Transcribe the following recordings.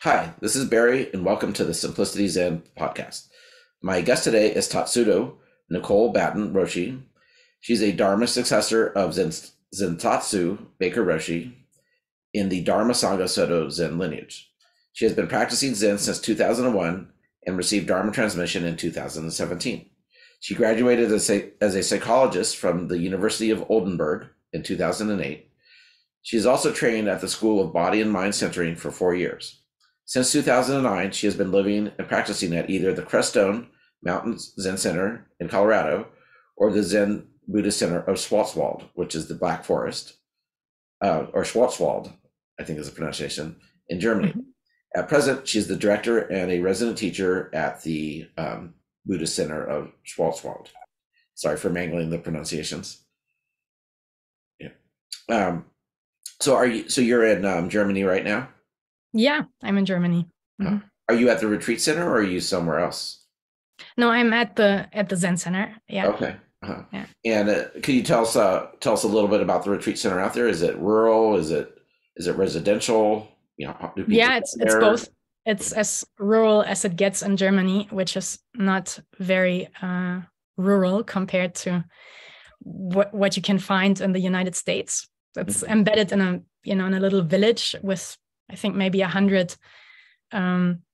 Hi, this is Barry, and welcome to the Simplicity Zen podcast. My guest today is Tatsudo Nicole Baden Roshi. She's a Dharma successor of Zentatsu Baker Roshi in the Dharma Sangha Soto Zen lineage. She has been practicing Zen since 2001 and received Dharma Transmission in 2017. She graduated as a psychologist from the University of Oldenburg in 2008. She is also trained at the School of Body and Mind Centering for 4 years. Since 2009, she has been living and practicing at either the Crestone Mountain Zen Center in Colorado or the Zen Buddhist Center of Schwarzwald, which is the Black Forest, or Schwarzwald, I think is the pronunciation, in Germany. Mm-hmm. At present, she's the director and a resident teacher at the Buddhist Center of Schwarzwald. Sorry for mangling the pronunciations. Yeah. So you're in Germany right now? Yeah, I'm in Germany. Mm-hmm. Are you at the retreat center or are you somewhere else? No, I'm at the Zen Center. Yeah. Okay. Uh-huh. Yeah. And could you tell us a little bit about the retreat center out there? Is it rural? Is it residential? Yeah, it's both. It's as rural as it gets in Germany, which is not very rural compared to what you can find in the United States. It's embedded in a little village with, I think, maybe 100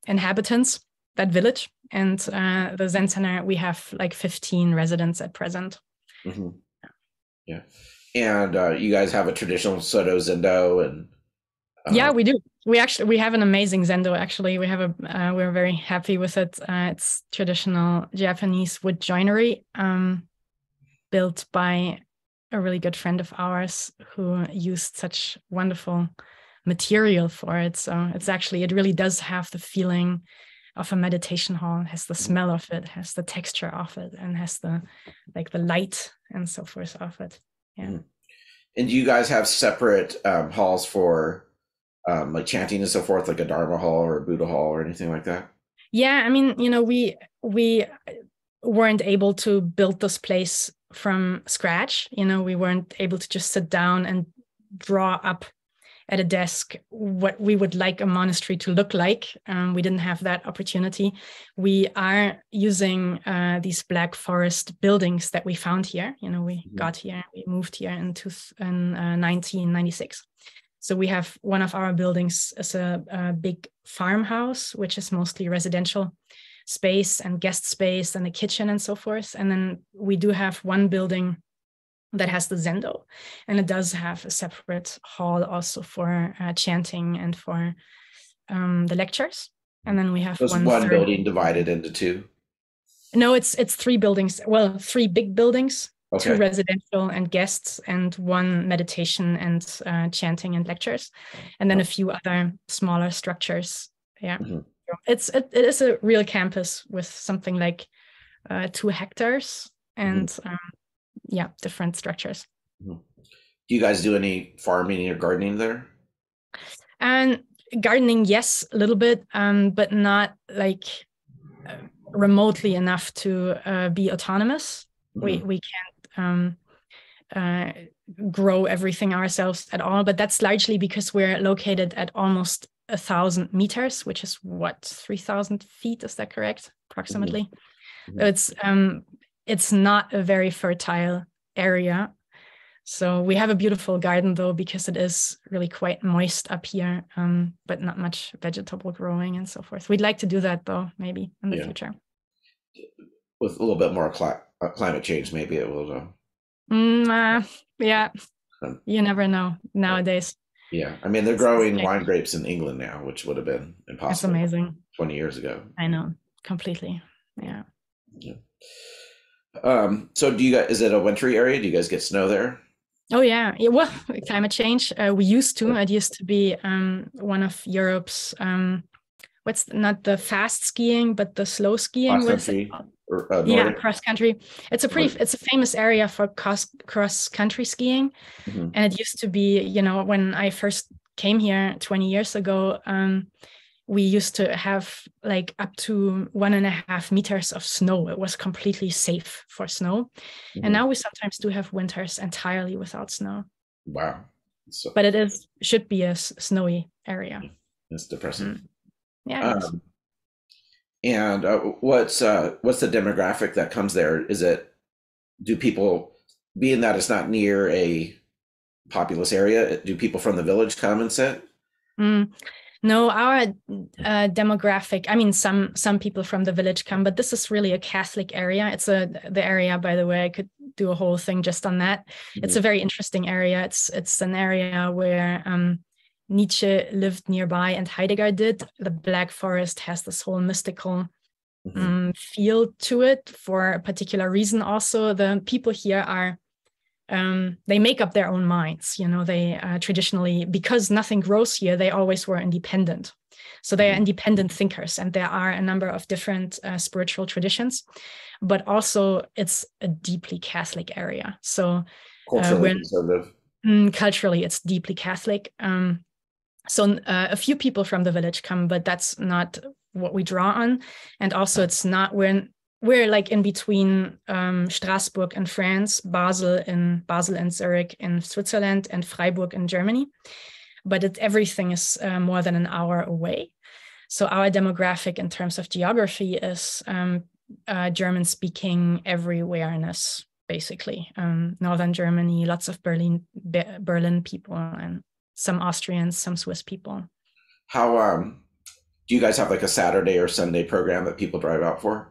inhabitants, that village. And the Zen Center, we have like 15 residents at present. Mm-hmm. Yeah. And you guys have a traditional Soto Zendo and yeah, we do. We have an amazing Zendo. Actually, we're very happy with it. It's traditional Japanese wood joinery, built by a really good friend of ours who used such wonderful material for it. So it really does have the feeling of a meditation hall. It has the smell of it, has the texture of it, and has the light and so forth of it. Yeah. Mm-hmm. And do you guys have separate halls for like chanting and so forth, like a Dharma hall or a Buddha hall or anything like that? Yeah, I mean, we weren't able to build this place from scratch. We weren't able to just sit down and draw up at a desk what we would like a monastery to look like. We didn't have that opportunity. We are using these Black Forest buildings that we found here. We got here, we moved here in 1996. So we have one of our buildings as a big farmhouse, which is mostly residential space and guest space and a kitchen and so forth. And then we do have one building that has the Zendo, and it does have a separate hall also for chanting and for the lectures. And then we have one building divided into two. No, it's 3 buildings. Well, 3 big buildings, okay. 2 residential and guests, and 1 meditation and chanting and lectures, and then a few other smaller structures. Yeah, mm-hmm. It is a real campus with something like 2 hectares and. Mm-hmm. Different structures. Do you guys do any farming or gardening there? And gardening, yes, a little bit, but not like remotely enough to be autonomous. Mm-hmm. We can't grow everything ourselves at all, but that's largely because we're located at almost 1,000 meters, which is 3,000 feet. Is that correct? Approximately. Mm-hmm. So it's not a very fertile area. So we have a beautiful garden though, because it is really quite moist up here, but not much vegetable growing and so forth. We'd like to do that though, maybe in the future. With a little bit more climate change, maybe it will. Yeah, you never know nowadays. Yeah, I mean, they're growing wine grapes in England now, which would have been impossible. That's amazing. 20 years ago. I know, completely. Yeah. So is it a wintry area? Do you guys get snow there? Oh yeah. Well, climate change. We used to. It used to be one of Europe's not the fast skiing, but the slow skiing. Cross country. Cross country. It's a famous area for cross country skiing, mm-hmm. And it used to be. When I first came here 20 years ago. We used to have like up to 1.5 meters of snow. It was completely safe for snow. Mm-hmm. And now we sometimes do have winters entirely without snow. Wow. But it should be a snowy area. It's depressing. Yeah, it is. Um, and what's the demographic that comes there? Do people, being that it's not near a populous area, do people from the village come and sit? Mm. No, our demographic, I mean, some people from the village come, but this is really a Catholic area. It's the area, by the way, I could do a whole thing just on that. Mm-hmm. It's a very interesting area. It's an area where Nietzsche lived nearby and Heidegger did. The Black Forest has this whole mystical feel to it for a particular reason. Also, the people here are they make up their own minds. They traditionally, because nothing grows here, they always were independent. So they are independent thinkers, and there are a number of different spiritual traditions, but also it's a deeply Catholic area. So Culturally conservative. Culturally, it's deeply Catholic. So a few people from the village come, but that's not what we draw on. And also it's not, we're like in between Strasbourg in France, Basel and Zurich in Switzerland, and Freiburg in Germany. But everything is more than an hour away. So our demographic in terms of geography is German-speaking everywhereness, basically. Northern Germany, lots of Berlin people, and some Austrians, some Swiss people. How do you guys have like a Saturday or Sunday program that people drive out for?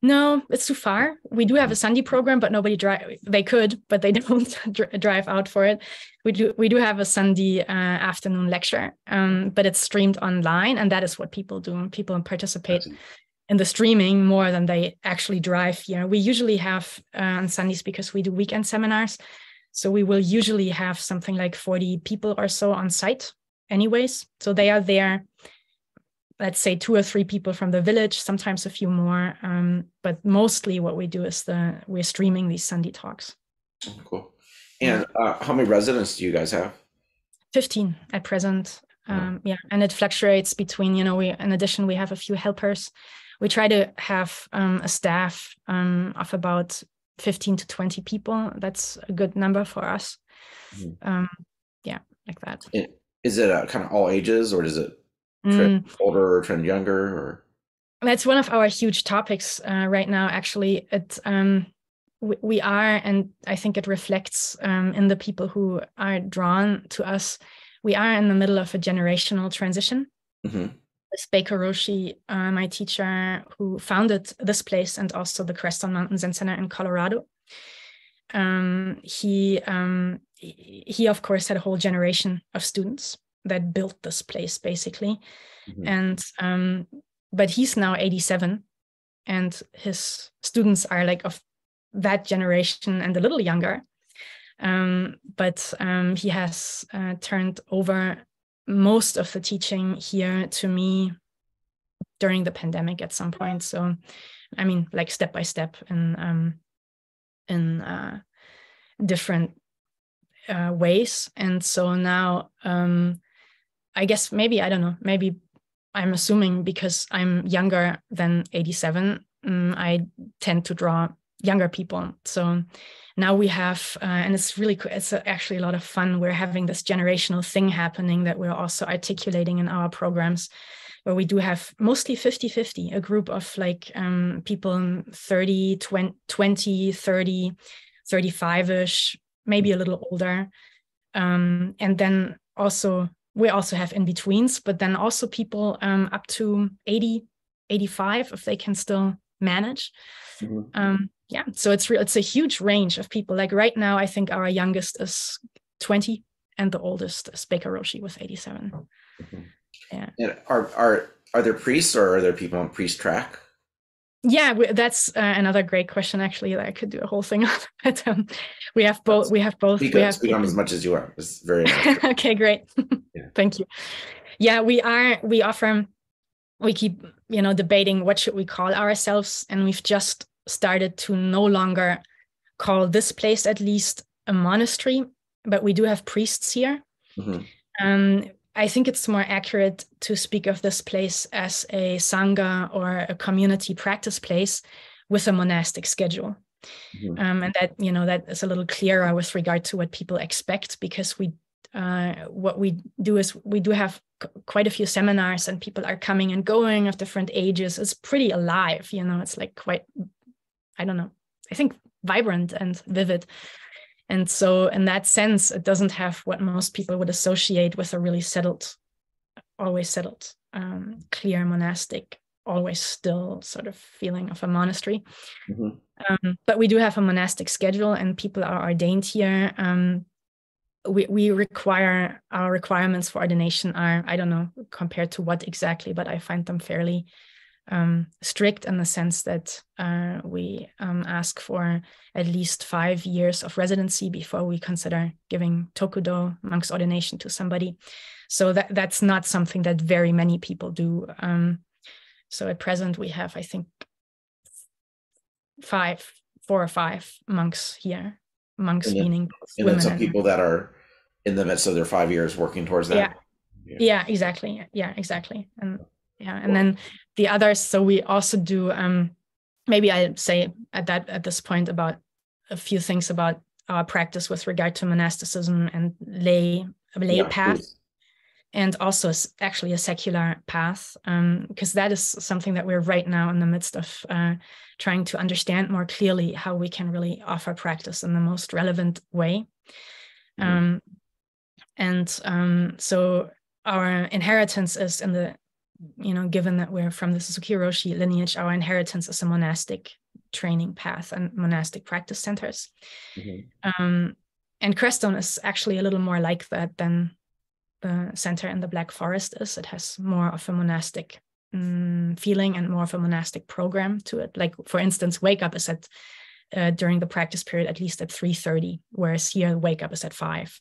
No, it's too far. We do have a Sunday program, but they could, but they don't drive out for it. We do have a Sunday afternoon lecture, but it's streamed online, and that is what people do. People participate in the streaming more than they actually drive here. We usually have on Sundays, because we do weekend seminars, so we will usually have something like 40 people or so on site anyways. So they are there, let's say 2 or 3 people from the village, sometimes a few more. But mostly what we do is we're streaming these Sunday talks. Oh, cool. And how many residents do you guys have? 15 at present. Yeah, and it fluctuates between, in addition, we have a few helpers. We try to have a staff of about 15 to 20 people. That's a good number for us. Yeah, like that. Is it kind of all ages, or does it trend older or trend younger? Or that's one of our huge topics right now. Actually, we are, and I think it reflects in the people who are drawn to us. We are in the middle of a generational transition. This Baker Roshi, my teacher, who founded this place and also the Crestone Mountain Zen Center in Colorado, he of course had a whole generation of students that built this place basically, and but he's now 87, and his students are like of that generation and a little younger, but he has turned over most of the teaching here to me during the pandemic at some point. So, I mean, like step by step in different ways. And so now, I guess maybe, I don't know, maybe I'm assuming because I'm younger than 87, I tend to draw younger people. So now we have, and it's really cool. It's actually a lot of fun. We're having this generational thing happening that we're also articulating in our programs, where we do have mostly 50-50, a group of like people 30, 20, 30, 35-ish, maybe a little older. And then also, we also have in-betweens, but then also people up to 80, 85, if they can still manage. Yeah, so it's a huge range of people. Like right now, I think our youngest is 20, and the oldest is Baker Roshi with 87. Yeah. And are there priests, or are there people on priest track? Yeah, that's another great question. Actually, that I could do a whole thing on. But we have both. We have both. Speak on as much as you want. It's very interesting. Okay, great. Yeah. Thank you. Yeah, we offer. We keep debating what should we call ourselves, and we've just started to no longer call this place, at least, a monastery, but we do have priests here. I think it's more accurate to speak of this place as a Sangha or a community practice place with a monastic schedule. And that, that is a little clearer with regard to what people expect, because what we do is we do have quite a few seminars, and people are coming and going of different ages. It's pretty alive, you know, it's like quite, I don't know, I think vibrant and vivid. And so in that sense, it doesn't have what most people would associate with a really settled, always settled, clear monastic, always still sort of feeling of a monastery. But we do have a monastic schedule, and people are ordained here. We require, our requirements for ordination are, I don't know compared to what exactly, but I find them fairly strict in the sense that we ask for at least 5 years of residency before we consider giving Tokudo, monk's ordination, to somebody. So that's not something that very many people do. So at present we have, I think, 4 or 5 monks here. Monks meaning both and women then some people that are in the midst of their 5 years working towards that. Yeah, exactly. Yeah, exactly. And and then the others. So we also do. Maybe I say at this point about a few things about our practice with regard to monasticism and lay path. Please. And also actually a secular path, because that is something that we're right now in the midst of trying to understand more clearly, how we can really offer practice in the most relevant way. So our inheritance is in the, given that we're from the Suzuki Roshi lineage, our inheritance is a monastic training path and monastic practice centers. And Crestone is actually a little more like that than the center in the Black Forest is. It has more of a monastic feeling and more of a monastic program to it. Like, for instance, wake up is at during the practice period at least at 3:30, whereas here wake up is at 5.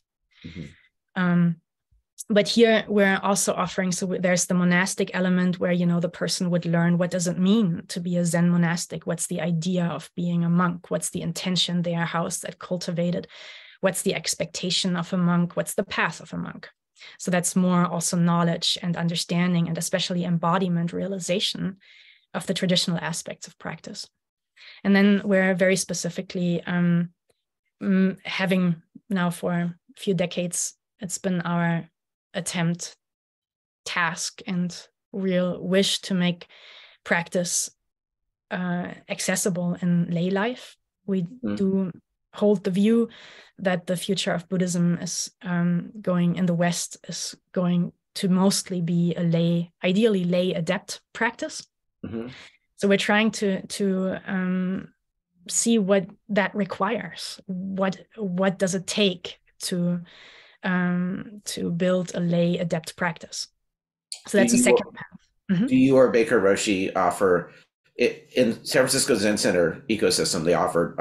But here we're also offering, so there's the monastic element where, the person would learn, what does it mean to be a Zen monastic? What's the idea of being a monk? What's the intention there? How is that cultivated? What's the expectation of a monk? What's the path of a monk? So that's more also knowledge and understanding, and especially embodiment, realization of the traditional aspects of practice. And then we're very specifically having now for a few decades, it's been our attempt, task, and real wish to make practice accessible in lay life. We do hold the view that the future of Buddhism is going in the West is going to mostly be a ideally lay adept practice. So we're trying to see what that requires. What does it take to build a lay adept practice? So that's a second path. Do you or Baker Roshi offer it in San Francisco Zen Center ecosystem? They offer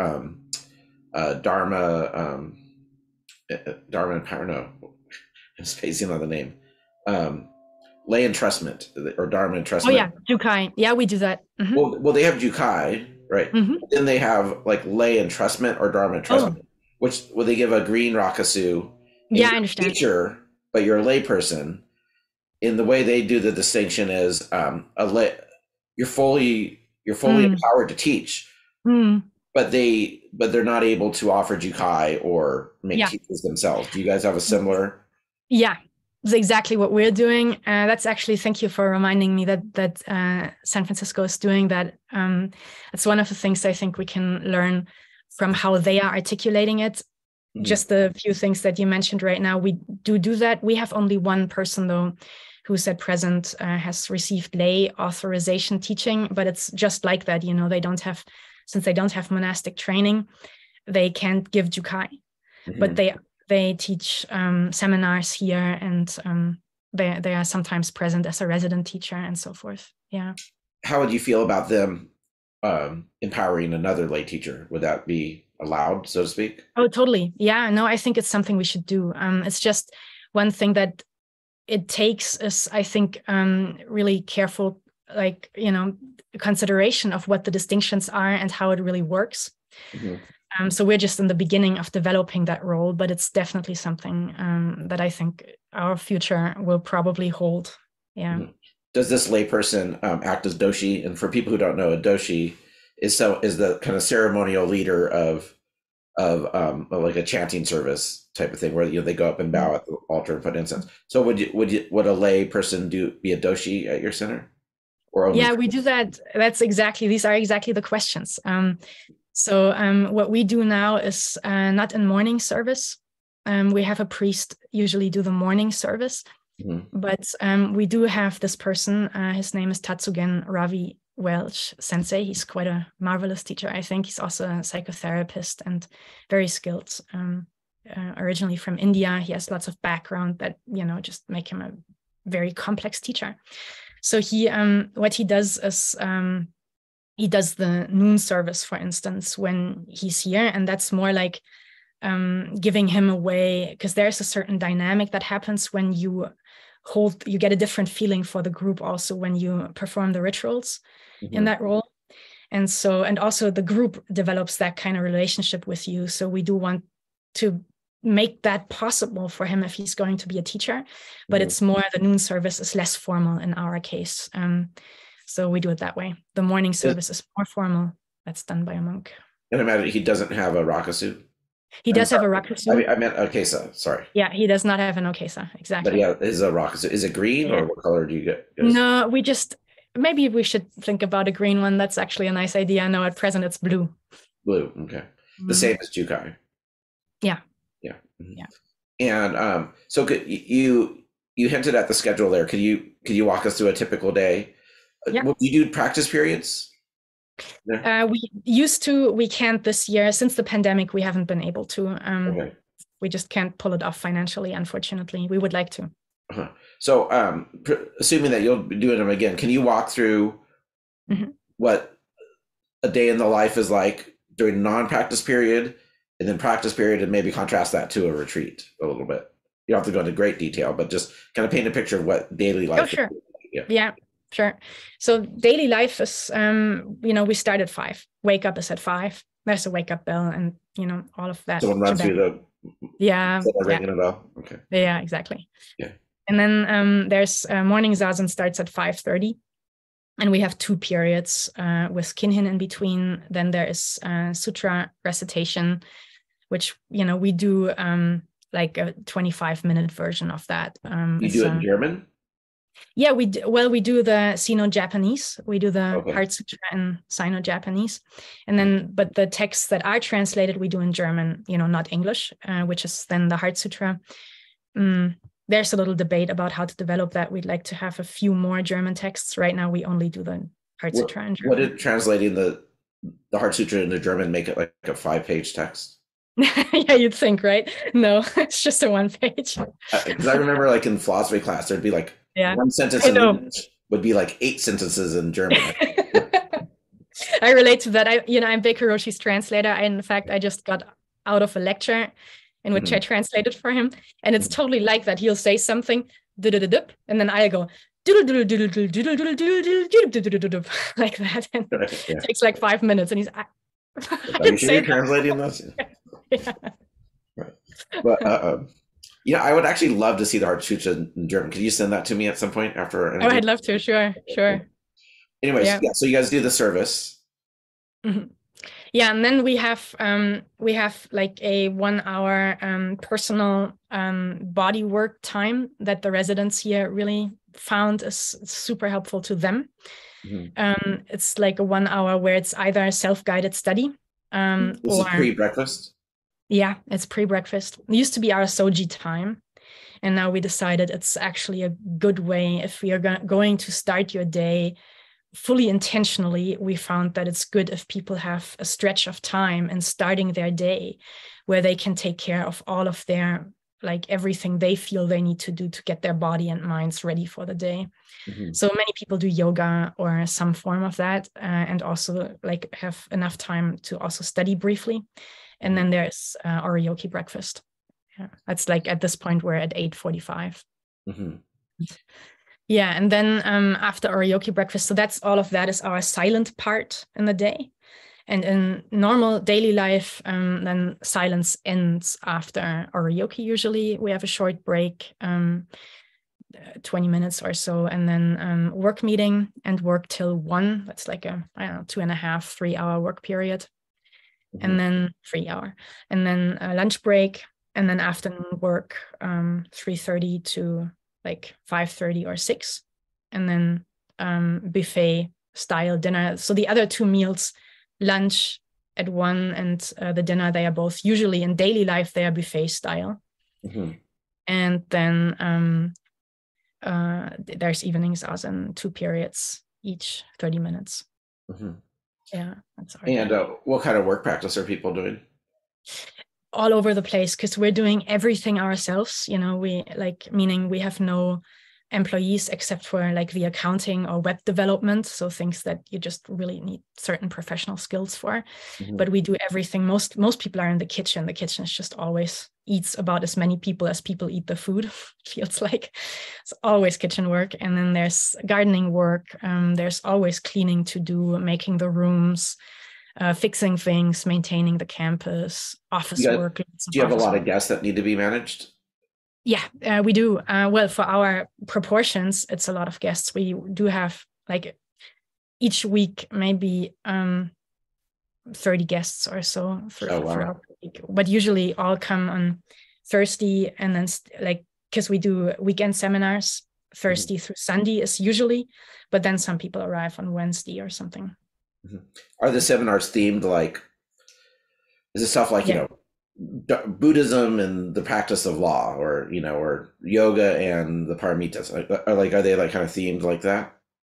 Dharma Empower, no, I'm spacing on the name. Lay entrustment or Dharma entrustment. Oh yeah, Jukai. Yeah, we do that. Well, they have Jukai, right? Then they have like lay entrustment or Dharma entrustment, which they give a green Rakusu. Yeah, I understand. Teacher, but you're a lay person. In the way they do the distinction is you're fully empowered to teach. But they're not able to offer Jukai or make teachers themselves. Do you guys have a similar? Yeah, that's exactly what we're doing. That's actually, thank you for reminding me that San Francisco is doing that. It's one of the things I think we can learn from how they are articulating it. Just the few things that you mentioned right now, we do that. We have only one person though, who's at present has received lay authorization teaching, but it's just like that. Since they don't have monastic training, they can't give Jukai, but they teach seminars here, and they are sometimes present as a resident teacher and so forth. Yeah. How would you feel about them empowering another lay teacher? Would that be allowed, so to speak? Oh, totally. Yeah. No, I think it's something we should do. It's just one thing that it takes is, I think, really careful, consideration of what the distinctions are and how it really works. So we're just in the beginning of developing that role, but it's definitely something that I think our future will probably hold. Yeah. Does this layperson act as doshi? And for people who don't know, a doshi is the kind of ceremonial leader of of like a chanting service type of thing where they go up and bow at the altar and put incense. So would a lay person be a doshi at your center, or only? Yeah, we do that. These are exactly the questions. So what we do now is not in morning service. We have a priest usually do the morning service, but we do have this person. His name is Tatsugen Ravi Welch Sensei. He's quite a marvelous teacher. I think he's also a psychotherapist and very skilled. Originally from India, he has lots of background that just make him a very complex teacher. So what he does is he does the noon service, for instance, when he's here, and that's more like giving him away, because there's a certain dynamic that happens when you get a different feeling for the group also when you perform the rituals in that role. And also the group develops that kind of relationship with you. So we do want to make that possible for him if he's going to be a teacher, but it's more, the noon service is less formal in our case. So we do it that way. The morning service is more formal. That's done by a monk. And I imagine he doesn't have a rakusu. He does have a rakusu. I meant okesa, sorry. Yeah, he does not have an okesa, exactly. But yeah, is a rakusu. Is it green or what color do you get? No, maybe we should think about a green one. That's actually a nice idea. No, at present it's blue. Blue, okay. The same as Jukai. Yeah. Yeah. Yeah. And so you hinted at the schedule there. Could you walk us through a typical day? Yeah. Will you do practice periods? We used to. We can't this year. Since the pandemic, we haven't been able to. We just can't pull it off financially, unfortunately. We would like to. So assuming that you'll be doing them again, can you walk through what a day in the life is like during non-practice period and then practice period, and maybe contrast that to a retreat a little bit? You don't have to go into great detail, but just kind of paint a picture of what daily life is. Yeah, sure. So daily life is, we start at 5. Wake up is at 5. There's a wake up bell and, all of that. Someone runs through the ringing a bell. Okay. Yeah, exactly. Yeah. And then there's morning zazen starts at 5:30. And we have 2 periods with kinhin in between. Then there is sutra recitation, which, we do like a 25-minute version of that. You do it in German? Yeah, we do the Sino-Japanese. We do the Heart Sutra in Sino-Japanese. And then, but the texts that are translated, we do in German, not English, which is then the Heart Sutra. There's a little debate about how to develop that. We'd like to have a few more German texts. Right now, we only do the Heart Sutra in German. What did translating the Heart Sutra into German make it like a 5-page text? Yeah, you'd think, right? No, it's just a 1-page. Because I remember like in philosophy class, there'd be like one sentence in English would be like 8 sentences in German. I relate to that. I'm Baker Roshi's translator. In fact, I just got out of a lecture in which I translated for him. And it's totally like that. He'll say something, and then I go, like that. And it takes like 5 minutes. And he's, are you sure you're translating this? Yeah. Right. But I would actually love to see the Heart Sutra in German. Could you send that to me at some point after? I'd love to. Sure. Anyways, so you guys do the service. Yeah, and then we have like a 1-hour personal body work time that the residents here really found is super helpful to them. It's like a 1 hour where it's either a self-guided study or pre-breakfast. Yeah, it's pre-breakfast. It used to be our soji time, and now we decided it's actually a good way if we are going to start your day fully intentionally. We found that it's good if people have a stretch of time in starting their day where they can take care of all of their, like everything they feel they need to do to get their body and minds ready for the day. So many people do yoga or some form of that, and also like have enough time to also study briefly. And then there's oryoki breakfast. Yeah, that's like at this point we're at 8:45. Yeah, and then after oryoki breakfast, so that's all of that is our silent part in the day. And in normal daily life, then silence ends after oryoki. Usually we have a short break, 20 minutes or so, and then work meeting and work till 1. That's like a 2.5-3 hour work period. and then 3 hour, and then a lunch break, and then afternoon work, 3:30 to like 5:30 or 6, and then buffet style dinner. So the other 2 meals, lunch at 1 and the dinner, they are both usually in daily life, they are buffet style. And then there's evenings also in 2 periods, each 30 minutes. Yeah, that's our And what kind of work practice are people doing? All over the place, because we're doing everything ourselves. Meaning we have no employees except for like the accounting or web development, so things that you just really need certain professional skills for. But we do everything. Most people are in the kitchen. The kitchen is just always eats about as many people as people eat the food. Feels like it's always kitchen work. And then there's gardening work, there's always cleaning to do, making the rooms, fixing things, maintaining the campus, office work. Do you have a lot of guests that need to be managed? Yeah, we do. Well, for our proportions, it's a lot of guests. We do have like each week maybe 30 guests or so throughout the week. But usually all come on Thursday, and then because we do weekend seminars, Thursday through Sunday is usually, but then some people arrive on Wednesday or something. Are the seminars themed like, is it stuff like, Buddhism and the practice of law, or or yoga and the paramitas? Are they like kind of themed like that?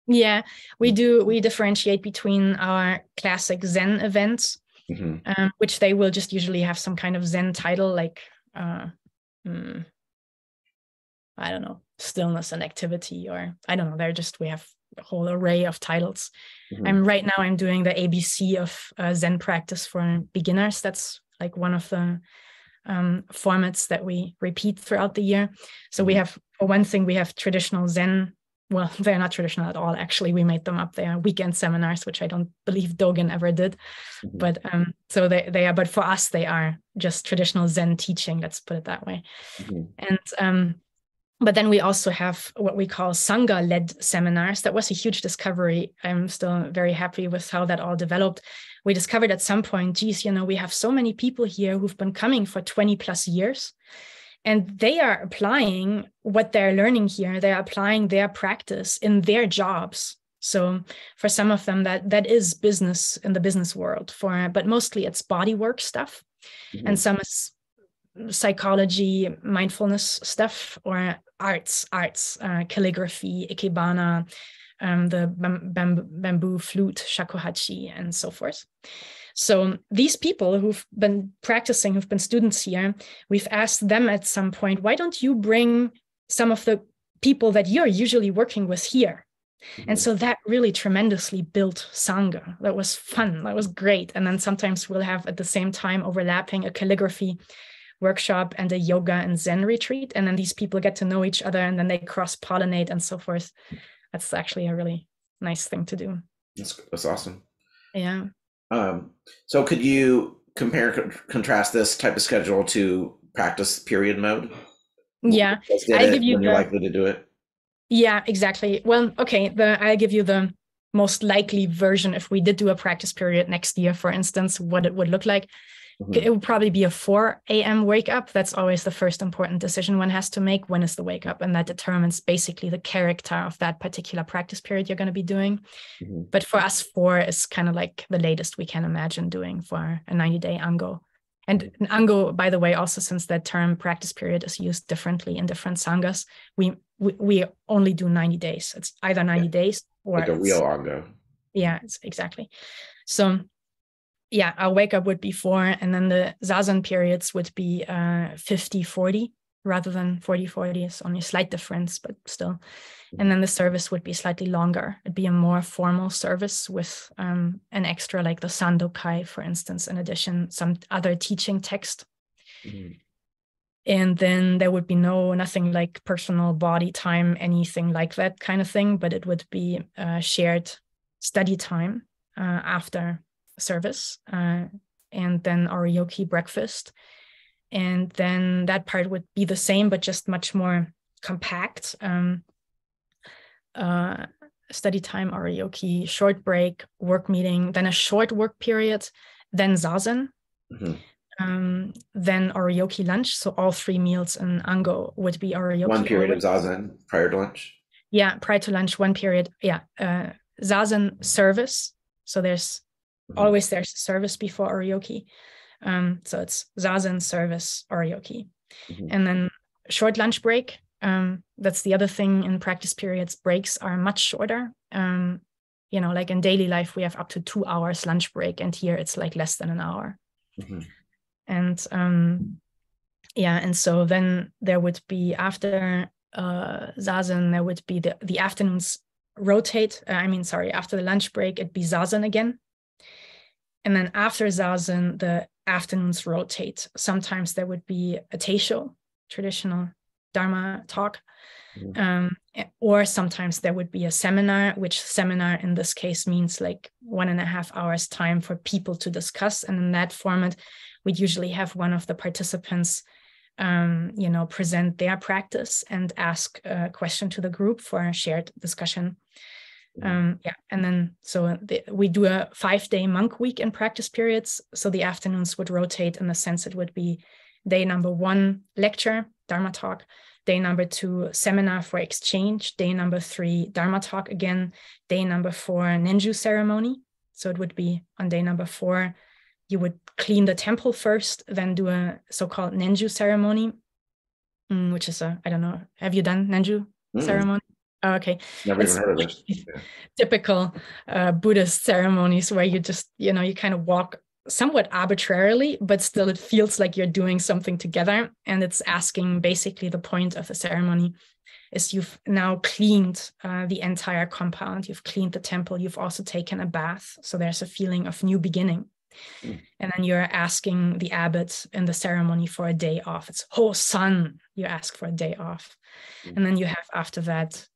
Yeah, we do. We differentiate between our classic Zen events, which they will just usually have some kind of Zen title, like I don't know, stillness and activity, or I don't know. We have a whole array of titles. Right now I'm doing the ABC of Zen practice for beginners. That's like one of the formats that we repeat throughout the year. So we have, for one thing, we have traditional Zen. Well, they're not traditional at all. Actually, we made them up. They are weekend seminars, which I don't believe Dogen ever did. But so they are. But for us, they are just traditional Zen teaching. Let's put it that way. And but then we also have what we call Sangha-led seminars. That was a huge discovery. I'm still very happy with how that all developed. We discovered at some point, geez, we have so many people here who've been coming for 20 plus years, and they are applying what they're learning here. They're applying their practice in their jobs. So for some of them, that is business in the business world, but mostly it's body work stuff. And some is psychology, mindfulness stuff, or arts, calligraphy, ikebana, the bamboo flute, shakuhachi, and so forth. So these people who've been practicing, who've been students here, we've asked them at some point, why don't you bring some of the people that you're usually working with here? And so that really tremendously built Sangha. That was fun. That was great. And then sometimes we'll have at the same time overlapping a calligraphy workshop and a yoga and Zen retreat. And then these people get to know each other, and then they cross-pollinate and so forth. That's actually a really nice thing to do. That's awesome. Yeah. So could you contrast this type of schedule to practice period mode? Yeah. I'll give you when you're likely to do it. Yeah, exactly. Well, okay. I'll give you the most likely version if we did do a practice period next year, for instance, what it would look like. It would probably be a 4 a.m. wake up. That's always the first important decision one has to make. When is the wake up? And that determines basically the character of that particular practice period you're going to be doing. But for us, 4 is kind of like the latest we can imagine doing for a 90-day Ango. And an Ango, by the way, also since that term practice period is used differently in different Sanghas, we only do 90 days. It's either 90 days or like a real Ango. Yeah, it's exactly. So yeah, our wake up would be 4, and then the Zazen periods would be 50-40 rather than 40-40. It's only a slight difference, but still. And then the service would be slightly longer. It'd be a more formal service with an extra, like the Sandokai, for instance, in addition, some other teaching text. And then there would be nothing like personal body time, anything like that kind of thing, but it would be shared study time after service, and then Oryoki breakfast. And then that part would be the same, but just much more compact. Study time, Oryoki, short break, work meeting, then a short work period, then zazen, Mm-hmm. then oryoki lunch. So all 3 meals in Ango would be oryoki. 1 period of zazen prior to lunch? Yeah, prior to lunch, 1 period. Yeah, zazen service. So there's always there's service before oryoki. So it's zazen service oryoki. And then short lunch break. That's the other thing in practice periods. Breaks are much shorter. Like in daily life, we have up to 2 hours lunch break, and here it's like less than an hour. And and so then there would be after zazen, there would be the afternoons rotate. After the lunch break, it'd be zazen again. And then after zazen, the afternoons rotate. Sometimes there would be a teisho, traditional Dharma talk, or sometimes there would be a seminar, which seminar in this case means like 1.5 hours time for people to discuss. And in that format, we'd usually have one of the participants present their practice and ask a question to the group for a shared discussion. And then we do a 5-day monk week in practice periods. So the afternoons would rotate in the sense it would be day number 1, lecture, Dharma talk, day number 2, seminar for exchange, day number 3, Dharma talk again, day number 4, Nenju ceremony. So it would be on day number 4, you would clean the temple first, then do a so-called Nenju ceremony, which is I don't know, have you done Nenju ceremony? Oh, okay. Never even heard of it. Yeah. Typical Buddhist ceremonies where you just, you kind of walk somewhat arbitrarily, but still it feels like you're doing something together. And it's asking, basically the point of the ceremony is you've now cleaned the entire compound. You've cleaned the temple. You've also taken a bath. So there's a feeling of new beginning. And then you're asking the abbot in the ceremony for a day off. It's Ho-san, you ask for a day off. And then you have after that,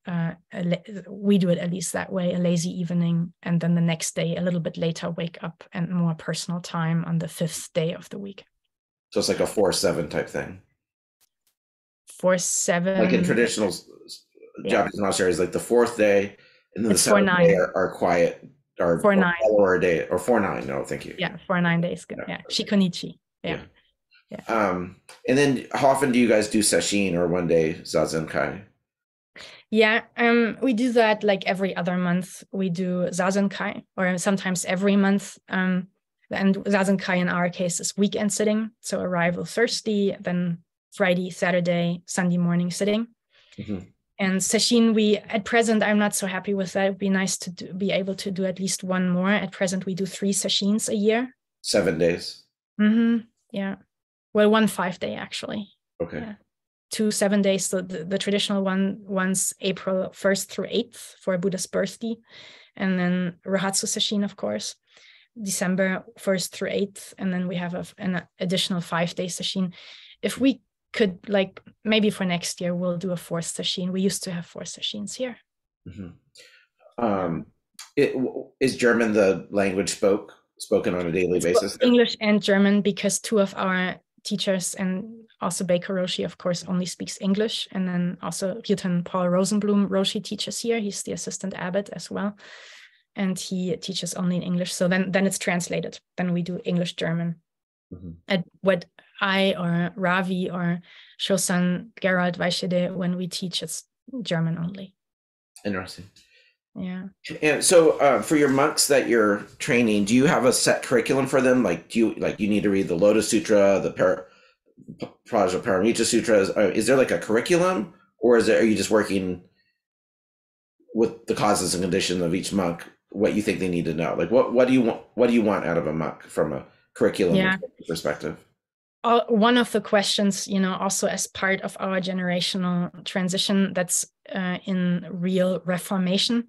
we do it at least that way, a lazy evening. And then the next day, a little bit later, wake up and more personal time on the 5th day of the week. So it's like a 4-7 type thing. 4-7. Like in traditional Japanese monasteries, like the 4th day and then the 7th day are quiet. Or 4-9 or a day or 4-9. No, thank you. Yeah, 4-9 days. Good. Yeah. Shikonichi. Yeah. And then how often do you guys do sesshin or 1-day zazen kai? Yeah, we do that like every other month. We do zazen kai, or sometimes every month. And zazen kai in our case is weekend sitting. So arrival Thursday, then Friday, Saturday, Sunday morning sitting. And sesshin, at present, I'm not so happy with that. It'd be nice to be able to do at least one more. At present, we do 3 sessins a year. 7 days? Yeah. Well, 1 5-day, actually. Okay. Yeah. 2 7 days. So the traditional one's April 1st through 8th for Buddha's birthday. And then Rahatsu sesshin, of course, December 1st through 8th. And then we have an additional 5-day sesshin. If we could, like, maybe for next year, we'll do a 4th sesshin. We used to have 4 sessins here. Is German the language spoken on a daily basis? English and German, because 2 of our teachers and also Baker Roshi, of course, only speaks English. And then also Ryuten Paul Rosenblum Roshi teaches here. He's the assistant abbot as well. And he teaches only in English. So then it's translated. Then we do English, German. And what I or Ravi or Shosan Gerald Weishede, when we teach, it's German only. Interesting. Yeah. And so for your monks that you're training, do you have a set curriculum for them? Like, you need to read the Lotus Sutra, the Paramita Sutras? Is there like a curriculum, or are you just working with the causes and conditions of each monk, what you think they need to know? Like, what do you want out of a monk from a curriculum perspective? One of the questions, also as part of our generational transition, that's in real reformation,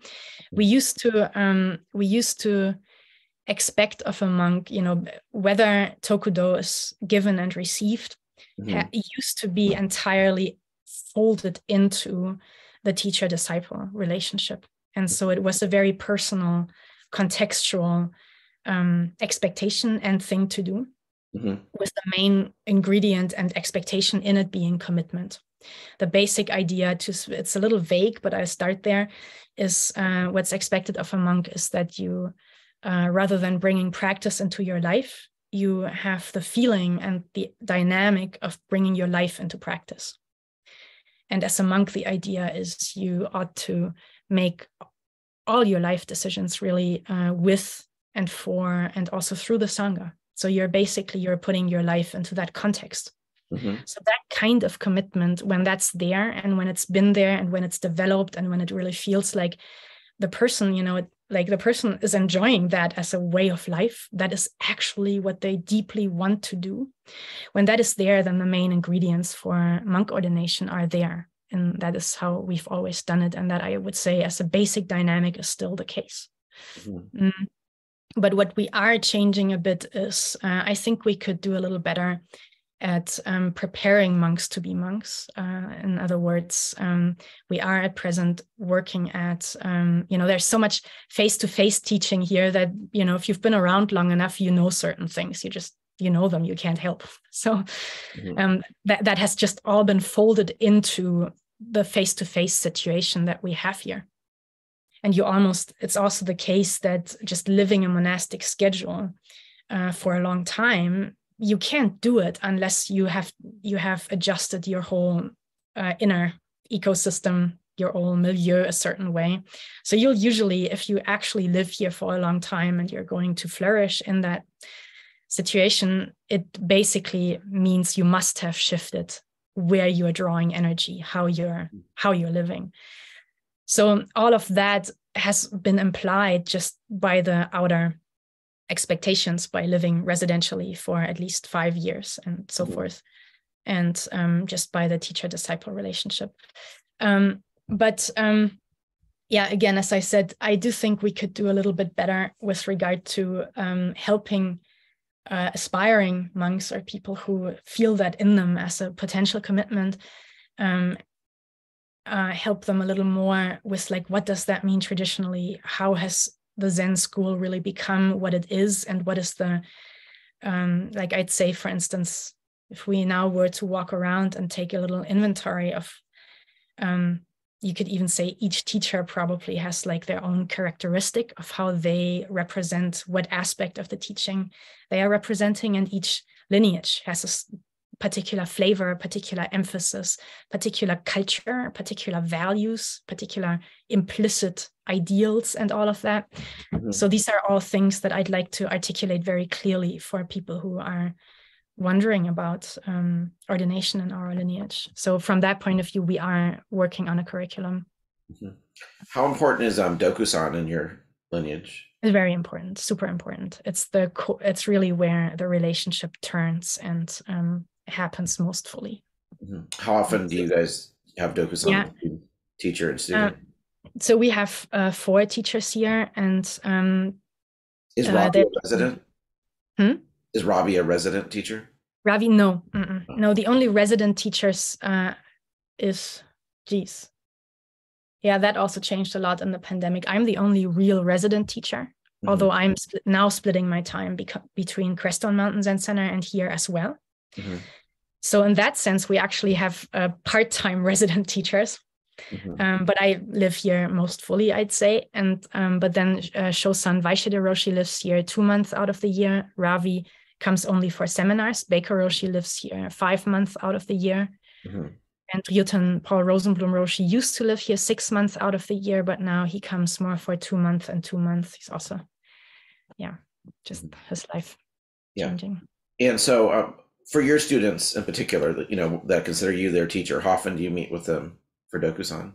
we used to expect of a monk, whether Tokudo is given and received, it used to be entirely folded into the teacher-disciple relationship. And so it was a very personal, contextual expectation and thing to do. With the main ingredient and expectation in it being commitment. The basic idea, it's a little vague, but I'll start there, is what's expected of a monk is that you rather than bringing practice into your life, you have the feeling and the dynamic of bringing your life into practice. And as a monk, the idea is you ought to make all your life decisions really with and for and also through the Sangha. So you're putting your life into that context. So that kind of commitment, when that's there and when it's been there and when it's developed and when it really feels like the person, the person is enjoying that as a way of life, that is actually what they deeply want to do. When that is there, then the main ingredients for monk ordination are there. And that is how we've always done it. And that, I would say, as a basic dynamic, is still the case. But what we are changing a bit is, I think we could do a little better at preparing monks to be monks. In other words, we are at present working at, there's so much face-to-face teaching here that, if you've been around long enough, certain things, you know them, you can't help. So that has just all been folded into the face-to-face situation that we have here. And it's also the case that just living a monastic schedule for a long time, you can't do it unless you have adjusted your whole inner ecosystem, your whole milieu a certain way. So you'll usually, if you actually live here for a long time and you're going to flourish in that situation, it basically means you must have shifted where you're drawing energy, how you're living. So all of that has been implied just by the outer expectations, by living residentially for at least 5 years and so forth, and just by the teacher-disciple relationship. Again, as I said, I do think we could do a little bit better with regard to helping aspiring monks or people who feel that in them as a potential commitment, help them a little more with what does that mean traditionally? How has the Zen school really become what it is? And what is the, I'd say, for instance, if we now were to walk around and take a little inventory of, you could even say each teacher probably has their own characteristic of how they represent what aspect of the teaching they are representing. And each lineage has a particular flavor, particular emphasis, particular culture, particular values, particular implicit ideals, and all of that. So these are all things that I'd like to articulate very clearly for people who are wondering about ordination in our lineage. So from that point of view, we are working on a curriculum. How important is Dokusan in your lineage? It's very important, super important. It's really where the relationship turns and happens most fully. How often do you guys have Dokusan between teacher and student? So we have 4 teachers here, and is Ravi a resident? Is Ravi a resident teacher? Ravi, no. No, the only resident teachers is, that also changed a lot in the pandemic. I'm the only real resident teacher, although I'm now splitting my time between Crestone Mountain Zen Center and here as well. So in that sense, we actually have part-time resident teachers. But I live here most fully, I'd say. And but then Shosan Vaishade Roshi lives here 2 months out of the year. Ravi comes only for seminars. Baker Roshi lives here 5 months out of the year. And Ryuten Paul Rosenblum Roshi used to live here 6 months out of the year, but now he comes more for 2 months and 2 months. He's also, just his life changing. And so for your students in particular, that consider you their teacher, how often do you meet with them for Dokusan?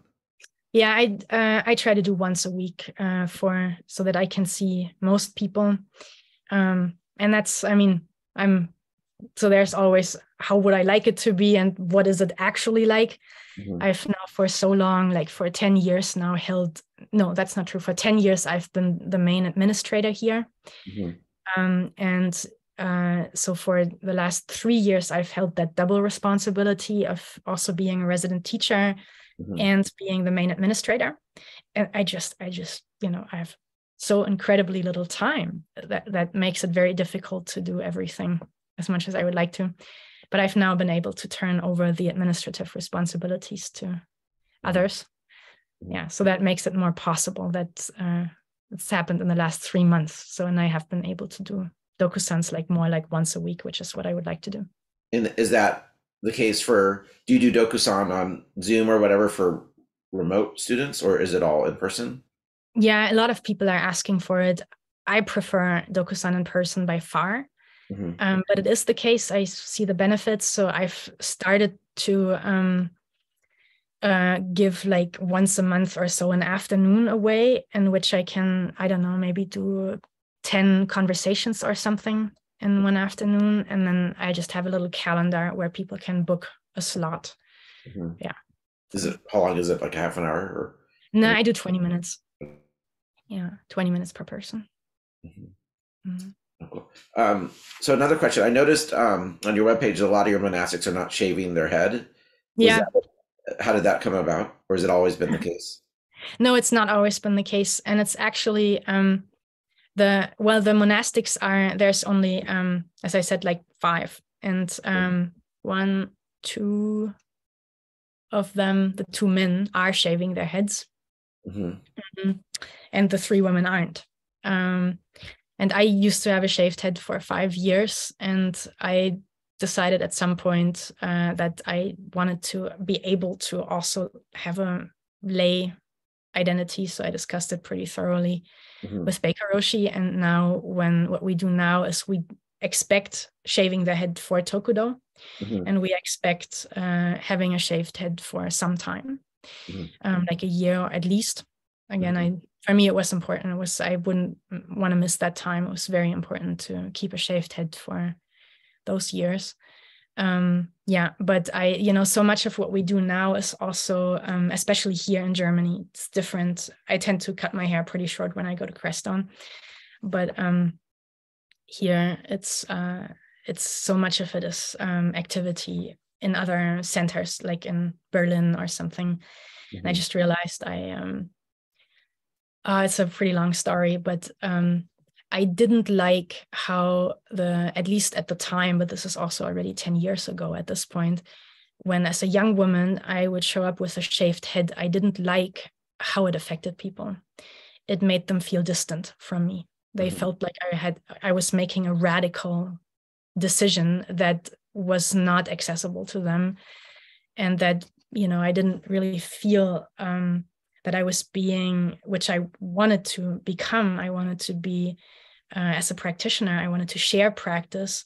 I try to do once a week so that I can see most people. And that's, so there's always, how would I like it to be and what is it actually like? I've now for so long, for 10 years now no, that's not true. For 10 years, I've been the main administrator here. So for the last 3 years, I've held that double responsibility of also being a resident teacher and being the main administrator. And I have so incredibly little time that makes it very difficult to do everything as much as I would like to. But I've now been able to turn over the administrative responsibilities to others. So that makes it more possible that it's happened in the last 3 months. So, and I have been able to do dokusans like more like once a week, which is what I would like to do. And is that the case do you do dokusan on Zoom or whatever for remote students, or is it all in person? Yeah, a lot of people are asking for it. I prefer dokusan in person by far. Mm-hmm. But it is the case. I see the benefits. So I've started to give like once a month or so an afternoon away in which I can, I don't know, maybe do 10 conversations or something in one afternoon. And then I just have a little calendar where people can book a slot. Mm-hmm. Yeah. How long is it? Like a half an hour? Or? No, I do 20 minutes. Yeah, 20 minutes per person. Mm-hmm. Mm-hmm. Cool. So another question. I noticed on your webpage, a lot of your monastics are not shaving their head. How did that come about? Or has it always been the case? No, it's not always been the case. And it's actually the monastics there's only, as I said, like 5. And 1, 2 of them, the 2 men, are shaving their heads. Mm-hmm. Mm-hmm. And the 3 women aren't. And I used to have a shaved head for 5 years, and I decided at some point that I wanted to be able to also have a lay identity. So I discussed it pretty thoroughly with Baker Roshi. And now what we do now is we expect shaving the head for Tokudo, and we expect having a shaved head for some time, like a year at least. Again, for me, it was important. I wouldn't want to miss that time. It was very important to keep a shaved head for those years. But so much of what we do now is also, especially here in Germany, it's different. I tend to cut my hair pretty short when I go to Crestone, but here it's so much of it is activity in other centers, like in Berlin or something. And I just realized it's a pretty long story, but I didn't like how at least at the time, but this is also already 10 years ago at this point, when as a young woman, I would show up with a shaved head. I didn't like how it affected people. It made them feel distant from me. They felt like I was making a radical decision that was not accessible to them. And that, I didn't really feel that I was being, which I wanted to become. I wanted to be, as a practitioner, I wanted to share practice,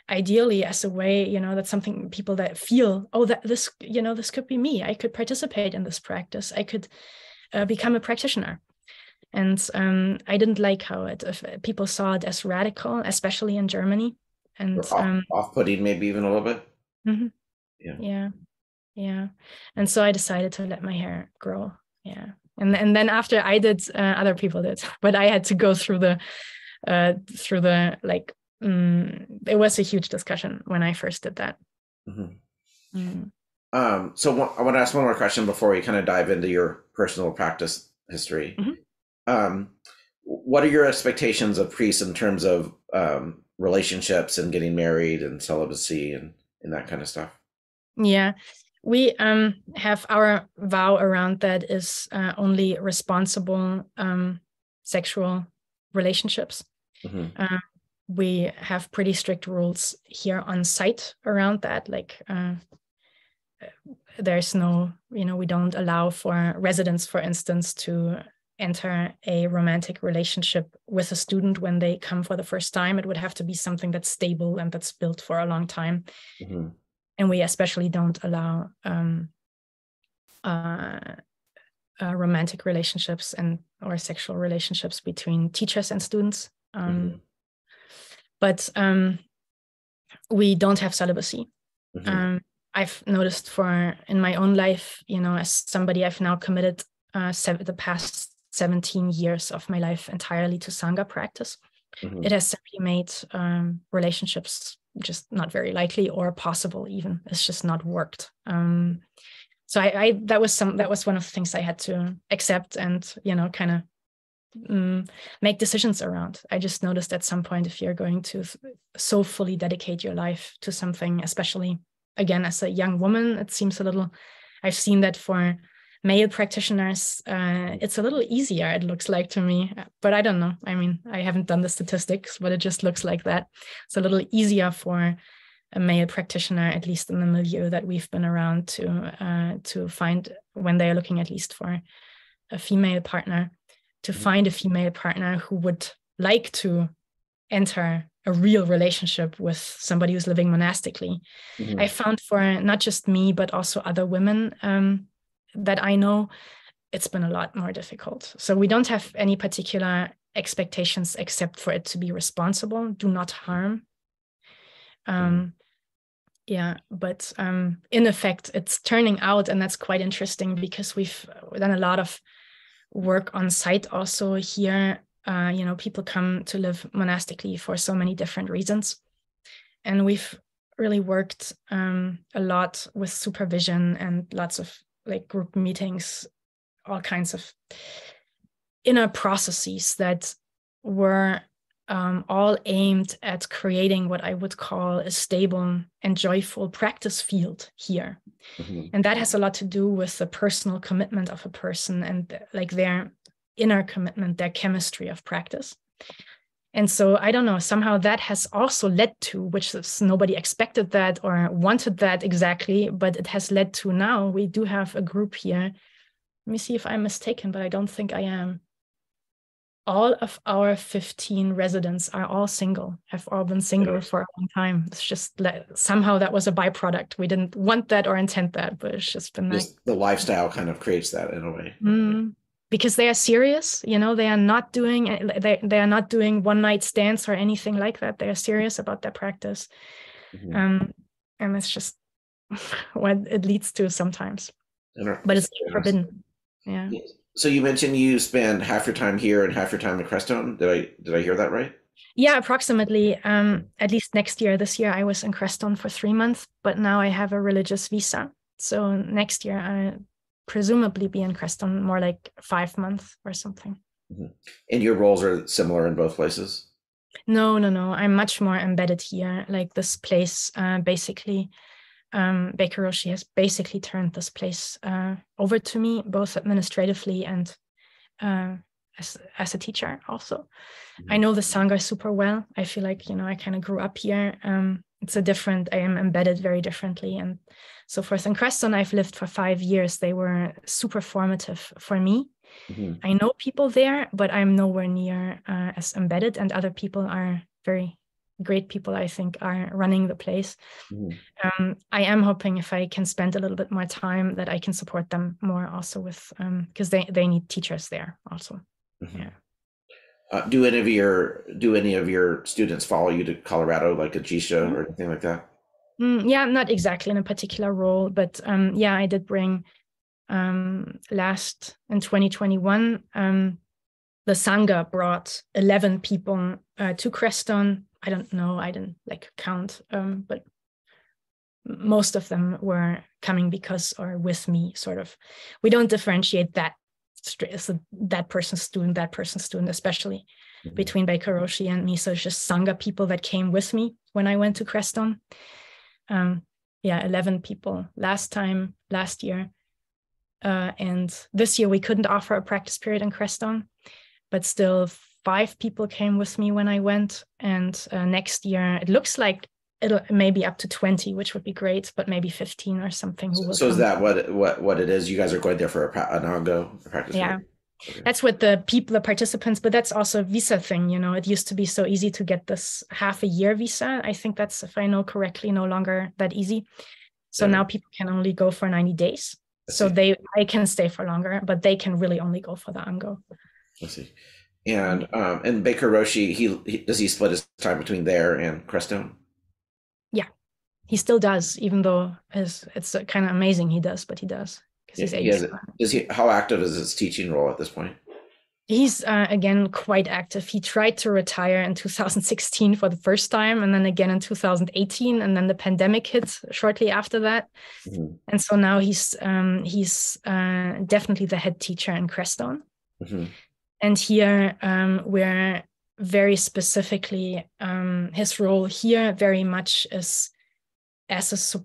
ideally as a way, that's something people that feel, that this, this could be me. I could participate in this practice. I could become a practitioner. And I didn't like how people saw it as radical, especially in Germany. And off-putting, maybe even a little bit. Mm-hmm. Yeah. And so I decided to let my hair grow. Yeah. And then after I did, other people did, but I had to go through the it was a huge discussion when I first did that. So I want to ask one more question before we kind of dive into your personal practice history. What are your expectations of priests in terms of relationships and getting married and celibacy and that kind of stuff? Yeah. We have our vow around that is only responsible sexual relationships. We have pretty strict rules here on site around that. Like there's no, we don't allow for residents, for instance, to enter a romantic relationship with a student when they come for the first time. It would have to be something that's stable and that's built for a long time. And we especially don't allow romantic relationships or sexual relationships between teachers and students. But we don't have celibacy. I've noticed in my own life, as somebody, I've now committed the past 17 years of my life entirely to Sangha practice. It has simply made relationships just not very likely or possible even. It's just not worked. So that was one of the things I had to accept and, kind of make decisions around. I just noticed at some point, if you're going to so fully dedicate your life to something, especially again, as a young woman, it seems a little, I've seen that for male practitioners, it's a little easier, it looks like to me, but I don't know. I mean, I haven't done the statistics, but it just looks like that. It's a little easier for a male practitioner, at least in the milieu that we've been around, to find, when they are looking at least for a female partner, to find a female partner who would like to enter a real relationship with somebody who's living monastically. I found for not just me, but also other women that I know, it's been a lot more difficult. So we don't have any particular expectations except for it to be responsible, do not harm. Yeah, but in effect, it's turning out, and that's quite interesting because we've done a lot of work on site also here. People come to live monastically for so many different reasons. And we've really worked a lot with supervision and lots of like group meetings, all kinds of inner processes that were all aimed at creating what I would call a stable and joyful practice field here. And that has a lot to do with the personal commitment of a person and like their inner commitment, their chemistry of practice. And so I don't know, somehow that has also led to, which is nobody expected that or wanted that exactly, but it has led to now we do have a group here. Let me see if I'm mistaken, but I don't think I am. All of our 15 residents are all single, have all been single for a long time. It's just somehow that was a byproduct. We didn't want that or intend that, but it's just been just the lifestyle kind of creates that in a way. Because they are serious, they are not doing one night stands or anything like that. They are serious about their practice. And it's just what it leads to sometimes. But it's forbidden. Yeah. So you mentioned you spend half your time here and half your time in Crestone. Did I hear that right? Yeah, approximately. At least next year. This year I was in Crestone for 3 months, but now I have a religious visa. So next year I presumably be in Crestone more like 5 months or something. And your roles are similar in both places? No. I'm much more embedded here. Like this place, basically, Baker Roshi has basically turned this place over to me, both administratively and as a teacher also. I know the Sangha super well. I feel like, I kind of grew up here. I am embedded very differently and so forth. In Crestone, I've lived for 5 years. They were super formative for me. I know people there, but I'm nowhere near as embedded, and other people are very great people, I think, are running the place. I am hoping if I can spend a little bit more time that I can support them more also with, because they need teachers there also. Yeah. Do any of your students follow you to Colorado, like a Jisha or anything like that? Yeah, not exactly in a particular role, but I did bring in 2021, the Sangha brought 11 people to Crestone. I don't know, I didn't count, but most of them were coming because or with me, sort of. We don't differentiate that. So that person's student, especially between Baker Roshi and me. So it's just Sangha people that came with me when I went to Crestone. 11 people last year. And this year we couldn't offer a practice period in Crestone, but still 5 people came with me when I went. And next year it looks like it'll maybe up to 20, which would be great, but maybe 15 or something. So is that what it is? You guys are going there for an ongoing practice? Yeah, okay. That's what the participants, but that's also a visa thing. It used to be so easy to get this half a year visa. I think that's, if I know correctly, no longer that easy. So now people can only go for 90 days. So I can stay for longer, but they can really only go for the Ango. I see. And Baker Roshi, he split his time between there and Crestone? Yeah, he still does, even though it's kind of amazing he does, but he does because he's 80. How active is his teaching role at this point? He's again quite active. He tried to retire in 2016 for the first time, and then again in 2018, and then the pandemic hit shortly after that. And so now he's definitely the head teacher in Crestone. And here we're very specifically, his role here very much is as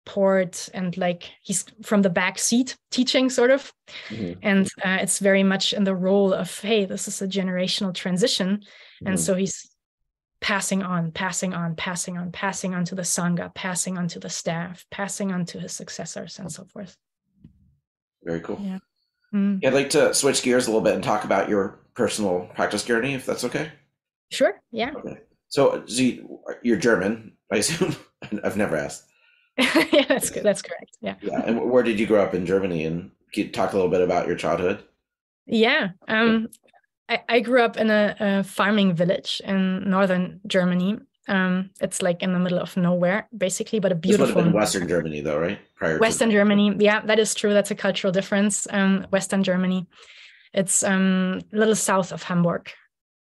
support, and like he's from the back seat teaching sort of. And it's very much in the role of, hey, this is a generational transition. And so he's passing on to the Sangha, passing on to the staff, passing on to his successors, and so forth. Very cool. Yeah. I'd like to switch gears a little bit and talk about your personal practice journey, if that's okay. Sure. Yeah. Okay. So you're German, I assume. I've never asked. Yeah, that's good. That's correct. Yeah. Yeah. And where did you grow up in Germany? And can you talk a little bit about your childhood? Yeah. I grew up in a farming village in northern Germany. It's like in the middle of nowhere, basically, but a beautiful. This would have been Western Germany, though, right? Western Germany. Yeah, that is true. That's a cultural difference. Western Germany. It's a little south of Hamburg,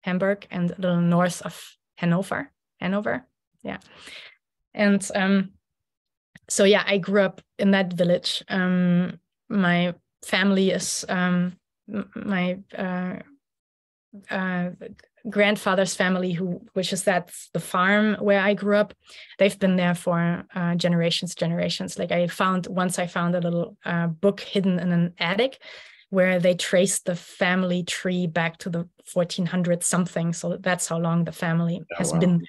and a little north of Hanover. Yeah. And so, yeah, I grew up in that village. My family is my grandfather's family, which is that's the farm where I grew up. They've been there for generations. Like I found a little book hidden in an attic where they traced the family tree back to the 1400 something. So that's how long the family has been there.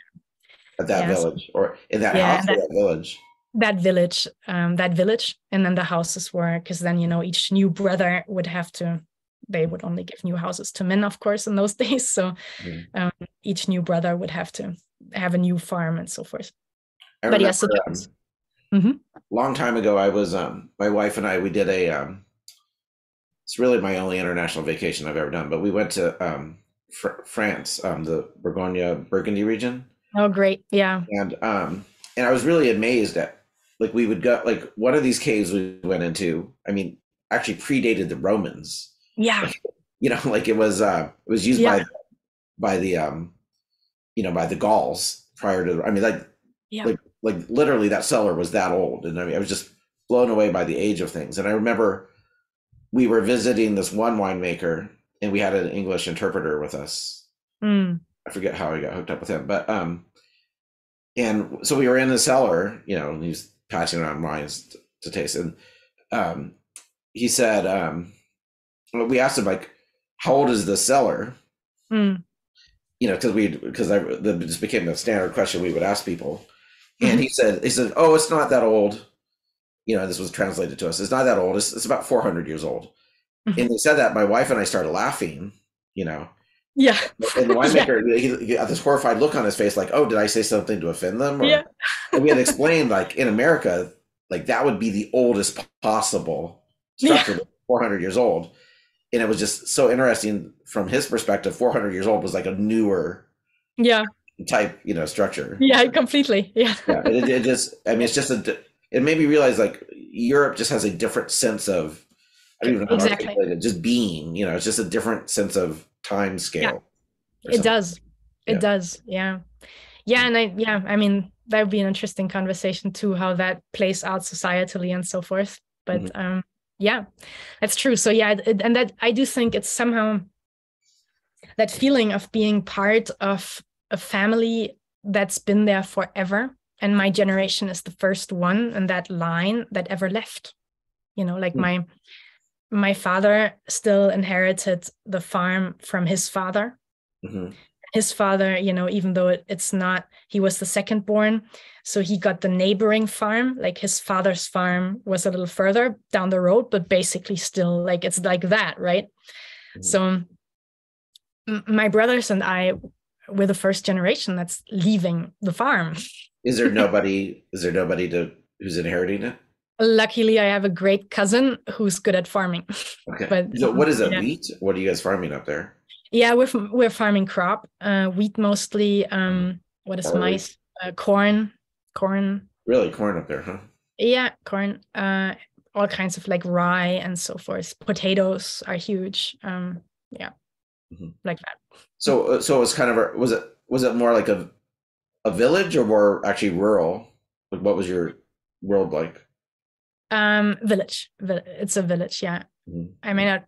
At that village, or in that house, or that village? That village. And then the houses were, because then, each new brother would have to, they would only give new houses to men, of course, in those days. So each new brother would have to have a new farm and so forth. But yes, long time ago, I was, my wife and I, we did it's really my only international vacation I've ever done, but we went to France, the Burgundy region. Oh, great. Yeah. And I was really amazed at, like, we would go, like, one of these caves we went into, I mean, actually predated the Romans. Yeah. Like it was used by the Gauls prior to, like literally that cellar was that old. And I mean, I was just blown away by the age of things. And I remember we were visiting this one winemaker and we had an English interpreter with us. I forget how I got hooked up with him, but and so we were in the cellar, and he was passing around wines to taste. And he said, we asked him, like, how old is the cellar? Because it just became a standard question we would ask people. And he said, oh, it's not that old. This was translated to us. It's not that old. It's about 400 years old. And he said that, my wife and I started laughing, Yeah. And the winemaker, he had this horrified look on his face, like, oh, did I say something to offend them? And we had explained, like, in America, like, that would be the oldest possible structure, 400 years old. And it was just so interesting from his perspective. 400 years old was like a newer type, structure. Yeah, completely. Yeah. It just, I mean, it's just it made me realize, like, Europe just has a different sense of, I don't even know how to articulate it, just being, it's just a different sense of time scale. It does. Yeah. And I mean, that would be an interesting conversation too, how that plays out societally and so forth. But yeah, that's true. So yeah, and that I do think it's somehow that feeling of being part of a family that's been there forever. And my generation is the first one in that line that ever left. Like my father still inherited the farm from his father. His father, even though it's not, he was the second born. So he got the neighboring farm, like his father's farm was a little further down the road, but basically still like, it's like that, right? So my brothers and I were the first generation that's leaving the farm. Is there nobody who's inheriting it? Luckily, I have a great cousin who's good at farming. Okay. But so what is it? Wheat? What are you guys farming up there? Yeah, we're farming crop, wheat mostly. What is mice? Corn. Really, corn up there, huh? Yeah, corn. All kinds of like rye and so forth. Potatoes are huge. Like that. So it was kind of was it more like a village or more actually rural? Like, what was your world like? Village. It's a village. Yeah. I may not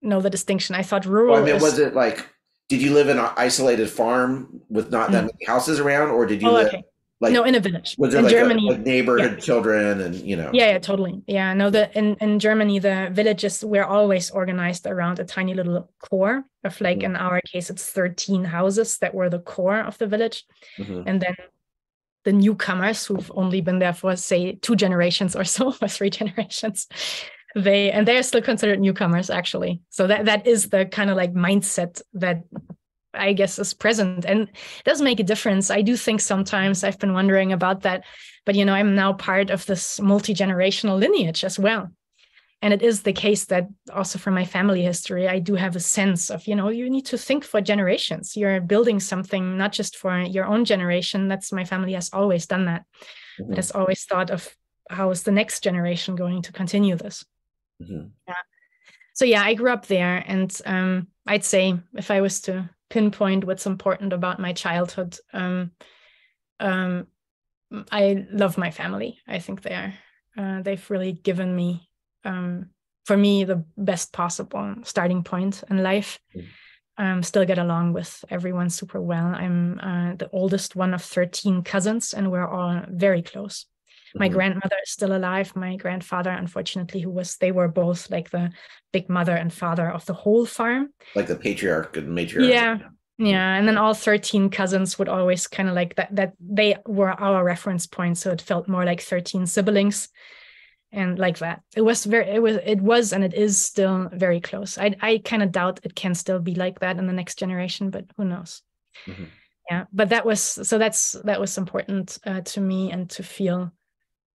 know the distinction. I thought rural. Well, I mean, was it like, did you live in an isolated farm with not that many houses around, or did you live? Okay. Like, No, in a village. was there In like Germany, neighborhood yeah. children and, Yeah, totally. Yeah, no, in Germany, the villages were always organized around a tiny little core of, like, Mhm. in our case, it's 13 houses that were the core of the village. Mhm. And then the newcomers who've only been there for, say, 2 generations or so, or 3 generations, they're still considered newcomers, actually. So that is the kind of like mindset that I guess is present, and it does make a difference. I do think sometimes I've been wondering about that, but I'm now part of this multi-generational lineage as well. And it is the case that also from my family history, I do have a sense of, you need to think for generations. You're building something not just for your own generation. That's, my family has always done that. Mhm. It has always thought of how is the next generation going to continue this. Mhm. Yeah. So yeah, I grew up there, and I'd say if I was to pinpoint what's important about my childhood, I love my family. I think they've really given me, for me, the best possible starting point in life. Still get along with everyone super well. I'm the oldest one of 13 cousins, and we're all very close. My grandmother is still alive. My grandfather, unfortunately, they were both like the big mother and father of the whole farm. Like the patriarch and matriarch. Yeah. Yeah. And then all 13 cousins would always kind of like that they were our reference point. So it felt more like 13 siblings and like that. It was and it is still very close. I kind of doubt it can still be like that in the next generation, but who knows? Mm-hmm. Yeah. But that was important to me, and to feel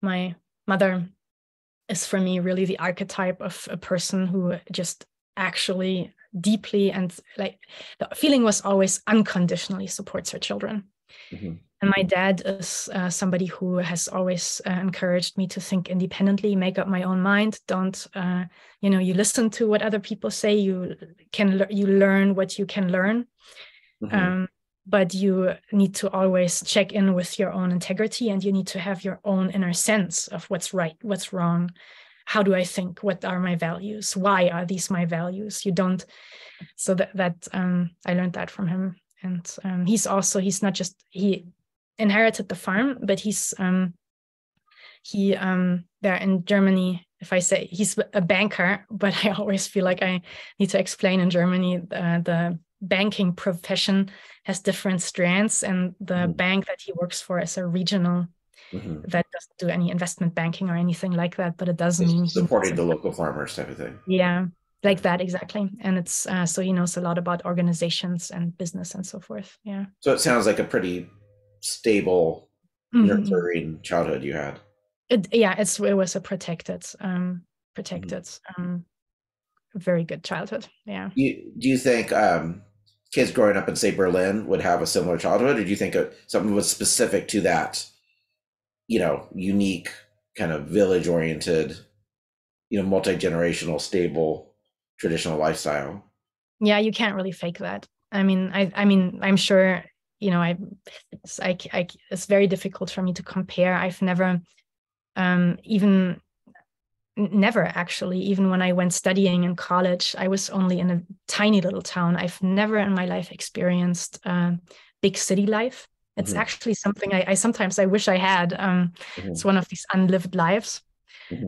my mother is for me really the archetype of a person who just actually deeply, and like the feeling was always unconditionally supports her children. Mm-hmm. And my dad is somebody who has always encouraged me to think independently, make up my own mind. Don't, you listen to what other people say. You learn what you can learn. Mm-hmm. But you need to always check in with your own integrity, and you need to have your own inner sense of what's right, what's wrong. How do I think? What are my values? Why are these my values? You don't. So that I learned that from him. And he's not just, he inherited the farm, but he's there in Germany. If I say he's a banker, but I always feel like I need to explain in Germany the banking profession has different strands, and the bank that he works for is a regional that doesn't do any investment banking or anything like that, but it does mean supporting the local farmers type of thing. Yeah, like that, exactly. And it's so he knows a lot about organizations and business and so forth. Yeah. So it sounds like a pretty stable, nurturing childhood you had. It was a protected, very good childhood. Yeah. Do you think kids growing up in, say, Berlin would have a similar childhood, or do you think something was specific to that, unique kind of village-oriented, multi-generational, stable, traditional lifestyle? Yeah, you can't really fake that. I mean, I'm sure, it's very difficult for me to compare. I've never, never actually, even when I went studying in college, I was only in a tiny little town. I've never in my life experienced big city life. It's actually something I sometimes I wish I had. It's one of these unlived lives.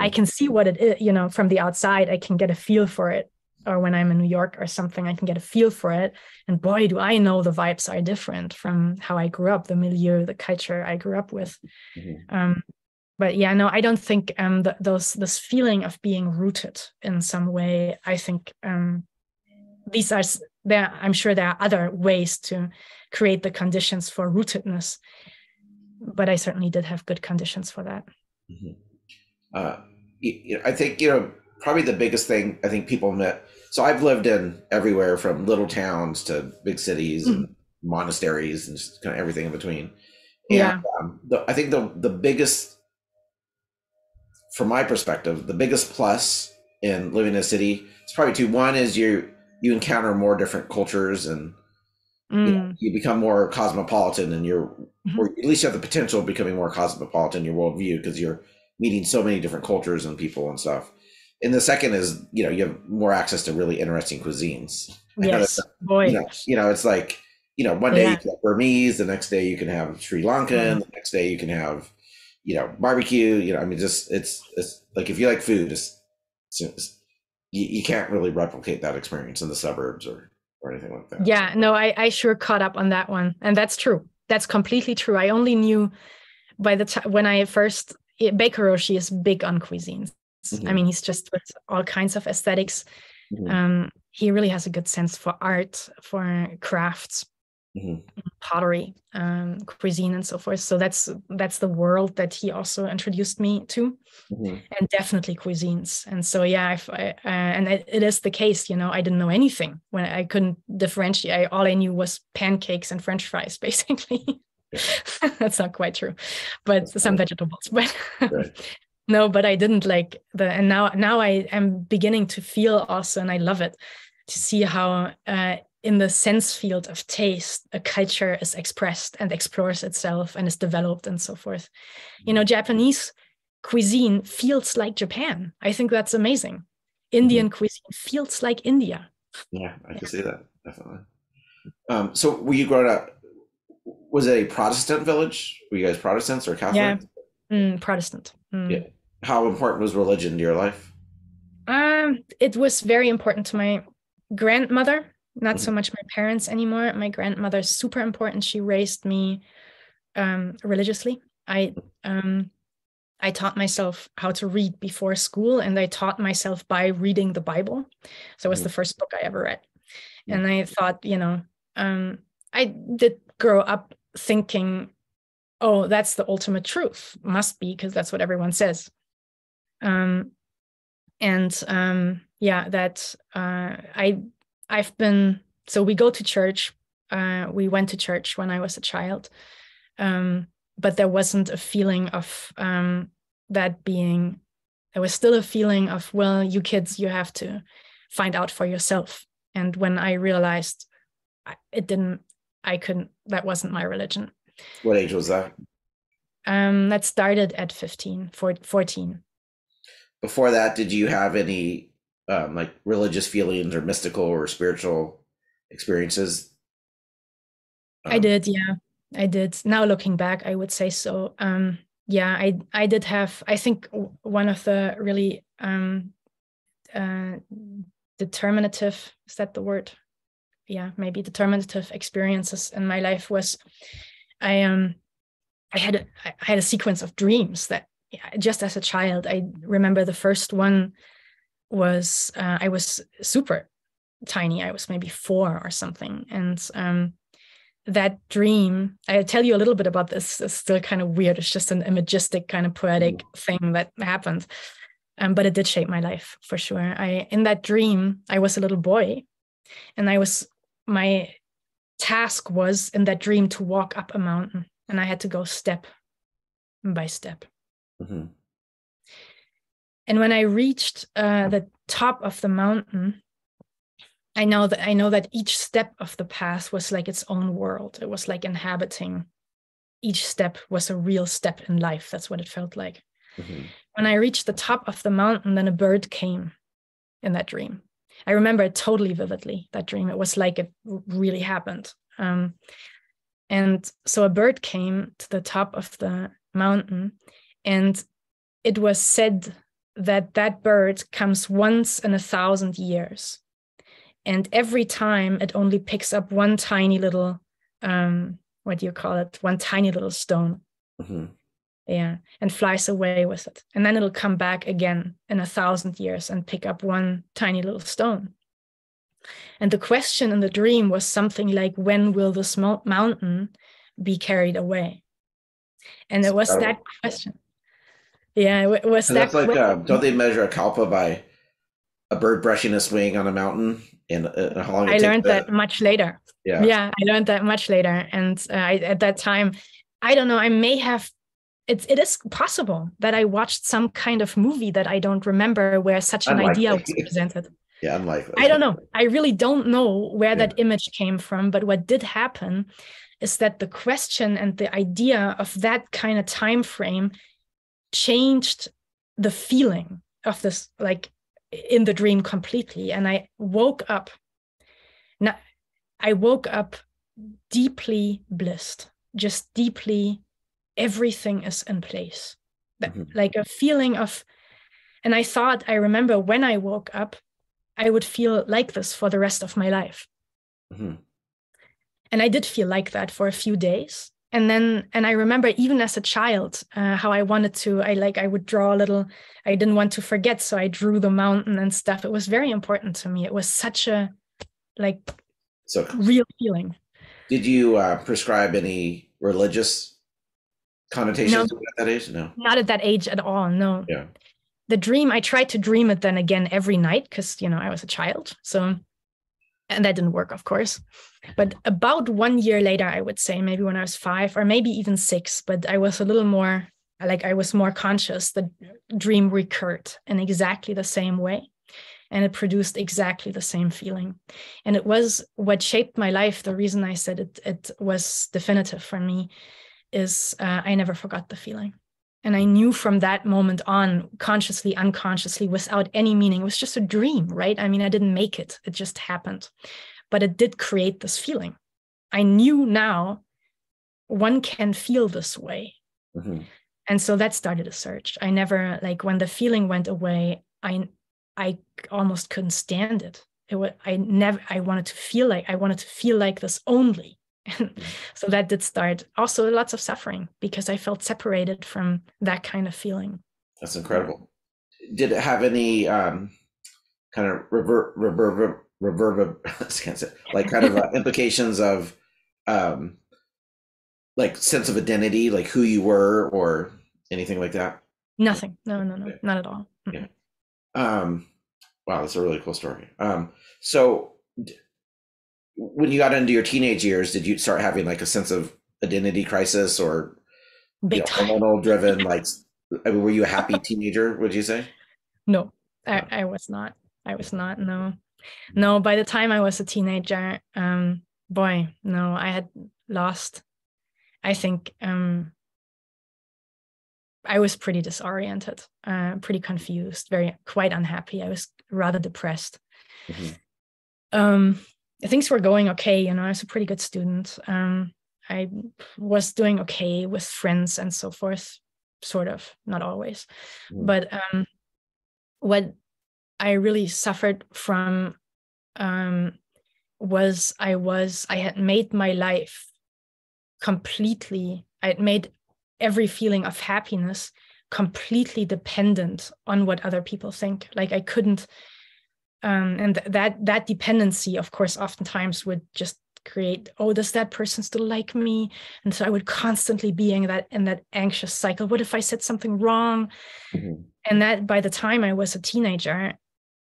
I can see what it is, from the outside, I can get a feel for it. Or when I'm in New York or something, I can get a feel for it. And boy, do I know the vibes are different from how I grew up, the milieu, the culture I grew up with. But yeah, no, I don't think this feeling of being rooted in some way, I think I'm sure there are other ways to create the conditions for rootedness, but I certainly did have good conditions for that. I think, probably the biggest thing I think people met. So I've lived in everywhere from little towns to big cities and monasteries and just kind of everything in between. And I think the biggest, from my perspective, the biggest plus in living in a city, it's probably two. One is you encounter more different cultures, and you become more cosmopolitan, and or at least you have the potential of becoming more cosmopolitan in your worldview, because you're meeting so many different cultures and people and stuff. And the second is, you have more access to really interesting cuisines. Yes, boy. It's like one day you can have Burmese, the next day you can have Sri Lankan, the next day you can have, barbecue. I mean, just it's like if you like food, you can't really replicate that experience in the suburbs or anything like that. Yeah, no, I sure caught up on that one, and that's true. That's completely true. I only knew by the time when I first Baker Roshi is big on cuisines. I mean, he's just with all kinds of aesthetics. He really has a good sense for art, for crafts, pottery, cuisine, and so forth. So that's the world that he also introduced me to, and definitely cuisines. And so and it is the case. I didn't know anything when I couldn't differentiate. All I knew was pancakes and French fries, basically. That's not quite true, but some vegetables. But no, but I didn't like and now I am beginning to feel also, and I love it, to see how in the sense field of taste, a culture is expressed and explores itself and is developed and so forth. Japanese cuisine feels like Japan. I think that's amazing. Indian cuisine feels like India. Yeah, I can see that, definitely. So were you growing up, was it a Protestant village? Were you guys Protestants or Catholic? Yeah, Protestant. Yeah. How important was religion to your life? It was very important to my grandmother, not so much my parents anymore. My grandmother is super important. She raised me religiously. I taught myself how to read before school, and I taught myself by reading the Bible. So it was the first book I ever read. And I thought, I did grow up thinking, oh, that's the ultimate truth. Must be, because that's what everyone says. So we go to church. We went to church when I was a child. But there wasn't a feeling of there was still a feeling of, well, you kids, you have to find out for yourself. And when I realized that wasn't my religion. What age was that? That started at 14. Before that, did you have any like religious feelings or mystical or spiritual experiences? I did, yeah. I did. Now looking back, I would say so. I did have, I think one of the really determinative, is that the word? Yeah, maybe determinative experiences in my life was I had a sequence of dreams that just as a child. I remember the first one was I was super tiny. I was maybe 4 or something, and that dream, I'll tell you a little bit about this. It's still kind of weird. It's just an imagistic kind of poetic thing that happened, but it did shape my life for sure. In that dream, I was a little boy, and my task was in that dream to walk up a mountain, and I had to go step by step. And when I reached the top of the mountain, I know that each step of the path was like its own world. It was like inhabiting. Each step was a real step in life. That's what it felt like. When I reached the top of the mountain, then a bird came in that dream. I remember it totally vividly, that dream. It was like it really happened. And so a bird came to the top of the mountain, and it was said that bird comes once in 1,000 years. And every time it only picks up one tiny little, one tiny little stone. Yeah, and flies away with it. And then it'll come back again in 1,000 years and pick up one tiny little stone. And the question in the dream was something like, when will this mountain be carried away? And it was that question. Yeah, it was that question. That's like, don't they measure a kalpa by a bird brushing a wing on a mountain? And how long I learned that much later. Yeah, I learned that much later. And at that time, I don't know, I may have, it is possible that I watched some kind of movie that I don't remember where such an idea was presented. Yeah, unlikely. I don't know. I really don't know where that image came from. But what did happen is that the question and the idea of that kind of time frame changed the feeling of this, like in the dream completely. And I woke up. Now, I woke up deeply blissed, just deeply, everything is in place. Like a feeling of, and I remember when I woke up, I would feel like this for the rest of my life. And I did feel like that for a few days. And I remember even as a child, how I wanted to, I would draw a little, I didn't want to forget. So I drew the mountain and stuff. It was very important to me. It was such a real feeling. Did you prescribe any religious connotations at that age? No, not at that age at all. No. Yeah. The dream, I tried to dream it then again every night because, I was a child. So, and that didn't work, of course. But about 1 year later, I would say, maybe when I was 5 or maybe even 6, but I was a little more, I was more conscious. The dream recurred in exactly the same way. And it produced exactly the same feeling. And it was what shaped my life. The reason I said it was definitive for me is I never forgot the feeling. And I knew from that moment on, consciously, unconsciously, without any meaning, it was just a dream, right? I mean, I didn't make it. It just happened. But it did create this feeling. I knew now one can feel this way. And so that started a search. I never, when the feeling went away, I almost couldn't stand it. I wanted to feel like this only. So that did start also lots of suffering because I felt separated from that kind of feeling. That's incredible. Did it have any kind of implications of sense of identity, like who you were or anything like that? Nothing. No, not at all. Yeah. Wow, that's a really cool story. So when you got into your teenage years, did you start having a sense of identity crisis or hormonal driven? Were you a happy teenager, would you say? No, I was not. No, by the time I was a teenager, I had lost, I think, I was pretty disoriented, pretty confused, quite unhappy. I was rather depressed. Things were going okay. I was a pretty good student. I was doing okay with friends and so forth, sort of, not always. But what I really suffered from was I had made my life completely, I had made every feeling of happiness completely dependent on what other people think. I couldn't, and that dependency, of course, oftentimes would just create, does that person still like me? And so I would constantly be in that anxious cycle. What if I said something wrong? And that by the time I was a teenager,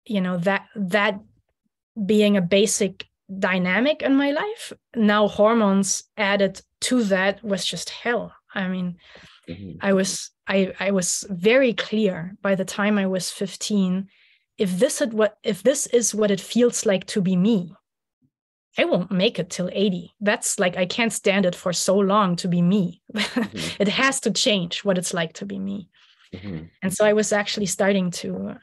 that being a basic dynamic in my life, now hormones added to that was just hell. I mean, I was very clear by the time I was 15. If this is what it feels like to be me, I won't make it till 80. That's I can't stand it for so long to be me. It has to change what it's like to be me. And so I was actually starting to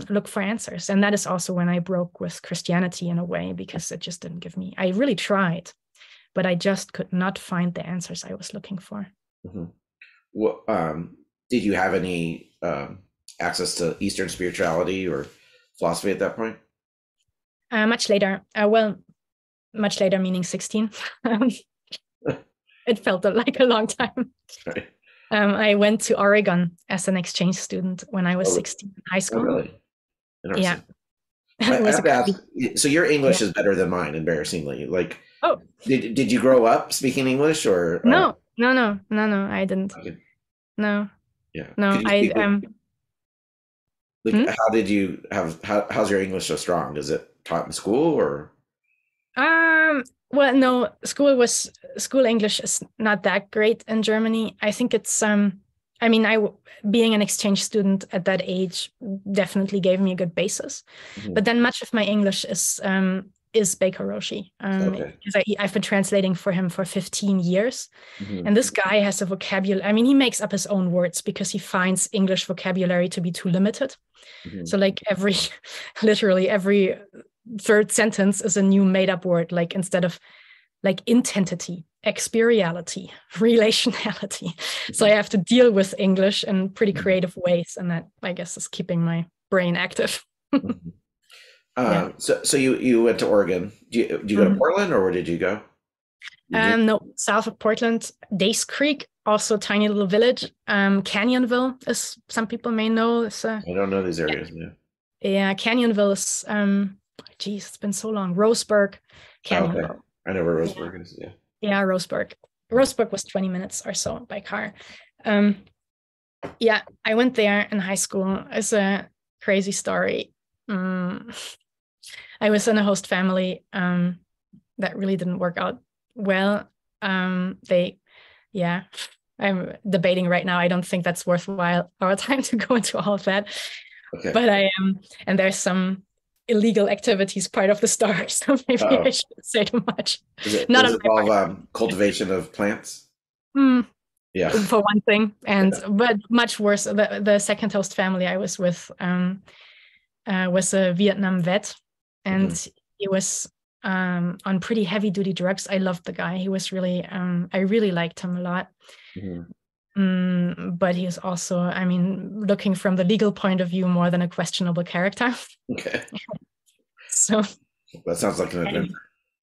look for answers. And that is also when I broke with Christianity in a way, because it just didn't give me, I really tried, but I just could not find the answers I was looking for. Well, did you have any access to Eastern spirituality or philosophy at that point? Much later. Much later, meaning 16. It felt like a long time. Right. I went to Oregon as an exchange student when I was 16 in high school. Oh, really? Interesting. Yeah. I have to ask, so your English is better than mine, embarrassingly. Did you grow up speaking English or? No, I didn't. Okay. No. Yeah. No, how did you how's your English so strong? Is it taught in school or? Well, no, school English is not that great in Germany. I think it's, being an exchange student at that age definitely gave me a good basis. But then much of my English is Baker Roshi. Because I've been translating for him for 15 years. And this guy has a vocabulary. He makes up his own words because he finds English vocabulary to be too limited. So literally every third sentence is a new made up word. Instead of like intentity, experiality, relationality. So I have to deal with English in pretty creative ways, and that, I guess, is keeping my brain active. So you went to Oregon. Do you go to Portland, or where did you go? No, south of Portland, Dace Creek, also a tiny little village. Canyonville, as some people may know. I don't know these areas. Yeah, Canyonville is, it's been so long. Roseburg, Canyonville. Okay. I know where Roseburg is. Yeah. Yeah, Roseburg. Roseburg was 20 minutes or so by car. Yeah, I went there in high school. It's a crazy story. I was in a host family that really didn't work out well. I'm debating right now. I don't think that's worthwhile our time to go into all of that. Okay. But I am, and there's some illegal activities part of the story, so maybe I shouldn't say too much. Does it involve cultivation of plants? Yeah, for one thing, but much worse. The second host family I was with was a Vietnam vet, and he was on pretty heavy duty drugs. I loved the guy. He was really, I really liked him a lot. But he is also, I mean, looking from the legal point of view, more than a questionable character. Okay. So that sounds like an adventure.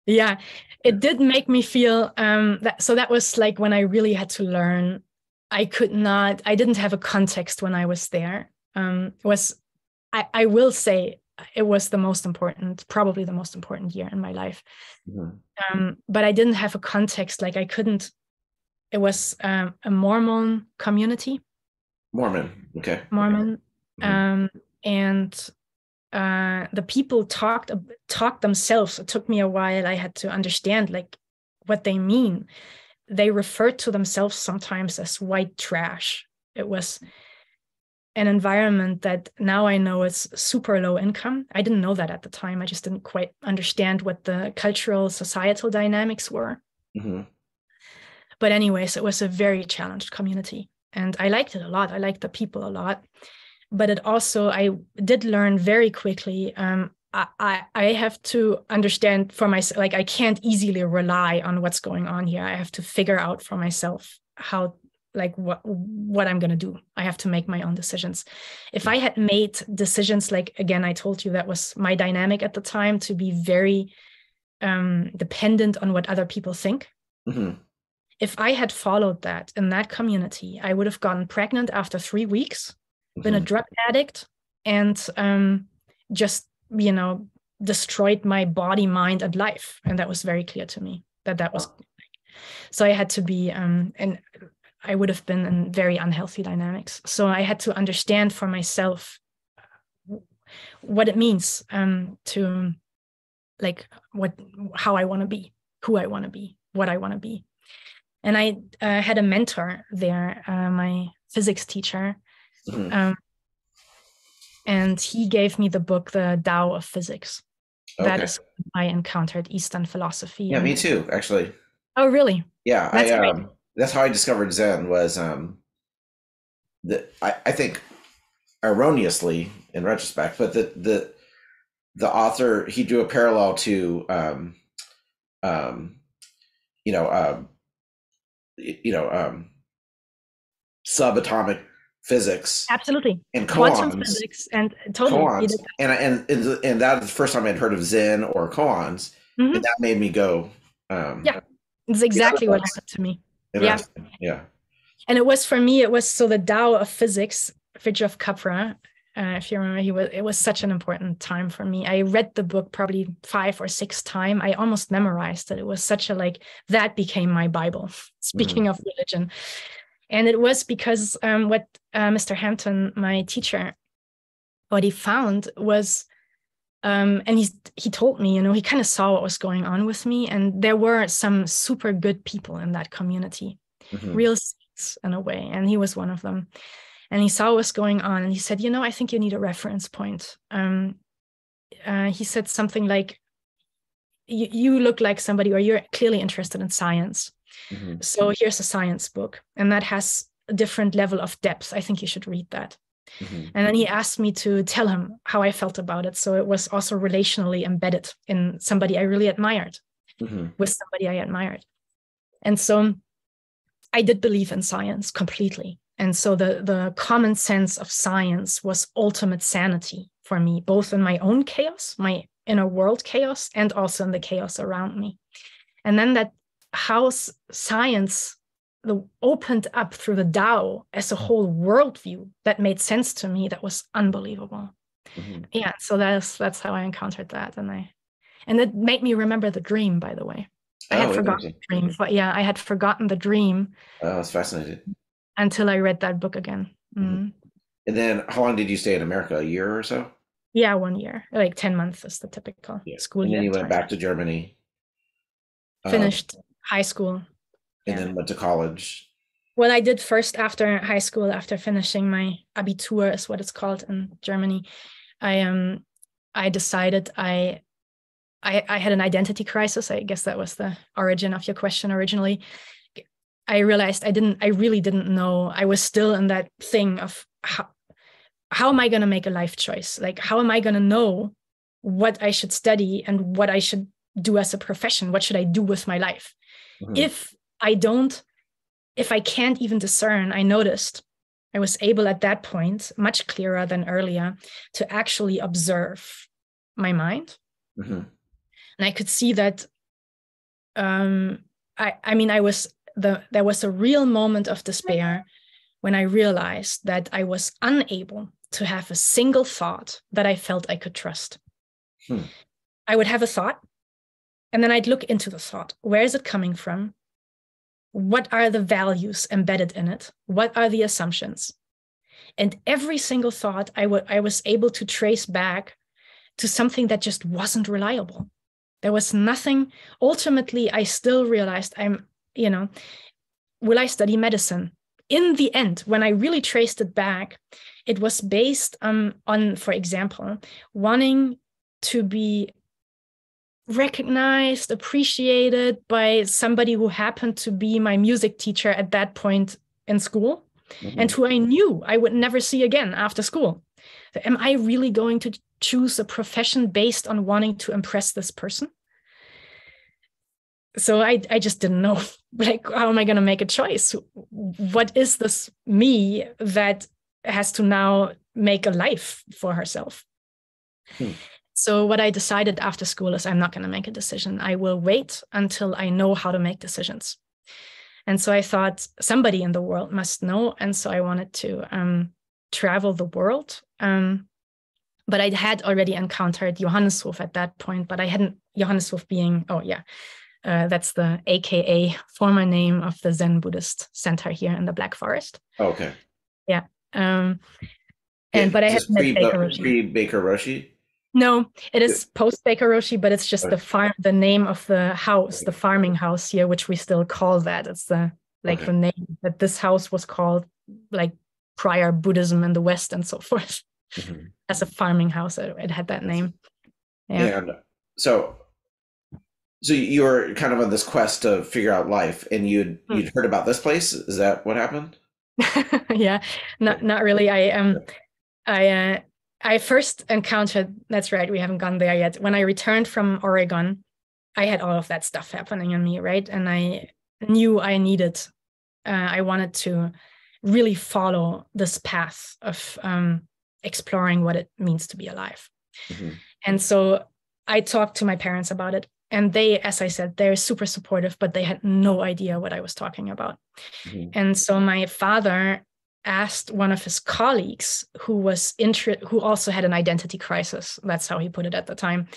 Yeah, it did make me feel that was like when I really had to learn. I didn't have a context when I was there. I will say it was probably the most important year in my life. But I didn't have a context, like I couldn't. It was a Mormon community. Mormon. And the people talked themselves. It took me a while. I had to understand like what they mean. They referred to themselves sometimes as white trash. It was an environment that now I know is super low income. I didn't know that at the time. I just didn't quite understand what the cultural, societal dynamics were. But anyways, it was a very challenged community, and I liked it a lot. I liked the people a lot, but it also, I did learn very quickly. I have to understand for myself, like I can't easily rely on what's going on here. I have to figure out for myself how, like what I'm going to do. I have to make my own decisions. If I had made decisions, like, again, I told you that was my dynamic at the time, to be very dependent on what other people think. If I had followed that in that community, I would have gotten pregnant after 3 weeks, been a drug addict, and just, destroyed my body, mind, and life. And that was very clear to me that was. So I had to be, and I would have been in very unhealthy dynamics. So I had to understand for myself what it means to, like, how I want to be, who I want to be, what I want to be. And I had a mentor there, my physics teacher, and he gave me the book, The Tao of Physics. Okay. That is when I encountered Eastern philosophy. Yeah, me too, actually. Oh, really? Yeah, that's how I discovered Zen. Was I think erroneously in retrospect, but the author, he drew a parallel to subatomic physics, absolutely, and quantum physics, and totally koans. And that is the first time I'd heard of Zen or koans, and that made me go. It's exactly what happened to me. Yeah. And it was, for me, so the Tao of Physics, Fritjof Capra, if you remember, it was such an important time for me. I read the book probably 5 or 6 times. I almost memorized it. It was such a, that became my Bible, speaking of religion. And it was because what Mr. Hampton, my teacher, what he found was, and he told me, he kind of saw what was going on with me. And there were some super good people in that community, real saints in a way. And he was one of them. And he saw what's going on. And he said, I think you need a reference point. He said something like, you look like somebody, or you're clearly interested in science. So here's a science book. And that has a different level of depth. I think you should read that. And then he asked me to tell him how I felt about it. So it was also relationally embedded in somebody I really admired. with somebody I admired. And so I did believe in science completely. And so the common sense of science was ultimate sanity for me, both in my own chaos, my inner world chaos, and also in the chaos around me. And then that how science opened up through the Tao as a whole worldview that made sense to me, that was unbelievable. Yeah, so that's how I encountered that. And it made me remember the dream, by the way. I had forgotten the dream, but yeah, I had forgotten the dream. Oh, that's fascinating. Until I read that book again. And then how long did you stay in America? A year or so? Yeah, 1 year. Like 10 months is the typical school year. And then you went back to Germany. Finished high school. And then went to college. What I did first after high school, after finishing my Abitur is what it's called in Germany, I decided I had an identity crisis. I guess that was the origin of your question originally. I realized I really didn't know. I was still in that thing of how am I going to make a life choice? Like, how am I going to know what I should study and what I should do as a profession? What should I do with my life? If I can't even discern, I noticed I was able at that point, much clearer than earlier, to actually observe my mind. And I could see that, there was a real moment of despair when I realized that I was unable to have a single thought that I felt I could trust. I would have a thought, and then I'd look into the thought. Where is it coming from? What are the values embedded in it? What are the assumptions? And every single thought I was able to trace back to something that just wasn't reliable. There was nothing. Ultimately, I still realized will I study medicine? In the end, when I really traced it back, it was based on, for example, wanting to be recognized, appreciated by somebody who happened to be my music teacher at that point in school, and who I knew I would never see again after school. So am I really going to choose a profession based on wanting to impress this person? So I just didn't know, like, how am I going to make a choice? What is this me that has to now make a life for herself? So what I decided after school is I'm not going to make a decision. I will wait until I know how to make decisions. And so I thought somebody in the world must know. And so I wanted to travel the world. But I had already encountered Johanneshof at that point, but I hadn't, Johanneshof being, that's the AKA former name of the Zen Buddhist Center here in the Black Forest. Oh, okay. Yeah. But I had met Baker Roshi. Pre-Baker Roshi? No, it is post-Baker Roshi, but it's just the name of the house, the farming house here, which we still call that. It's the name that this house was called, like prior Buddhism in the West and so forth. As a farming house, it had that name. Yeah. And so you were kind of on this quest to figure out life, and you'd heard about this place. Is that what happened? Yeah, not really. I first encountered, that's right, we haven't gone there yet. When I returned from Oregon, I had all of that stuff happening in me, right? And I knew I wanted to really follow this path of exploring what it means to be alive. And so I talked to my parents about it. And they, as I said, they're super supportive, but they had no idea what I was talking about. And so my father asked one of his colleagues who also had an identity crisis. That's how he put it at the time.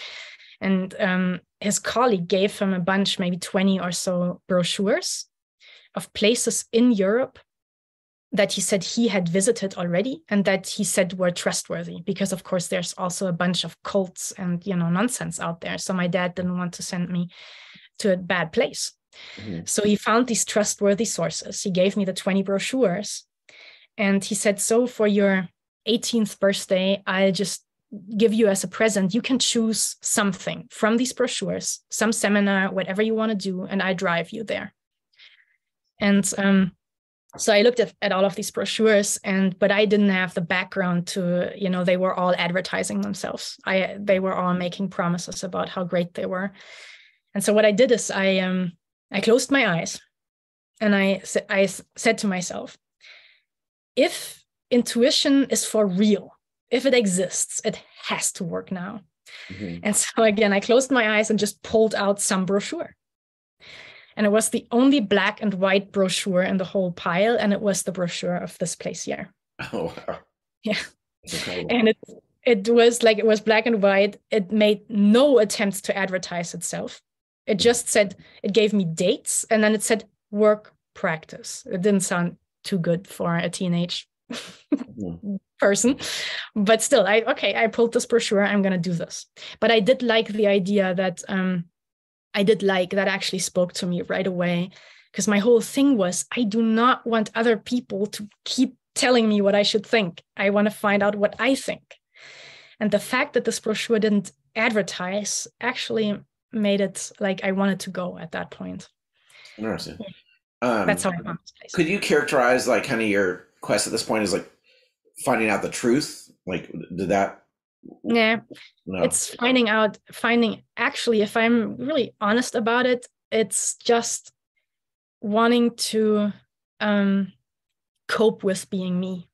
And his colleague gave him a bunch, maybe 20 or so brochures of places in Europe that he said he had visited already and that he said were trustworthy, because of course there's also a bunch of cults and nonsense out there. So my dad didn't want to send me to a bad place. So he found these trustworthy sources. He gave me the 20 brochures and he said, so for your 18th birthday, I'll just give you as a present, you can choose something from these brochures, some seminar, whatever you want to do, and I drive you there. And so I looked at all of these brochures, but I didn't have the background to, they were all advertising themselves. They were all making promises about how great they were. And so what I did is I closed my eyes and I said to myself, if intuition is for real, if it exists, it has to work now. Mm-hmm. And so again, I closed my eyes and just pulled out some brochure. And it was the only black and white brochure in the whole pile. And it was the brochure of this place here. Oh, wow. Yeah. And it was like, it was black and white. It made no attempts to advertise itself. It just said, it gave me dates, and then it said work practice. It didn't sound too good for a teenage person, but still, I pulled this brochure. I'm going to do this. But I did like the idea that, that actually spoke to me right away, because my whole thing was, I do not want other people to keep telling me what I should think. I want to find out what I think. And the fact that this brochure didn't advertise actually made it like I wanted to go at that point. Interesting. That's how I found this place. Could you characterize like kind of your quest at this point as like finding out the truth? Like, did that? Yeah, no. It's actually, if I'm really honest about it, it's just wanting to cope with being me.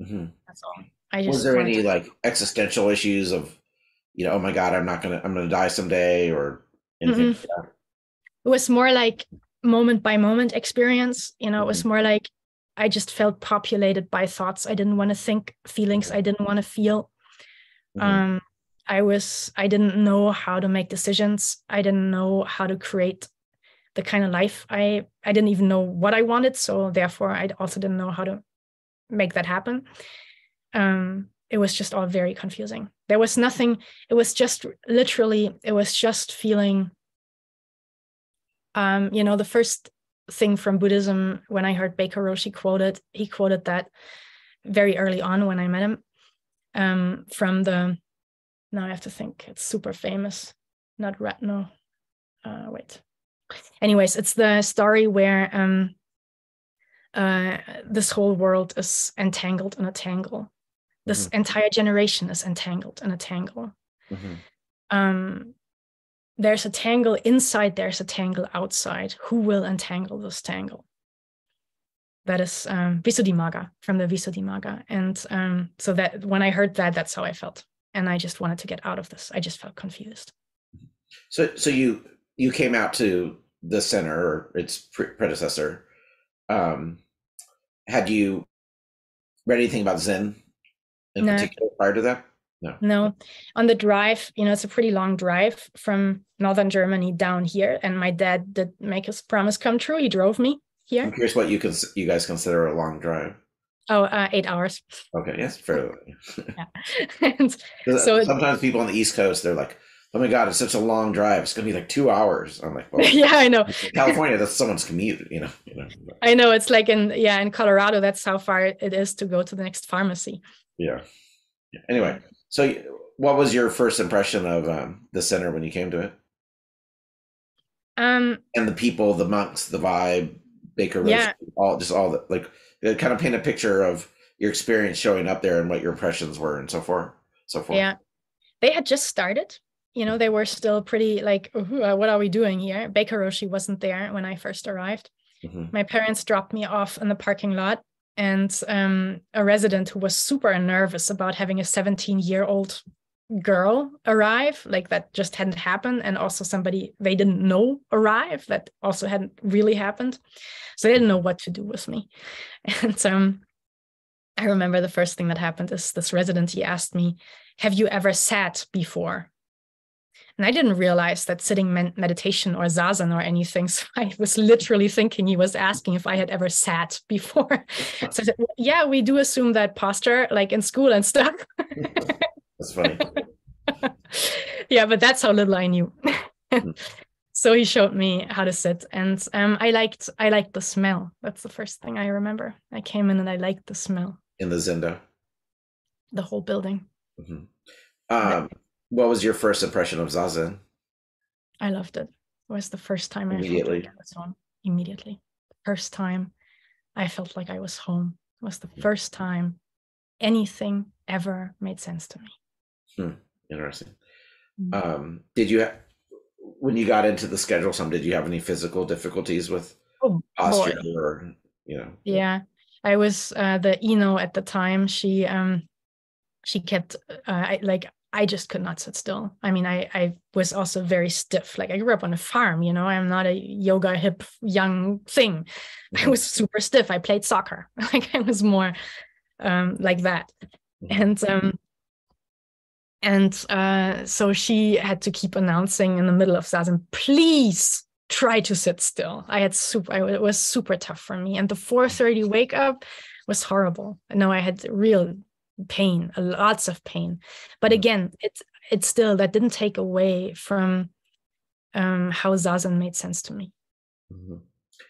Mm-hmm. That's all. Was there any like existential issues of, oh my God, I'm gonna die someday, or anything like that? It was more like moment by moment experience. It was more like I just felt populated by thoughts I didn't want to think, feelings I didn't want to feel. I didn't know how to make decisions. I didn't know how to create the kind of life I didn't even know what I wanted. So therefore I also didn't know how to make that happen. It was just all very confusing. There was nothing, it was just feeling, the first thing from Buddhism, when I heard Baker Roshi he quoted that very early on when I met him, now I have to think, it's super famous, anyways, it's the story where this whole world is entangled in a tangle. This entire generation is entangled in a tangle. There's a tangle inside, there's a tangle outside. Who will entangle this tangle? That is Visuddhimagga, from the Visuddhimagga. And so that when I heard that, that's how I felt. And I just wanted to get out of this. I just felt confused. So you came out to the center, or its predecessor. Had you read anything about Zen in particular prior to that? No. On the drive, it's a pretty long drive from northern Germany down here. And my dad did make his promise come true. He drove me here. I'm curious what you guys consider a long drive. 8 hours. Okay, yes, fairly. Yeah. So sometimes people on the East Coast, they're like, oh my God, it's such a long drive. It's going to be like 2 hours. I'm like, well, yeah, I know. California, that's someone's commute, I know. It's like in Colorado, that's how far it is to go to the next pharmacy. Yeah. Anyway, so what was your first impression of the center when you came to it? And the people, the monks, the vibe, Baker Roshi, all that, like, it kind of paint a picture of your experience showing up there and what your impressions were and so forth. Yeah. They had just started. They were still pretty like, what are we doing here? Baker Roshi wasn't there when I first arrived. My parents dropped me off in the parking lot, and a resident who was super nervous about having a 17-year-old girl arrive, like that just hadn't happened, and also somebody they didn't know arrive, that also hadn't really happened. So they didn't know what to do with me. And I remember the first thing that happened is this resident, he asked me, have you ever sat before? And I didn't realize that sitting meant meditation or zazen or anything. So I was literally thinking he was asking if I had ever sat before. So I said, yeah, we do assume that posture, like in school and stuff. That's funny. Yeah, but that's how little I knew. So he showed me how to sit, and I liked the smell. That's the first thing I remember. I came in and I liked the smell. In the Zendo? The whole building. What was your first impression of Zazen? I loved it. It was the first time I felt like I was home. Immediately. First time I felt like I was home. It was the first time anything ever made sense to me. Interesting. when you got into the schedule, did you have any physical difficulties with Oh posture boy. or, Yeah. I was the at the time. She kept I just could not sit still. I mean, I was also very stiff. Like I grew up on a farm, I'm not a yoga hip young thing. I was super stiff. I played soccer. Like I was more like that. And so she had to keep announcing in the middle of Zazen, please try to sit still. It was super tough for me. And the 4:30 wake up was horrible. No, I had real pain, lots of pain. But again, it's still, that didn't take away from how Zazen made sense to me. Mm-hmm.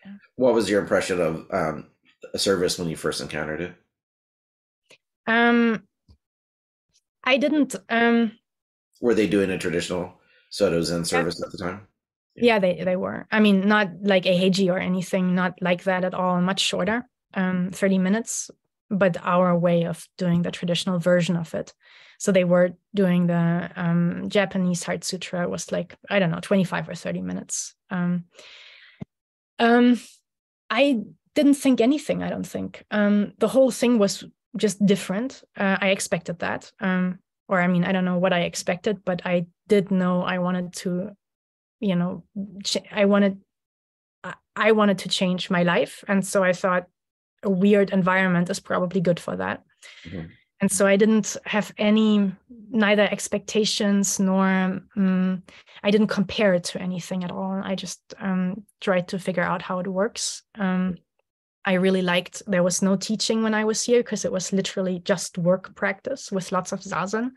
Yeah. What was your impression of a service when you first encountered it? I didn't. Were they doing a traditional Soto Zen service at the time? Yeah, they were. I mean, not like a Heiji or anything, not like that at all, much shorter, 30 minutes, but our way of doing the traditional version of it. So they were doing the Japanese Heart Sutra was like, I don't know, 25 or 30 minutes. I didn't think anything, I don't think. The whole thing was just different. I expected that. Or I mean, I don't know what I expected, but I did know I wanted to, I wanted to change my life. And so I thought a weird environment is probably good for that. Mm-hmm. And so I didn't have neither expectations nor I didn't compare it to anything at all. I just tried to figure out how it works. I really liked, there was no teaching when I was here because it was literally just work practice with lots of Zazen.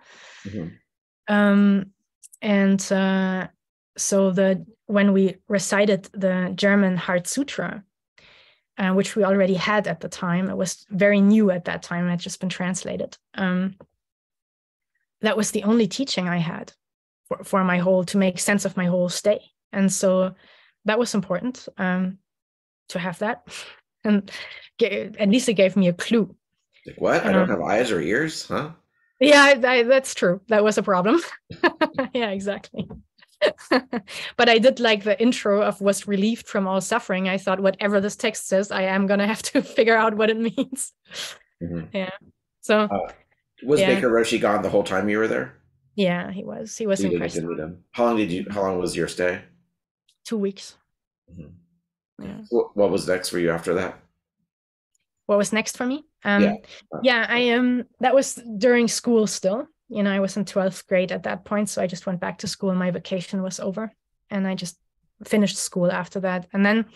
Mm-hmm. So when we recited the German Heart Sutra, which we already had at the time, it was very new at that time, it had just been translated. That was the only teaching I had to make sense of my whole stay. And so that was important to have that. And at least it gave me a clue. Like, what? I don't have eyes or ears, huh? Yeah, that's true. That was a problem. Yeah, exactly. But I did like the intro of was relieved from all suffering. I thought, whatever this text says, I am going to have to figure out what it means. Mm-hmm. Yeah. So was Baker Roshi gone the whole time you were there? Yeah, he was. He was in Crestone. How long was your stay? 2 weeks. Mm-hmm. Yeah. What was next for you after that? What was next for me? That was during school still. I was in 12th grade at that point. So I just went back to school and my vacation was over. And I just finished school after that. And then,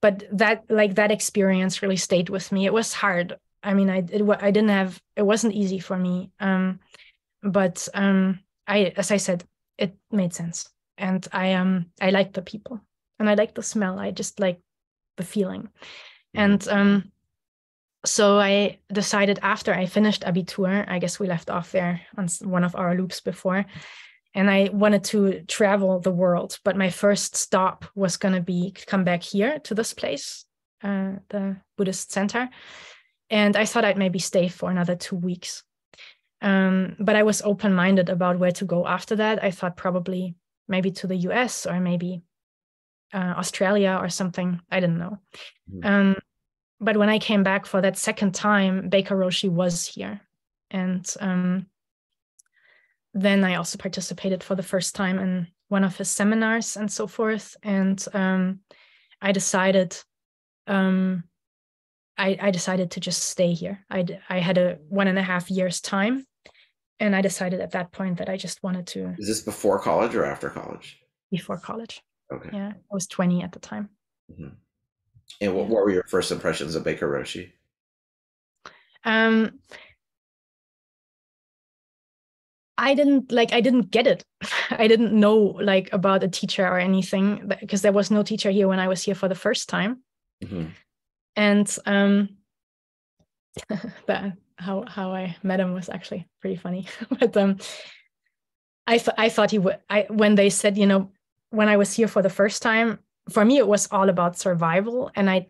but that experience really stayed with me. It was hard. I mean, it wasn't easy for me. But as I said, it made sense. And I liked the people. And I like the smell. I just like the feeling. Mm-hmm. And so I decided after I finished Abitur, I guess we left off there on one of our loops before, and I wanted to travel the world. But my first stop was going to be come back here to this place, the Buddhist Center. And I thought I'd maybe stay for another 2 weeks. But I was open-minded about where to go after that. I thought probably maybe to the US or maybe Australia or something. I didn't know. Mm-hmm. But when I came back for that second time, Baker Roshi was here. And then I also participated for the first time in one of his seminars and so forth. And I decided I decided to just stay here. I had a 1.5 years time. And I decided at that point that I just wanted to. Is this before college or after college? Before college. Okay. Yeah, I was 20 at the time. Mm-hmm. And what were your first impressions of Baker Roshi? I didn't get it. I didn't know about a teacher or anything because there was no teacher here when I was here for the first time. Mm-hmm. And how I met him was actually pretty funny. But I thought he would. When they said, when I was here for the first time, for me, it was all about survival. And I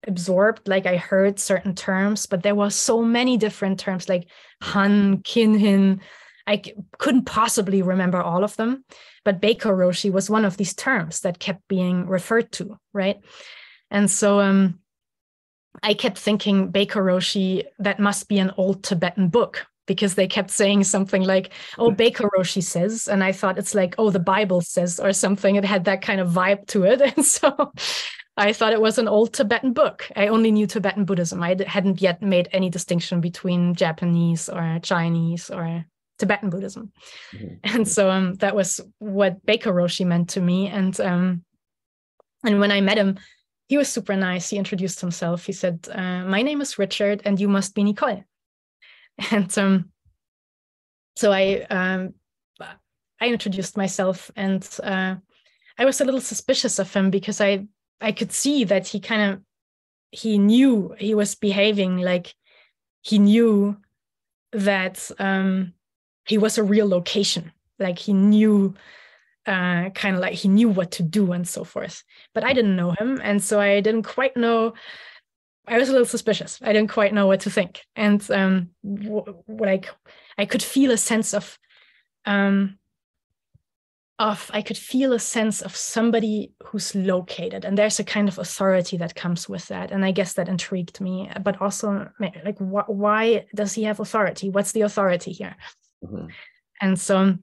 absorbed, I heard certain terms, but there were so many different terms like Han, Kinhin. couldn't possibly remember all of them, but Beiko Roshi was one of these terms that kept being referred to, right? And so I kept thinking Beiko Roshi, that must be an old Tibetan book, because they kept saying something like, oh, Beiko Roshi says, and I thought it's like, oh, the Bible says or something. It had that kind of vibe to it. And so I thought it was an old Tibetan book. I only knew Tibetan Buddhism. I hadn't yet made any distinction between Japanese or Chinese or Tibetan Buddhism. Mm-hmm. And so that was what Beiko Roshi meant to me. And when I met him, he was super nice. He introduced himself. He said, my name is Richard and you must be Nicole. And so I introduced myself, and I was a little suspicious of him because I could see that he knew he was behaving like he knew that he was a real location, like he knew kind of like he knew what to do and so forth. But I didn't know him, and so I didn't quite know. I was a little suspicious. I didn't quite know what to think. And I could feel a sense of somebody who's located, and there's a kind of authority that comes with that. And I guess that intrigued me, but also like, why does he have authority? What's the authority here? Mm-hmm. And so,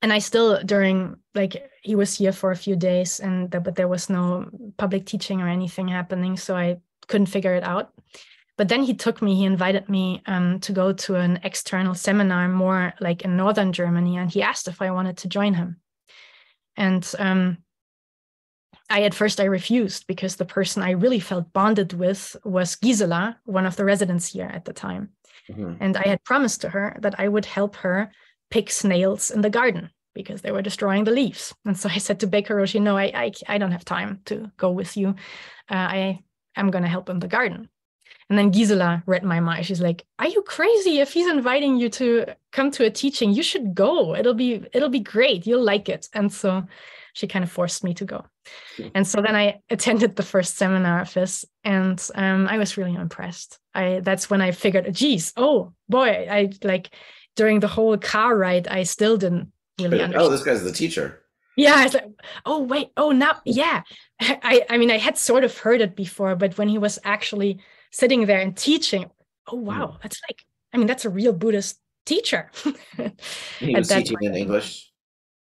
and I still, during, like, he was here for a few days, but there was no public teaching or anything happening. So I couldn't figure it out. But then he invited me to go to an external seminar, more like in northern Germany, and he asked if I wanted to join him. And at first I refused, because the person I really felt bonded with was Gisela, one of the residents here at the time. Mm-hmm. And I had promised to her that I would help her pick snails in the garden because they were destroying the leaves. And so I said to Beiko Roshi, no, I don't have time to go with you. I'm going to help in the garden. And then Gisela read my mind. She's like, are you crazy? If he's inviting you to come to a teaching, you should go. It'll be great. You'll like it. And so she kind of forced me to go. And so then I attended the first seminar of his, and I was really impressed. That's when I figured, geez, oh boy, I like during the whole car ride, I still didn't really understand. Oh, this guy's the teacher. Yeah, I was like, oh wait, oh now, yeah. I mean, I had sort of heard it before, but when he was actually sitting there and teaching, oh wow, that's like, I mean, that's a real Buddhist teacher. He was teaching in English.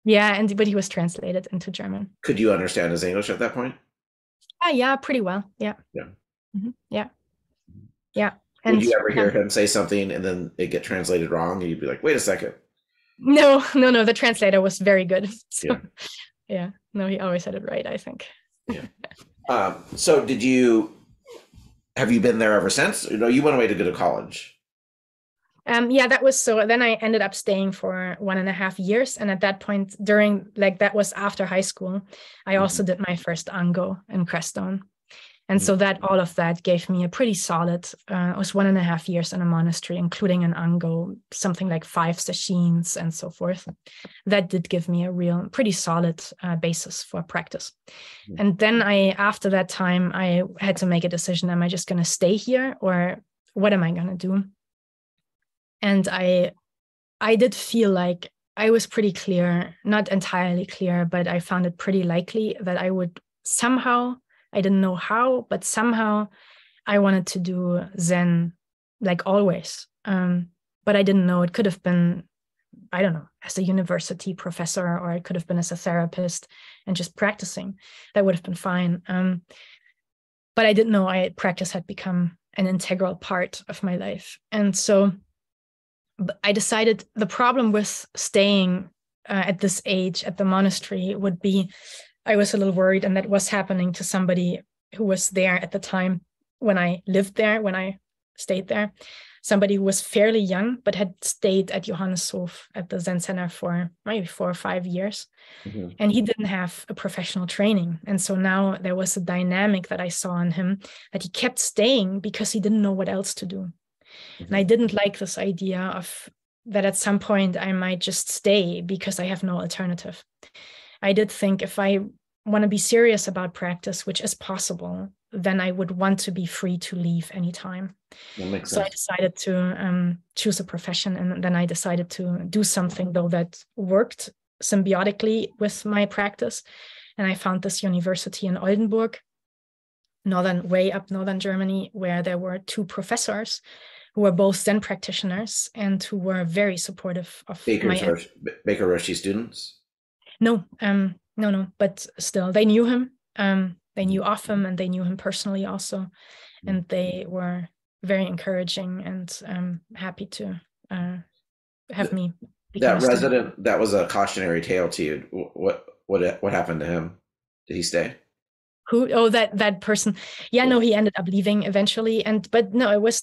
Yeah, but he was translated into German. Could you understand his English at that point? Yeah, pretty well. Yeah. Yeah. Mm-hmm. Yeah. Yeah. And would you ever hear him say something and then it get translated wrong, and you'd be like, wait a second? No. The translator was very good. So, yeah. No, he always had it right, I think. Yeah. So have you been there ever since? No, you went away to go to college. Yeah, that was so. Then I ended up staying for 1.5 years. And at that point, that was after high school, I also did my first Ango in Crestone. And so all of that gave me a pretty solid, it was 1.5 years in a monastery, including an Ango, something like 5 sessions and so forth. That did give me a real, pretty solid basis for practice. And then after that time, I had to make a decision. Am I just going to stay here, or what am I going to do? And I did feel like I was pretty clear, not entirely clear, but I found it pretty likely that I would somehow, I didn't know how, but somehow I wanted to do Zen, like always. But I didn't know. It could have been, I don't know, as a university professor, or it could have been as a therapist and just practicing. That would have been fine. But I didn't know practice had become an integral part of my life. And so I decided the problem with staying at this age at the monastery would be, I was a little worried, and that was happening to somebody who was there at the time when I lived there, when I stayed there, somebody who was fairly young, but had stayed at Johanneshof at the Zen Center for maybe 4 or 5 years. Mm-hmm. And he didn't have a professional training. And so now there was a dynamic that I saw in him, that he kept staying because he didn't know what else to do. And I didn't like this idea of that at some point I might just stay because I have no alternative. I did think if I want to be serious about practice, which is possible, then I would want to be free to leave anytime. That makes So sense. I decided to choose a profession, and then I decided to do something though that worked symbiotically with my practice. And I found this university in Oldenburg, way up northern Germany, where there were 2 professors who were both Zen practitioners and who were very supportive of Baker Roshi students? No, no, but still, they knew him. They knew of him, and they knew him personally also, and they were very encouraging and happy to have me. That resident, that was a cautionary tale to you. What happened to him? Did he stay? Who? Oh, that person. Yeah, no, he ended up leaving eventually. But no, it was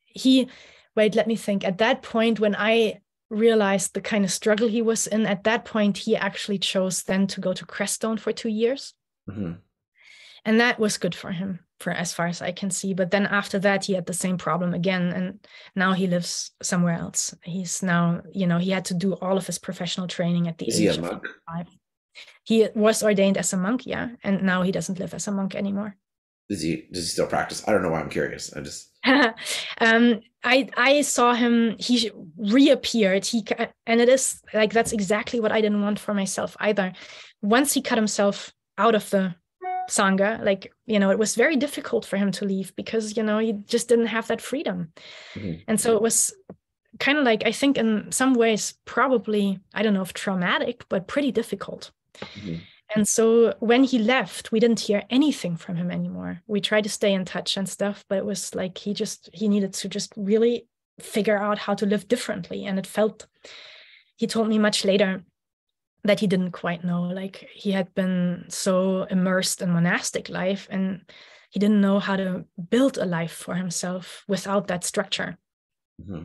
he. Wait, let me think. At that point, when I realized the kind of struggle he was in, at that point, he actually chose then to go to Crestone for 2 years. Mm-hmm. And that was good for him, for as far as I can see. But then after that, he had the same problem again. And now he lives somewhere else. He's now, he had to do all of his professional training at the age of 5. He was ordained as a monk, yeah. And now he doesn't live as a monk anymore. Does he still practice? I don't know why I'm curious. I just I saw him, he reappeared. And it is like, that's exactly what I didn't want for myself either. Once he cut himself out of the Sangha, it was very difficult for him to leave because, he just didn't have that freedom. Mm-hmm. And so it was kind of like, I think in some ways, probably, I don't know if traumatic, but pretty difficult. Mm-hmm. And so when he left, we didn't hear anything from him anymore. We tried to stay in touch and stuff, but it was like he needed to just really figure out how to live differently. And he told me much later that he didn't quite know, like he had been so immersed in monastic life and he didn't know how to build a life for himself without that structure. Mm-hmm.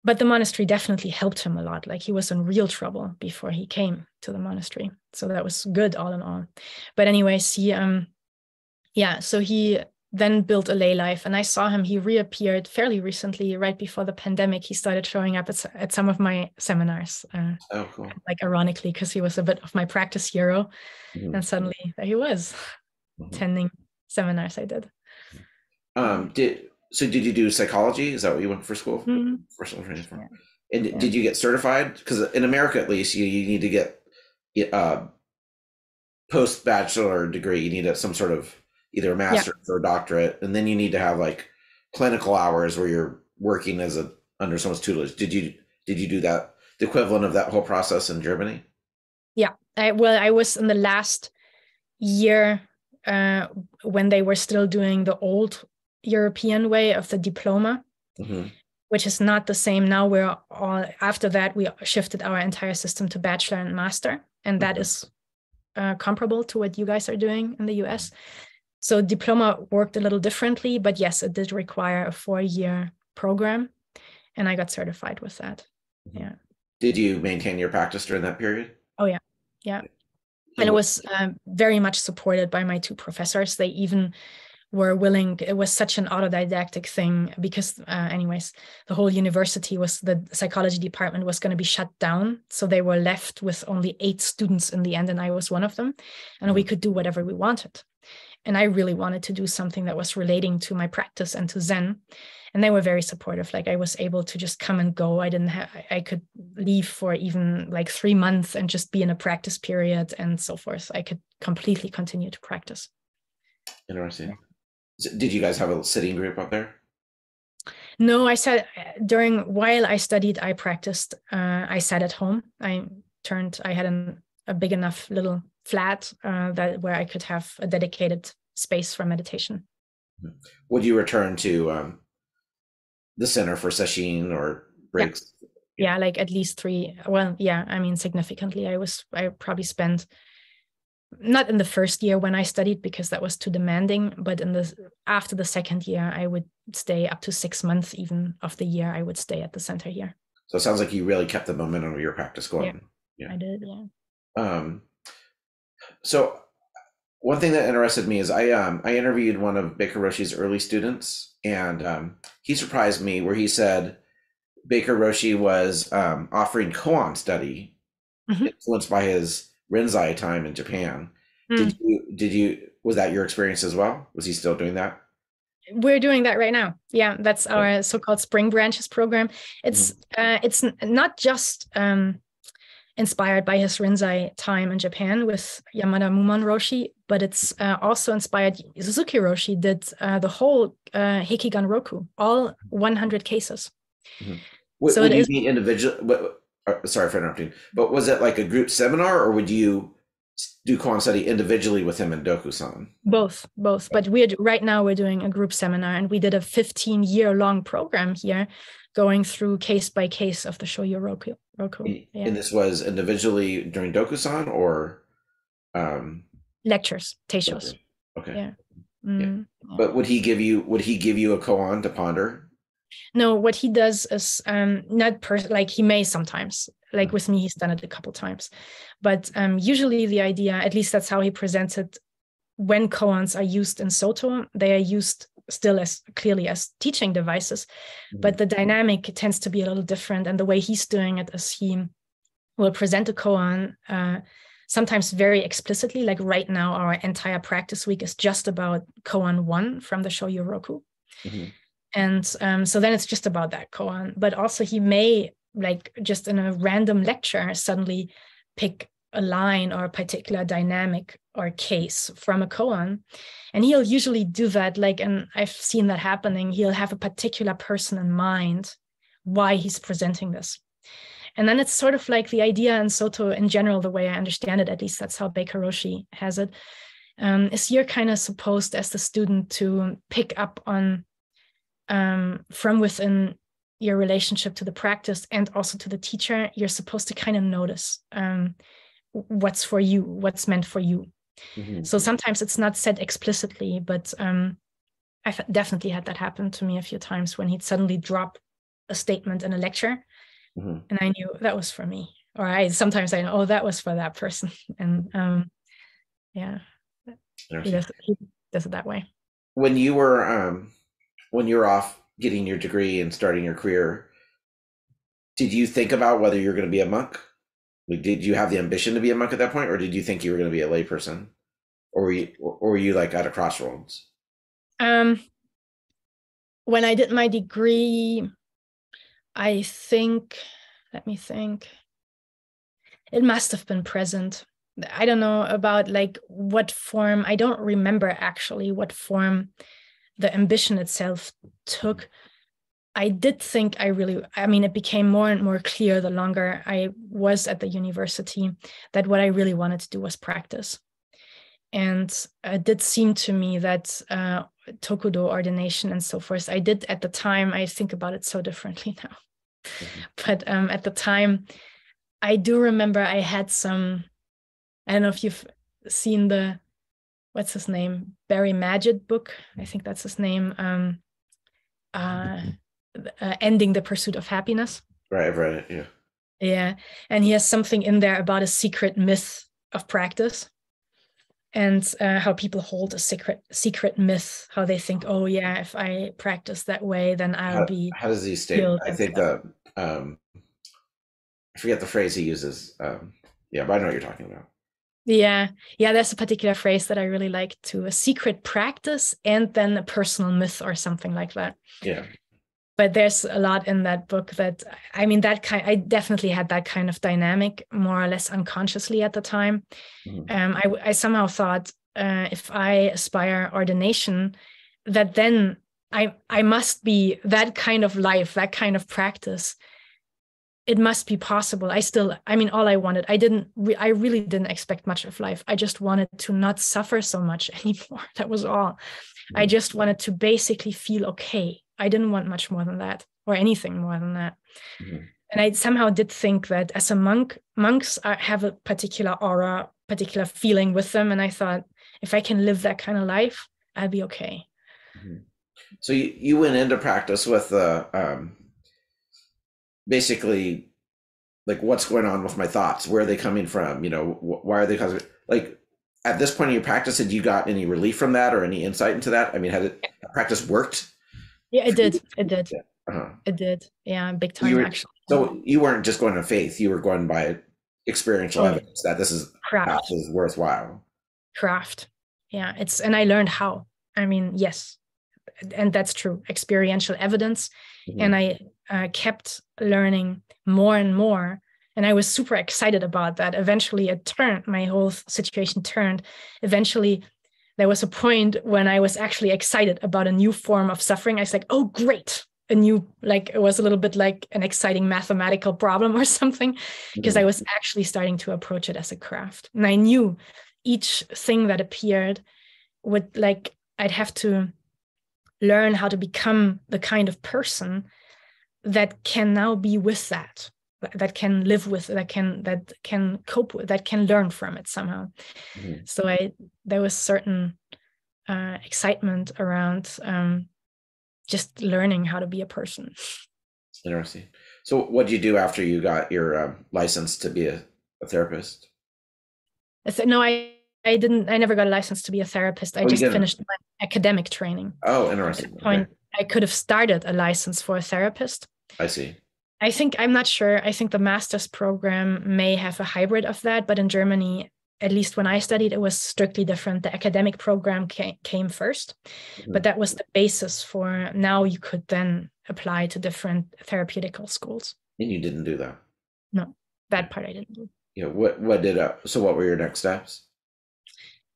But the monastery definitely helped him a lot. Like he was in real trouble before he came to the monastery. So that was good all in all. But anyways, so he then built a lay life. And I saw him, he reappeared fairly recently, right before the pandemic. He started showing up at some of my seminars. Oh, cool. Like ironically, because he was a bit of my practice hero. Mm-hmm. And suddenly there he was, attending seminars I did. So did you do psychology? Is that what you went for school? Mm-hmm. Personal training for? Yeah. And did you get certified? Because in America, at least, you need to get post-bachelor degree. You need some sort of either a master's or a doctorate. And then you need to have like clinical hours where you're working under someone's tutelage. Did you do that, the equivalent of that whole process in Germany? Yeah. I was in the last year when they were still doing the old European way of the diploma, mm-hmm. which is not the same now. After that, we shifted our entire system to bachelor and master, and that mm-hmm. is comparable to what you guys are doing in the US. So diploma worked a little differently, but yes, it did require a 4-year program, and I got certified with that. Mm-hmm. Yeah. Did you maintain your practice during that period? Oh, yeah. Yeah. And it was very much supported by my 2 professors. They even were willing. It was such an autodidactic thing because anyways, the whole university the psychology department was going to be shut down. So they were left with only 8 students in the end. And I was one of them, and mm-hmm. we could do whatever we wanted. And I really wanted to do something that was relating to my practice and to Zen. And they were very supportive. Like I was able to just come and go. I could leave for even like 3 months and just be in a practice period and so forth. I could completely continue to practice. Interesting. Yeah. Did you guys have a sitting group up there? No, I sat while I studied, I practiced. I sat at home. I had a big enough little flat where I could have a dedicated space for meditation. Would you return to the center for sesshin or breaks? Yeah, like at least 3. Well, yeah, I mean, significantly. I probably spent, not in the first year when I studied because that was too demanding, but after the second year, I would stay up to 6 months even of the year. I would stay at the center here. So it sounds like you really kept the momentum of your practice going. Yeah. I did, yeah. So one thing that interested me is I interviewed one of Baker Roshi's early students, and he surprised me where he said Baker Roshi was offering koan study, mm-hmm. influenced by his Rinzai time in Japan. Mm. Was that your experience as well? Was he still doing that? We're doing that right now. Yeah, that's our so-called Spring Branches program. It's not just inspired by his Rinzai time in Japan with Yamada Mumon Roshi, but it's also inspired. Suzuki Roshi did the whole Heikigan Roku, all 100 cases. Mm-hmm. So would it you is be individual? Sorry for interrupting, but was it like a group seminar, or would you do koan study individually with him in Dokusan? both. But right now we're doing a group seminar, and we did a 15-year-long program here, going through case by case of the Shoyo Roku. Yeah. And this was individually during Dokusan or Lectures, teishos. Okay. Yeah. Yeah. But would he give you a koan to ponder? No, what he does is not like he may sometimes, like with me, he's done it a couple times, but usually the idea, at least that's how he presents it, when koans are used in Soto, they are used still as clearly as teaching devices, but the dynamic tends to be a little different. And the way he's doing it is he will present a koan sometimes very explicitly, like right now, our entire practice week is just about koan 1 from the Shoyo Roku. And so then it's just about that koan, but also he may, like just in a random lecture, suddenly pick a line or a particular dynamic or case from a koan. And he'll usually do that, like, and I've seen that happening. He'll have a particular person in mind why he's presenting this. And then it's sort of like the idea in Soto in general, the way I understand it, at least that's how Baker Roshi has it, is you're kind of supposed as the student to pick up on from within your relationship to the practice and also to the teacher. You're supposed to kind of notice what's for you, what's meant for you. So sometimes it's not said explicitly, but I've definitely had that happen to me a few times when he'd suddenly drop a statement in a lecture, and I knew that was for me. Or sometimes I know, oh, that was for that person. And yeah, he does it that way. When you were off getting your degree and starting your career, did you think about whether you're going to be a monk? Like, did you have the ambition to be a monk at that point, or did you think you were going to be a layperson, or were you like at a crossroads? When I did my degree, I think, let me think, it must have been present. I don't know about like what form. I don't remember actually what form the ambition itself took. I did think it became more and more clear the longer I was at the university that what I really wanted to do was practice. And it did seem to me that Tokudo ordination and so forth, I did at the time, I think about it so differently now. But at the time, I do remember I had some, I don't know if you've seen the, what's his name? Barry Magid book. I think that's his name. Ending the Pursuit of Happiness. Right, I've read it, yeah. Yeah, and he has something in there about a secret myth of practice and how people hold a secret myth, how they think, oh yeah, if I practice that way, then I'll be. How does he state? I think I forget the phrase he uses. Yeah, but I know what you're talking about. Yeah, there's a particular phrase that I really like too: a secret practice and then a personal myth or something like that. Yeah. But there's a lot in that book that, I mean, I definitely had that kind of dynamic more or less unconsciously at the time. I somehow thought if I aspire ordination, that then I must be that kind of life, that kind of practice. It must be possible. All I wanted, I really didn't expect much of life. I just wanted to not suffer so much anymore. That was all. I just wanted to basically feel okay. I didn't want much more than that or anything more than that. And I somehow did think that as a monk, monks have a particular aura, particular feeling with them. And I thought, if I can live that kind of life, I'll be okay. So you went into practice with basically like, what's going on with my thoughts? Where are they coming from? Why are they causing? Like, at this point in your practice, had you got any relief from that or any insight into that? I mean, had practice worked? Yeah, it did. It did. Yeah. It did. Yeah, big time, actually. So you weren't just going on faith; you were going by experiential evidence that this is worthwhile. craft. Yeah, and I learned how. I mean, yes, and that's true. Experiential evidence, and I kept learning more and more, and I was super excited about that. Eventually, it turned. My whole situation turned. Eventually, there was a point when I was actually excited about a new form of suffering. I was like, "Oh, great!" A new, like, it was a little bit like an exciting mathematical problem or something, because I was actually starting to approach it as a craft, and I knew each thing that appeared would, like, I'd have to learn how to become the kind of person that can now be with that can live with, that can cope with, that can learn from it somehow. So there was certain excitement around just learning how to be a person. Interesting. So what did you do after you got your license to be a therapist? No, I didn't. I never got a license to be a therapist. I just finished my academic training. Oh, interesting. At that point, I could have started a license for a therapist. I see. I'm not sure. I think the master's program may have a hybrid of that, but in Germany, at least when I studied, it was strictly different. The academic program came first, but that was the basis for now you could then apply to different therapeutical schools. And you didn't do that? No, that part I didn't do. Yeah. What were your next steps?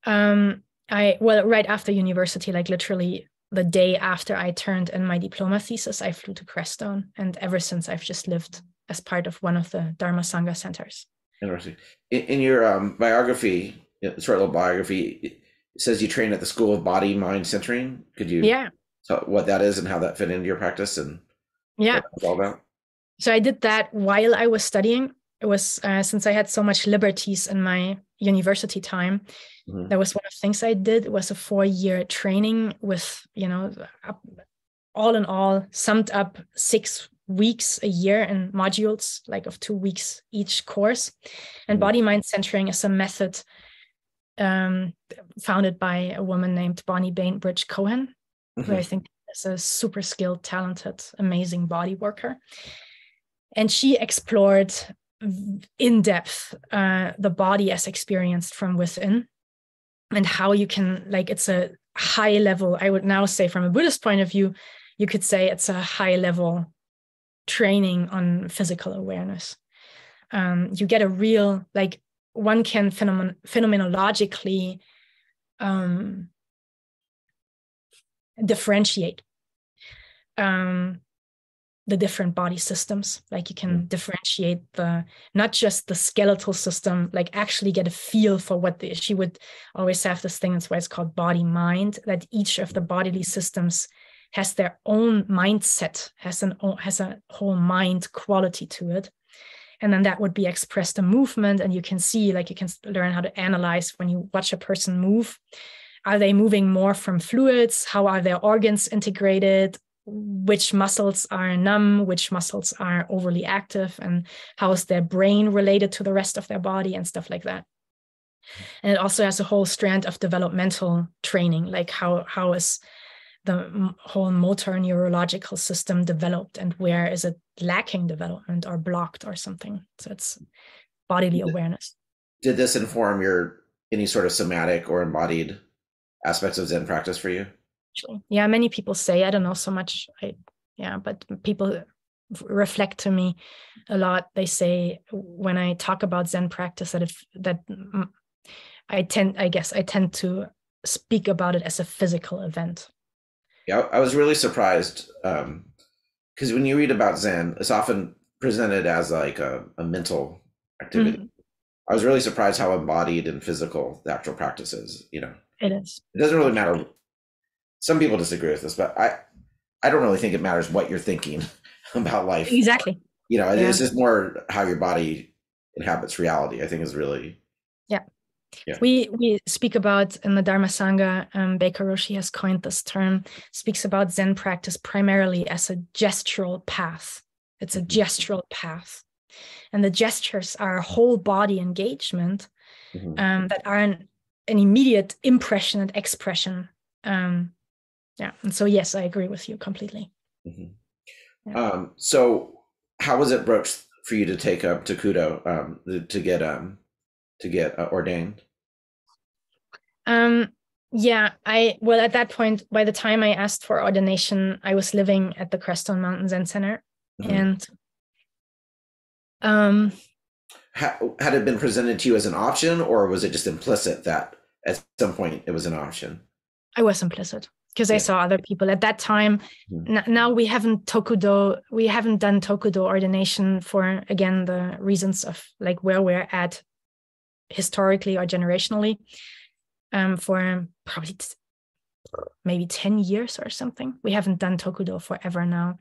Right after university, like literally the day after I turned in my diploma thesis, I flew to Crestone, and ever since I've just lived as part of one of the Dharma Sangha centers. Interesting. In your biography, short little biography, it says you train at the School of Body Mind Centering. Could you tell what that is and how that fit into your practice and what it's all about? So I did that while I was studying. It was since I had so much liberties in my university time. That was one of the things I did. It was a 4-year training with, all in all, summed up 6 weeks a year in modules, like of 2 weeks each course. And body mind centering is a method founded by a woman named Bonnie Bainbridge Cohen, who I think is a super skilled, talented, amazing body worker. And she explored in depth the body as experienced from within, and how you can, like, it's a high level, I would now say from a Buddhist point of view, you could say it's a high level training on physical awareness. You get a real, like, one can phenomenologically differentiate the different body systems. Like, you can differentiate not just the skeletal system, like actually get a feel for what she would always have this thing. That's why it's called body mind, that each of the bodily systems has their own mindset, has a whole mind quality to it. And then that would be expressed in movement. And you can see, like, you can learn how to analyze when you watch a person move. Are they moving more from fluids? How are their organs integrated? Which muscles are numb, which muscles are overly active, and how is their brain related to the rest of their body and stuff like that. And it also has a whole strand of developmental training, like how is the whole motor neurological system developed, and where is it lacking development or blocked or something. So it's bodily awareness. Did this inform any sort of somatic or embodied aspects of Zen practice for you? Yeah, many people say, I don't know so much, but people reflect to me a lot. They say when I talk about Zen practice that I tend to speak about it as a physical event. Yeah, I was really surprised because when you read about Zen, it's often presented as like a mental activity. I was really surprised how embodied and physical the actual practice is. It is. It doesn't really matter. Some people disagree with this, but I don't really think it matters what you're thinking about life. Exactly. It's just more how your body inhabits reality, I think, is really. Yeah. We speak about in the Dharma Sangha, Baker Roshi has coined this term, speaks about Zen practice primarily as a gestural path. It's a gestural path. And the gestures are a whole body engagement that are an immediate impression and expression. And so, yes, I agree with you completely. So how was it broached for you to take up Tatsudo to get ordained? Yeah, well, at that point, by the time I asked for ordination, I was living at the Crestone Mountain Zen Center. And had it been presented to you as an option, or was it just implicit that at some point it was an option? I was implicit because I saw other people at that time. Now we haven't done Tokudo ordination for, again, the reasons of like where we're at historically or generationally, for probably maybe 10 years or something. We haven't done Tokudo forever now.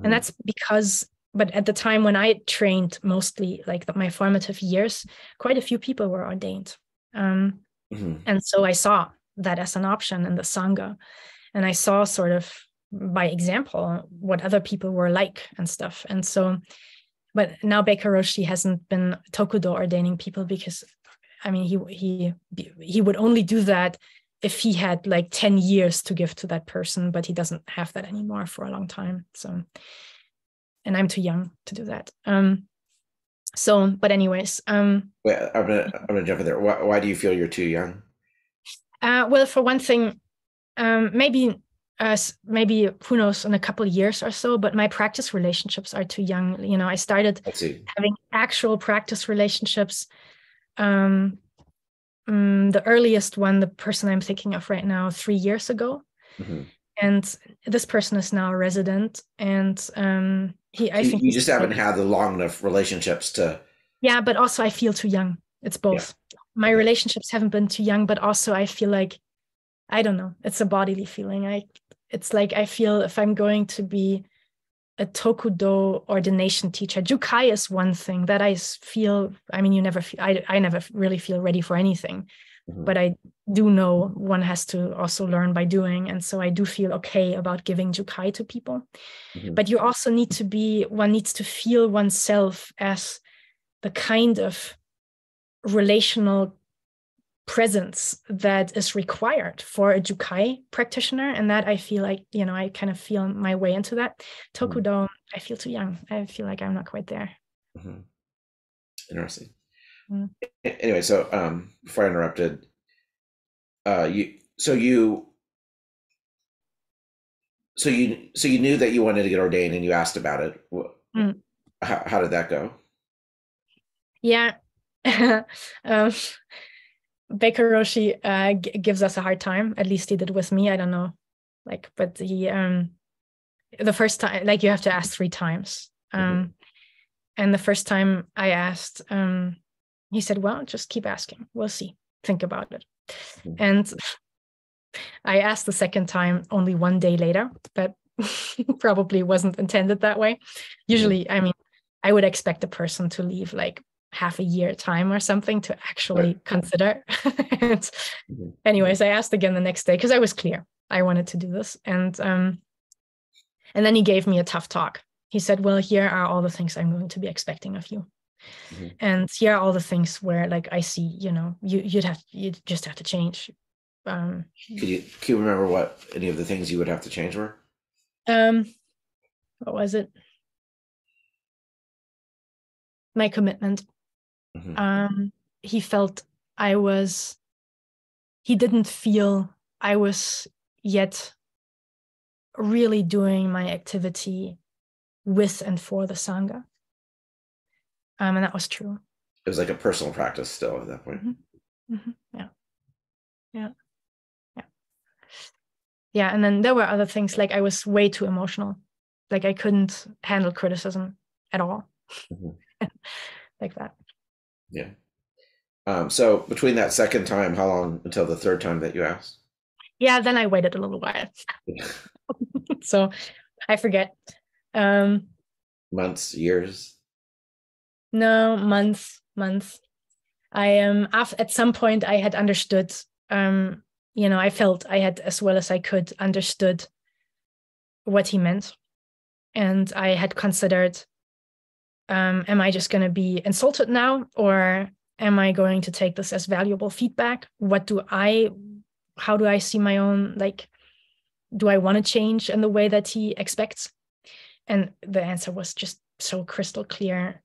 And that's because, but at the time when I trained, mostly like my formative years, quite a few people were ordained. And so I saw that as an option in the Sangha. And I saw sort of by example what other people were like and stuff. And so, but now Baker Roshi hasn't been Tokudo ordaining people because, I mean, he would only do that if he had like 10 years to give to that person, but he doesn't have that anymore for a long time. So, and I'm too young to do that. But anyways. Wait, I'm gonna jump in there. Why do you feel you're too young? Well, for one thing, maybe who knows, in a couple of years or so, but my practice relationships are too young. You know, I started having actual practice relationships. The earliest one, the person I'm thinking of right now, 3 years ago. And this person is now a resident, and I think you just haven't had the long enough relationships to. Yeah, but also I feel too young. It's both. Yeah. My relationships haven't been too young, but also I feel like, I don't know, it's a bodily feeling. It's like I feel if I'm going to be a Tokudo ordination teacher, Jukai is one thing that I feel, I mean, I never really feel ready for anything, but I do know one has to also learn by doing. And so I do feel okay about giving Jukai to people. But you also one needs to feel oneself as the kind of relational presence that is required for a Jukai practitioner. And that I feel like, you know, I kind of feel my way into that. Tokudo, I feel too young. I feel like I'm not quite there. Interesting. Anyway, so before I interrupted, you knew that you wanted to get ordained and you asked about it. How did that go? Yeah. Baker Roshi gives us a hard time. At least he did with me. I don't know, but he the first time, you have to ask 3 times. And the first time I asked, he said, "Well, just keep asking. We'll see. Think about it." And I asked the second time only 1 day later, but probably wasn't intended that way. Usually, I mean, I would expect a person to leave like half a year time or something to actually consider. Anyways, I asked again the next day because I was clear I wanted to do this. And then he gave me a tough talk. He said, "Well, here are all the things I'm going to be expecting of you. And here are all the things where I see, you know, you just have to change." Can you remember what any of the things you would have to change were? What was it? My commitment. He felt he didn't feel I was yet really doing my activity with and for the Sangha. And that was true. It was like a personal practice still at that point. Yeah. And then there were other things, like I was way too emotional. Like I couldn't handle criticism at all. Like that. Yeah. So between that second time, how long until the third time that you asked? Yeah, then I waited a little while. So I forget. Months, years? No, months. I am at some point I had understood, you know, I felt I had, as well as I could, understood what he meant. And I had considered, am I just going to be insulted now, or am I going to take this as valuable feedback? How do I see my own, do I want to change in the way that he expects? And the answer was just so crystal clear.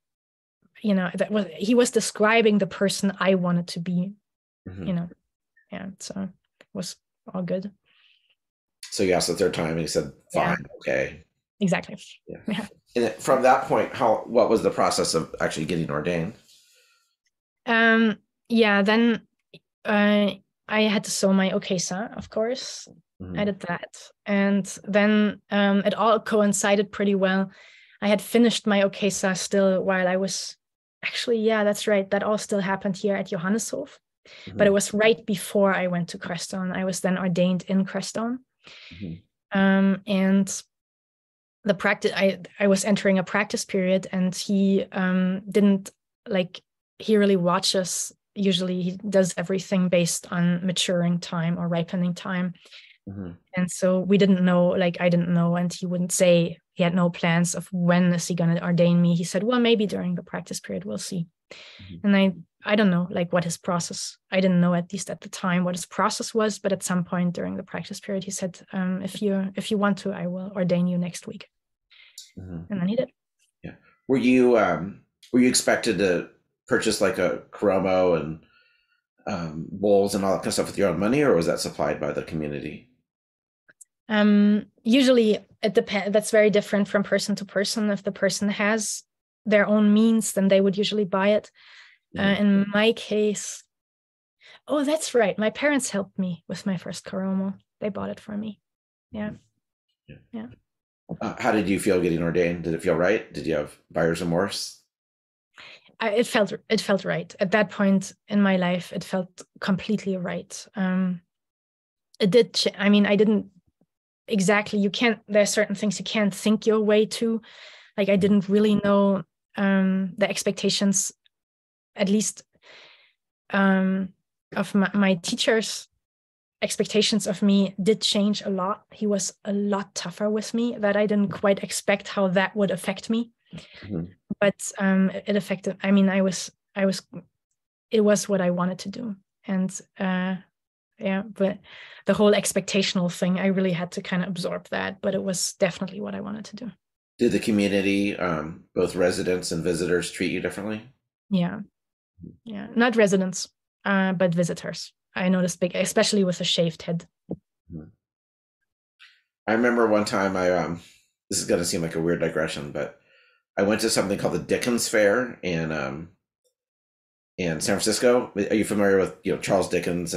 You know, he was describing the person I wanted to be, you know. Yeah. So was all good. So you asked the third time and he said, fine, okay. Exactly. Yeah. And from that point, what was the process of actually getting ordained? Then I had to sew my okesa, of course. I did that. And then it all coincided pretty well. I had finished my okesa still while I was actually, that's right. That all still happened here at Johanneshof. But it was right before I went to Crestone. I was then ordained in Crestone. And the practice, I was entering a practice period, and he didn't he really watches. Usually he does everything based on maturing time or ripening time. And so we didn't know, I didn't know, and he wouldn't say, he had no plans of when is he going to ordain me. He said, well, maybe during the practice period, we'll see. And I don't know, what his process, I didn't know, at least at the time, what his process was. But at some point during the practice period, he said, if you want to, I will ordain you next week. And then he did. Yeah. Were you expected to purchase like a Kuromo and bowls and all that kind of stuff with your own money, or was that supplied by the community? Usually it depends. That's very different from person to person. If the person has their own means, then they would usually buy it. In my case, oh, that's right. My parents helped me with my first Kuromo. They bought it for me. Yeah. How did you feel getting ordained? Did it feel right? Did you have buyer's remorse? It felt right at that point in my life. It felt completely right. It did. I didn't exactly. There are certain things you can't think your way to. I didn't really know the expectations, at least of my teacher's expectations of me did change a lot. He was a lot tougher with me, that I didn't quite expect how that would affect me. But it affected, it was what I wanted to do. And but the whole expectational thing, I really had to kind of absorb that, but it was definitely what I wanted to do. Did the community, both residents and visitors, treat you differently? Yeah. Not residents, but visitors. I noticed big, especially with a shaved head. I remember one time this is going to seem like a weird digression, but I went to something called the Dickens Fair in San Francisco. Are you familiar with Charles Dickens?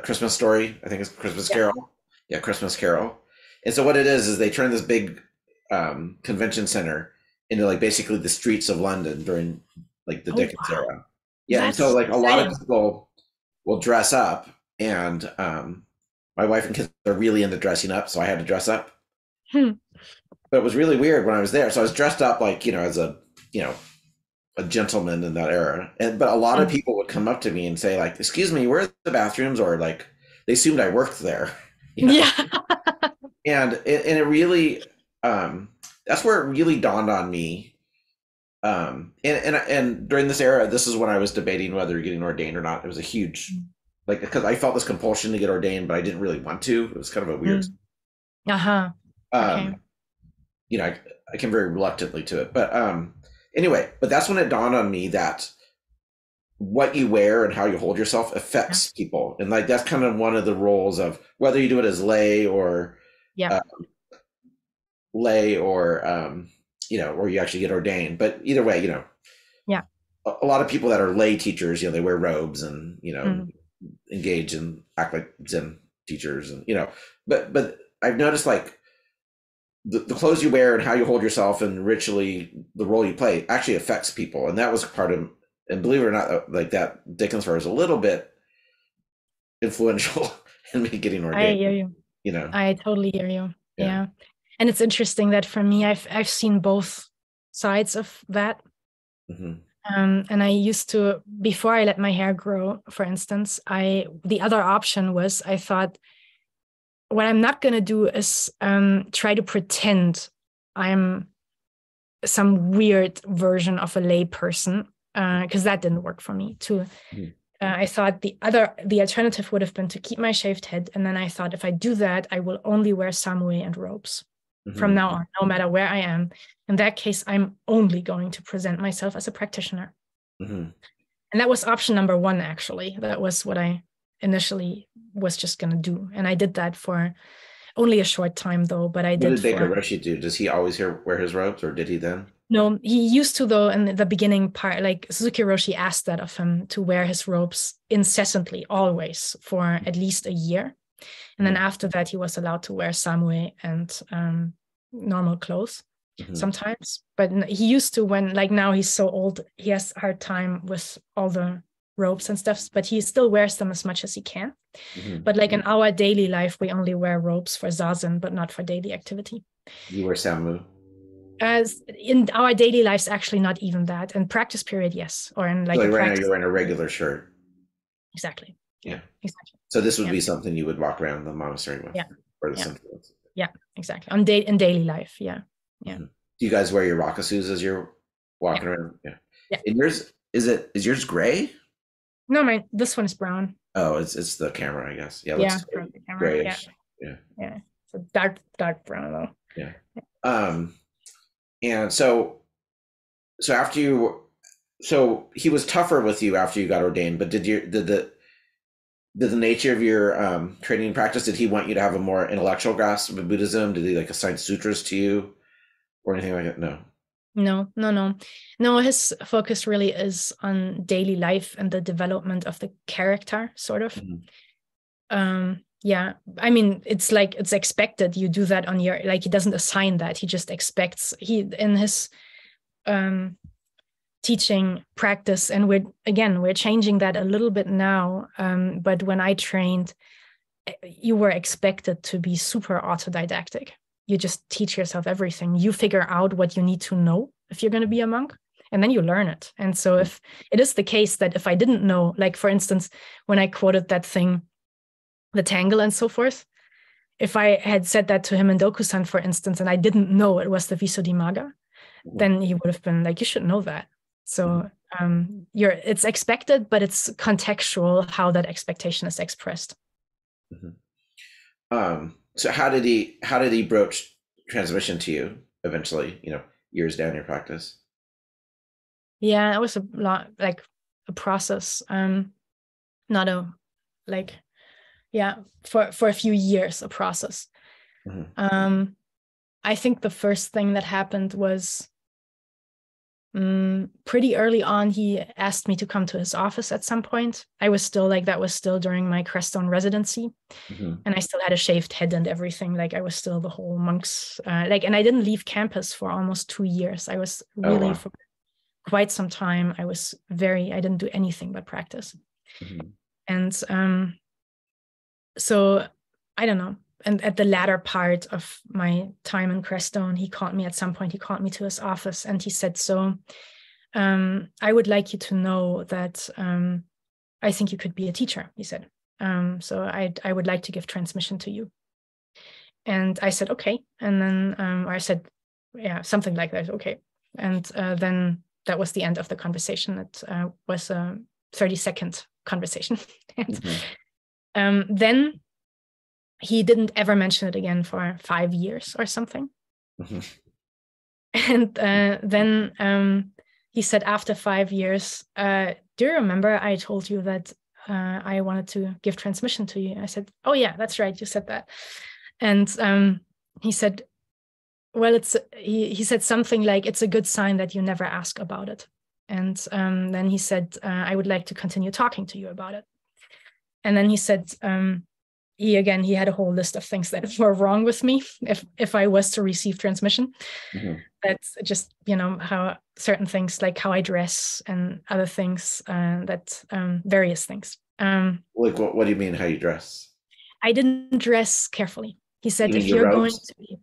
Christmas Story, I think it's Christmas Carol. Yeah, Christmas Carol. And so what it is they turn this big convention center into basically the streets of London during the Dickens era. Yeah, that's, and so a lot of people will dress up, and my wife and kids are really into dressing up, so I had to dress up. But it was really weird when I was there. So I was dressed up as a gentleman in that era, but a lot of people would come up to me and say "Excuse me, where are the bathrooms?" Or they assumed I worked there. Yeah. And it really that's where it really dawned on me. And during this era, this is when I was debating whether getting ordained or not. It was a huge, because I felt this compulsion to get ordained, but I didn't really want to. It was kind of a weird. Okay. I came very reluctantly to it, but anyway, but that's when it dawned on me that what you wear and how you hold yourself affects people, and that's kind of one of the roles of whether you do it as lay or or you actually get ordained. But either way, a lot of people that are lay teachers, they wear robes and, engage and act like Zen teachers, and, but I've noticed the clothes you wear and how you hold yourself and ritually the role you play actually affects people. And that was part of, and believe it or not, that Dickens Fair was a little bit influential in me getting ordained. I hear you. I totally hear you. Yeah. And it's interesting that for me, I've seen both sides of that. And I used to, before I let my hair grow, for instance, the other option was, I thought, what I'm not going to do is try to pretend I'm some weird version of a lay person, because that didn't work for me too. I thought the alternative would have been to keep my shaved head. And then I thought, if I do that, I will only wear samue and robes from now on, no matter where I am. In that case, I'm only going to present myself as a practitioner. And that was option number one, actually. That was what I initially was just going to do. And I did that for only a short time though, but I did. What did Baker Roshi do? Does he always wear his robes, or did he then? No, he used to though in the beginning part, like Suzuki Roshi asked that of him to wear his robes incessantly, always for at least a year. And then after that, he was allowed to wear samue and normal clothes sometimes. But he used to, when, like now he's so old, he has a hard time with all the robes and stuff, but he still wears them as much as he can. But like in our daily life, we only wear robes for zazen, but not for daily activity. You wear samu? As in our daily lives, actually not even that. In practice period, yes. Or in like so right now you're wearing a regular shirt. Exactly. Yeah. Exactly. So this would be something you would walk around the monastery with. Yeah. Or the center with. Yeah, exactly. In daily life. Yeah. Yeah. Do you guys wear your rakasus as you're walking around? Yeah. And yours, is yours gray? No, this one is brown. Oh, it's the camera, I guess. Yeah. Yeah. Grayish. Yeah. So dark brown though. Yeah. And so after so he was tougher with you after you got ordained, but did the nature of your training and practice, did he want you to have a more intellectual grasp of Buddhism? Did he like assign sutras to you or anything like that? No, his focus really is on daily life and the development of the character, sort of. Yeah, I mean, it's like, it's expected you do that on your, like, he doesn't assign that, he just expects, in his teaching practice, and we're changing that a little bit now, but when I trained, you were expected to be super autodidactic. You just teach yourself everything. You figure out what you need to know if you're going to be a monk, and then you learn it. And so if it is the case that if I didn't know, like for instance, when I quoted that thing, the tangle and so forth, if I had said that to him in Dokusan, for instance, and I didn't know it was the Visuddhimagga, then he would have been like, you should know that. So it's expected, but it's contextual how that expectation is expressed. So how did he broach transmission to you eventually, years down your practice? Yeah, it was a lot, like a process, not a, like, yeah, for a few years, a process. I think the first thing that happened was pretty early on. He asked me to come to his office at some point. I was still like, that was still during my Crestone residency, and I still had a shaved head and everything. Like I was still the whole monks, and I didn't leave campus for almost 2 years. I was really for quite some time. I didn't do anything but practice. And so I don't know. And at the latter part of my time in Crestone, he called me at some point. He called me to his office and he said, so I would like you to know that I think you could be a teacher, he said. So I would like to give transmission to you. And I said, okay. And then I said, yeah, something like that. Okay. And then that was the end of the conversation. It was a 30-second conversation. And then he didn't ever mention it again for 5 years or something. And then he said after 5 years, do you remember I told you that I wanted to give transmission to you? I said, oh yeah, that's right, you said that. And he said, well, he said something like, it's a good sign that you never ask about it. And then he said, I would like to continue talking to you about it. And then he said, he had a whole list of things that were wrong with me if I was to receive transmission. That's just, how certain things, like how I dress and other things, various things. Like what do you mean how you dress? I didn't dress carefully. He said, if you're going to be,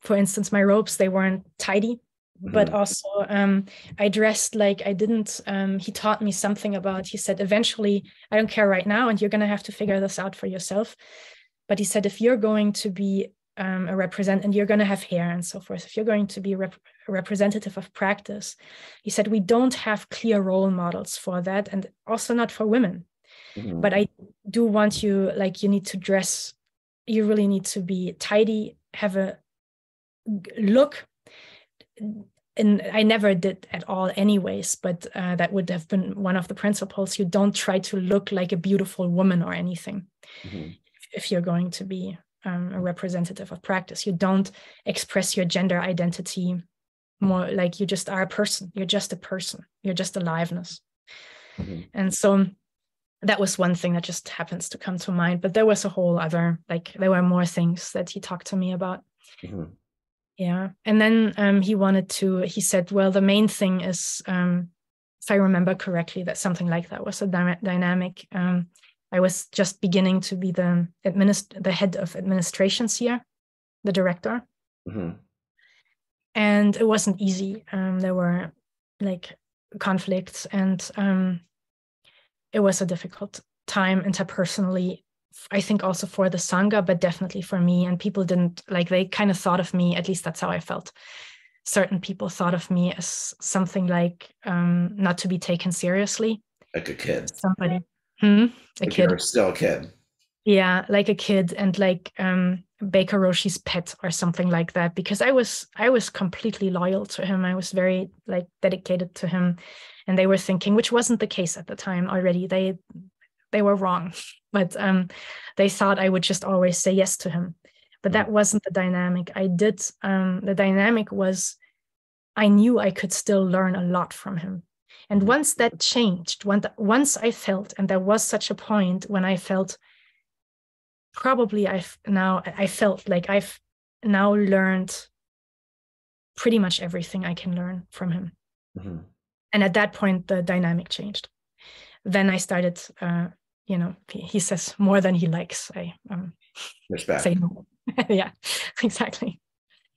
for instance, my robes, they weren't tidy. But also I dressed like I didn't, he taught me something about, he said, eventually, I don't care right now, and you're going to have to figure this out for yourself. But he said, if you're going to be a representative, and you're going to have hair and so forth, if you're going to be a representative of practice, he said, we don't have clear role models for that, and also not for women. But I do want you, like, you need to dress, you really need to be tidy, have a look. and I never did at all anyways, but that would have been one of the principles. You don't try to look like a beautiful woman or anything. Mm-hmm. If you're going to be a representative of practice, you don't express your gender identity more, like you just are a person. You're just a person. You're just aliveness. Mm-hmm. And so that was one thing that just happens to come to mind. But there was a whole other, like there were more things that he talked to me about. Mm-hmm. Yeah. And then he said, well, the main thing is, if I remember correctly, that something like that was a dynamic. I was just beginning to be the head of administrations here, the director. Mm-hmm. And it wasn't easy. There were like conflicts, and it was a difficult time interpersonally, I think also for the Sangha, but definitely for me. And people didn't, like, they kind of thought of me, at least that's how I felt. Certain people thought of me as something like not to be taken seriously. Like a kid. Somebody. A kid. You're still a kid. Yeah, like a kid, and like Baker Roshi's pet or something like that, because I was completely loyal to him. I was very like dedicated to him, and they were thinking, which wasn't the case at the time already. They were wrong, but they thought I would just always say yes to him. But that wasn't the dynamic. The dynamic was, I knew I could still learn a lot from him. And once that changed, once I felt, and there was such a point when I felt, probably I felt like I've now learned pretty much everything I can learn from him. Mm-hmm. And at that point, the dynamic changed. Then I started, he says more than he likes. I say no. Yeah, exactly.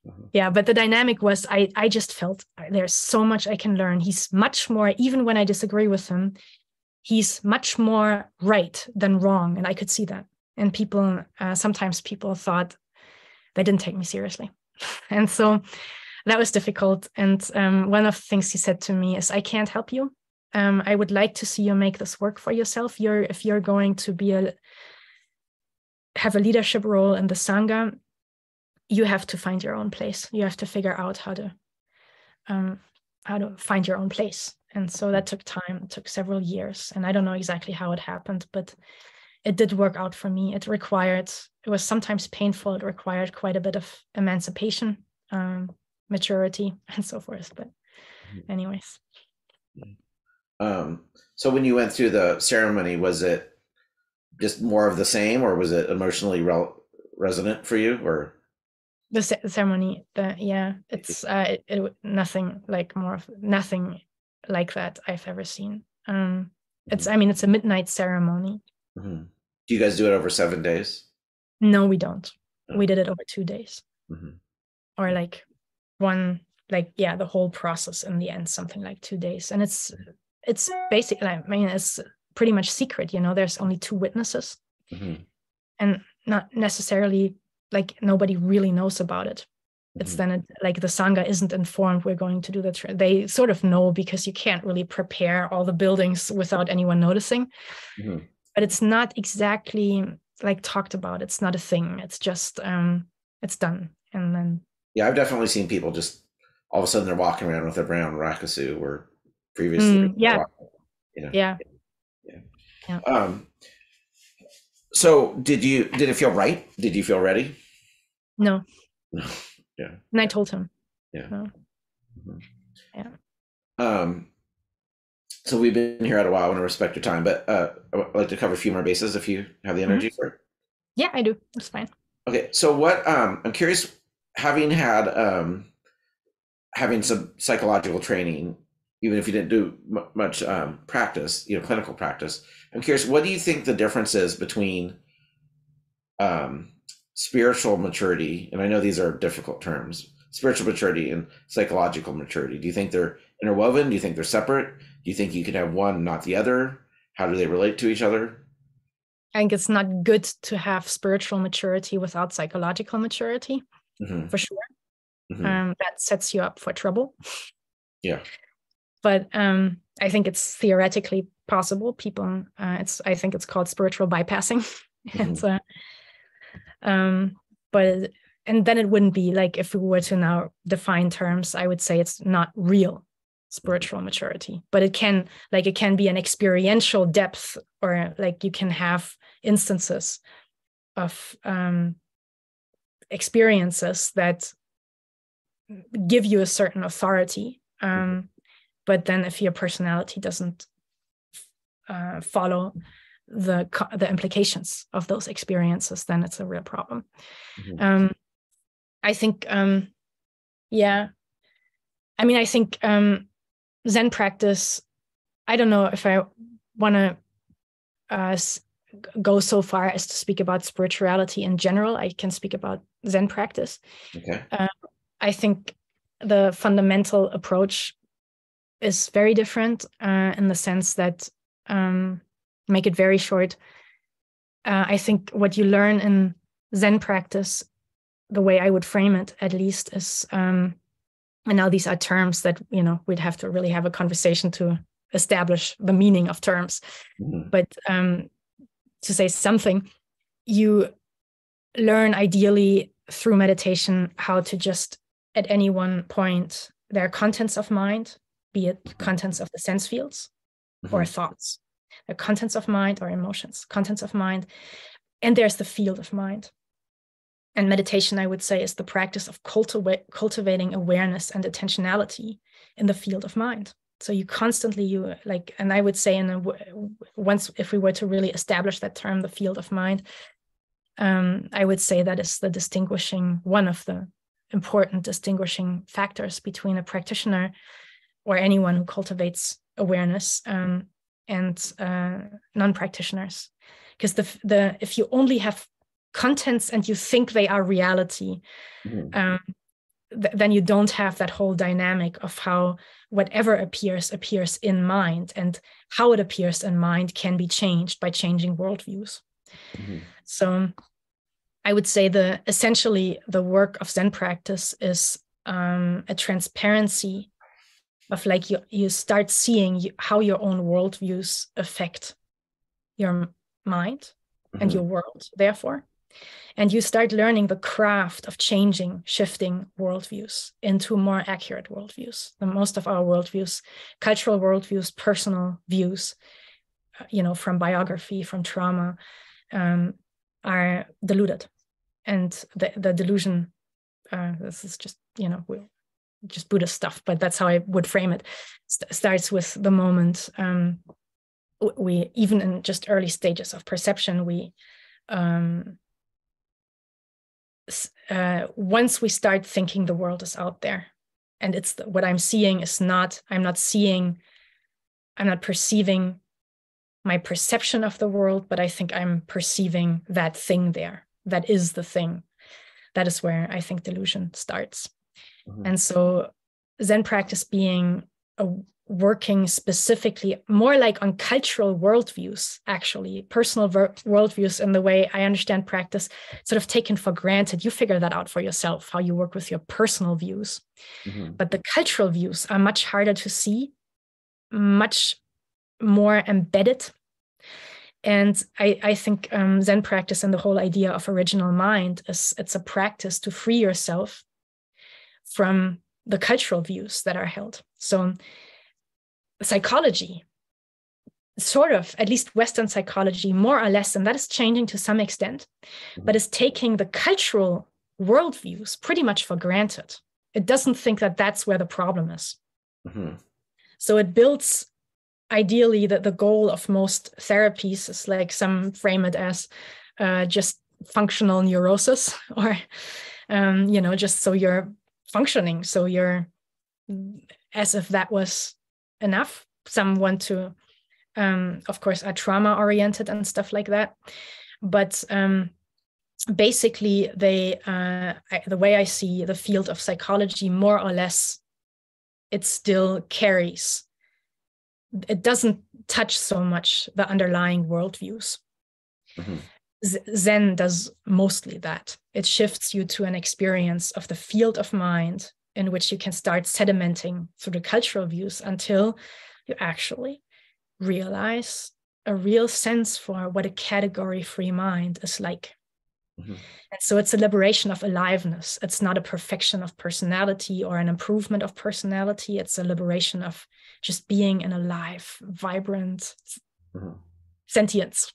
Mm-hmm. Yeah, but the dynamic was, I just felt there's so much I can learn. He's much more, even when I disagree with him, he's much more right than wrong. And I could see that. And people, sometimes people thought they didn't take me seriously. And so that was difficult. And one of the things he said to me is, I can't help you. I would like to see you make this work for yourself. If you're going to have a leadership role in the Sangha, you have to find your own place. You have to figure out how to find your own place. And so that took time. It took several years. And I don't know exactly how it happened, but it did work out for me. It was sometimes painful. It required quite a bit of emancipation, maturity, and so forth. But anyways. So when you went through the ceremony, was it just more of the same, or was it emotionally resonant for you? Or the ceremony, it's nothing like that I've ever seen. It's a midnight ceremony. Mm-hmm. Do you guys do it over 7 days? No, we don't. We did it over 2 days. Mm-hmm. Or like one, the whole process in the end, something like 2 days. And it's basically, it's pretty much secret, there's only 2 witnesses. Mm-hmm. And not necessarily, nobody really knows about it. Mm-hmm. It's then the Sangha isn't informed we're going to do that. They sort of know, because you can't really prepare all the buildings without anyone noticing. Mm-hmm. But it's not exactly talked about. It's not a thing. It's just, it's done. And then. Yeah, I've definitely seen people just all of a sudden they're walking around with a brown rakusu, or previously. Yeah. Yeah. So did it feel right? Did you feel ready? No. No. Yeah. And I told him. Yeah. No. Mm-hmm. Yeah. So we've been here at a while. I want to respect your time, but I'd like to cover a few more bases if you have the energy for it. Yeah, I do. That's fine. Okay. So what, I'm curious, having some psychological training, even if you didn't do much practice, clinical practice, I'm curious, what do you think the difference is between spiritual maturity, and I know these are difficult terms, spiritual maturity and psychological maturity? Do you think they're interwoven? Do you think they're separate? Do you think you could have one, not the other? How do they relate to each other? I think it's not good to have spiritual maturity without psychological maturity, mm-hmm. for sure. Mm-hmm. That sets you up for trouble. Yeah. But I think it's theoretically possible. People, I think it's called spiritual bypassing. Mm-hmm. But and then it wouldn't be like, if we were to now define terms, I would say it's not real spiritual maturity, but it can be an experiential depth, or like you can have instances of experiences that give you a certain authority. But then if your personality doesn't follow the implications of those experiences, then it's a real problem. I think, I think Zen practice, I don't know if I want to go so far as to speak about spirituality in general. I can speak about Zen practice. Okay. I think the fundamental approach is very different in the sense that, make it very short, I think what you learn in Zen practice, the way I would frame it at least, is, and now these are terms that, we'd have to really have a conversation to establish the meaning of terms. But to say something, you learn ideally through meditation how to just, at any one point, there are contents of mind, be it contents of the sense fields or thoughts. There are contents of mind or emotions, contents of mind, and there's the field of mind. And meditation, I would say, is the practice of cultivating awareness and attentionality in the field of mind. So you constantly, and I would say, once, if we were to really establish that term, the field of mind, I would say that is one of the important distinguishing factors between a practitioner or anyone who cultivates awareness and non-practitioners. Because if you only have contents and you think they are reality, then you don't have that whole dynamic of how whatever appears in mind, and how it appears in mind can be changed by changing worldviews. So I would say essentially the work of Zen practice is a transparency of, like, you start seeing how your own worldviews affect your mind and your world, therefore. And you start learning the craft of shifting worldviews into more accurate worldviews. Most of our worldviews, cultural worldviews, personal views, from biography, from trauma, are deluded. And the delusion, this is just, just Buddhist stuff, but that's how I would frame it, starts with the moment we, even in just early stages of perception, once we start thinking the world is out there, and it's what I'm seeing is not, I'm not perceiving my perception of the world, but I think I'm perceiving that thing there. That is the thing. That is where I think delusion starts. And so Zen practice being working specifically more like on cultural worldviews, actually, personal worldviews, in the way I understand practice, sort of taken for granted. You figure that out for yourself, how you work with your personal views. But the cultural views are much harder to see, much more embedded. And I think Zen practice and the whole idea of original mind it's a practice to free yourself from the cultural views that are held. So psychology, sort of, at least Western psychology, more or less, and that is changing to some extent, but is taking the cultural worldviews pretty much for granted. It doesn't think that that's where the problem is. So it builds, ideally, that the goal of most therapies is, like, some frame it as just functional neurosis, or, just so you're functioning, so you're, as if that was enough. Some want to, of course, are trauma oriented and stuff like that. But basically, the way I see the field of psychology, more or less, it still carries. It doesn't touch so much the underlying worldviews. Zen does mostly that. It shifts you to an experience of the field of mind in which you can start sedimenting through the cultural views until you actually realize a real sense for what a category-free mind is like. Mm-hmm. And so it's a liberation of aliveness. It's not a perfection of personality or an improvement of personality. It's a liberation of just being an alive, vibrant sentience.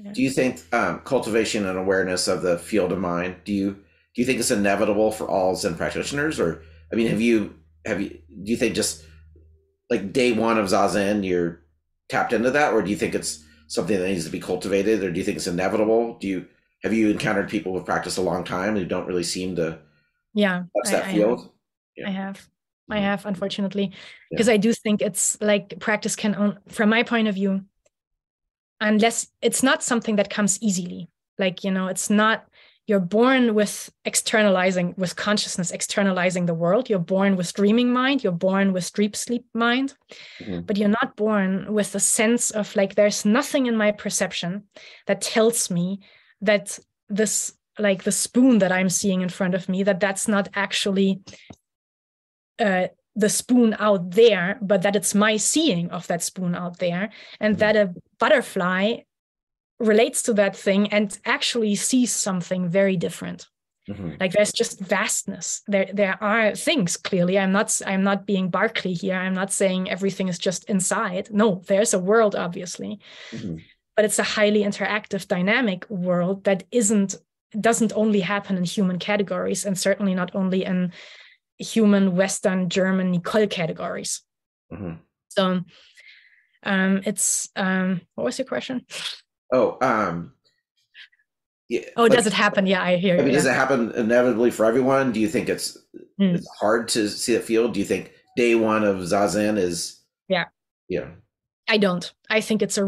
Yeah. Do you think cultivation and awareness of the field of mind, do you think it's inevitable for all Zen practitioners? Or, I mean, do you think just like day one of Zazen, you're tapped into that? Or do you think it's something that needs to be cultivated? Or do you think it's inevitable? Have you encountered people who've practiced a long time who don't really seem to touch that field? I have, unfortunately, because I do think it's like practice from my point of view, unless it's not something that comes easily. Like, it's not, you're born with consciousness externalizing the world. You're born with dreaming mind. You're born with deep sleep mind. Mm-hmm. But you're not born with a sense of like, there's nothing in my perception that tells me that this, like the spoon that I'm seeing in front of me, that's not actually the spoon out there, but that it's my seeing of that spoon out there, and that a butterfly relates to that thing and actually sees something very different. Like there's just vastness. There are things, clearly. I'm not being Berkeley here. I'm not saying everything is just inside. No, there's a world, obviously. But it's a highly interactive, dynamic world that doesn't only happen in human categories, and certainly not only in human, Western, German, Nicole categories. So it's what was your question? Yeah, does it happen? Yeah, I hear you. I mean, does it happen inevitably for everyone? Do you think it's hard to see that field? Do you think day one of Zazen is? Yeah. I don't. I think it's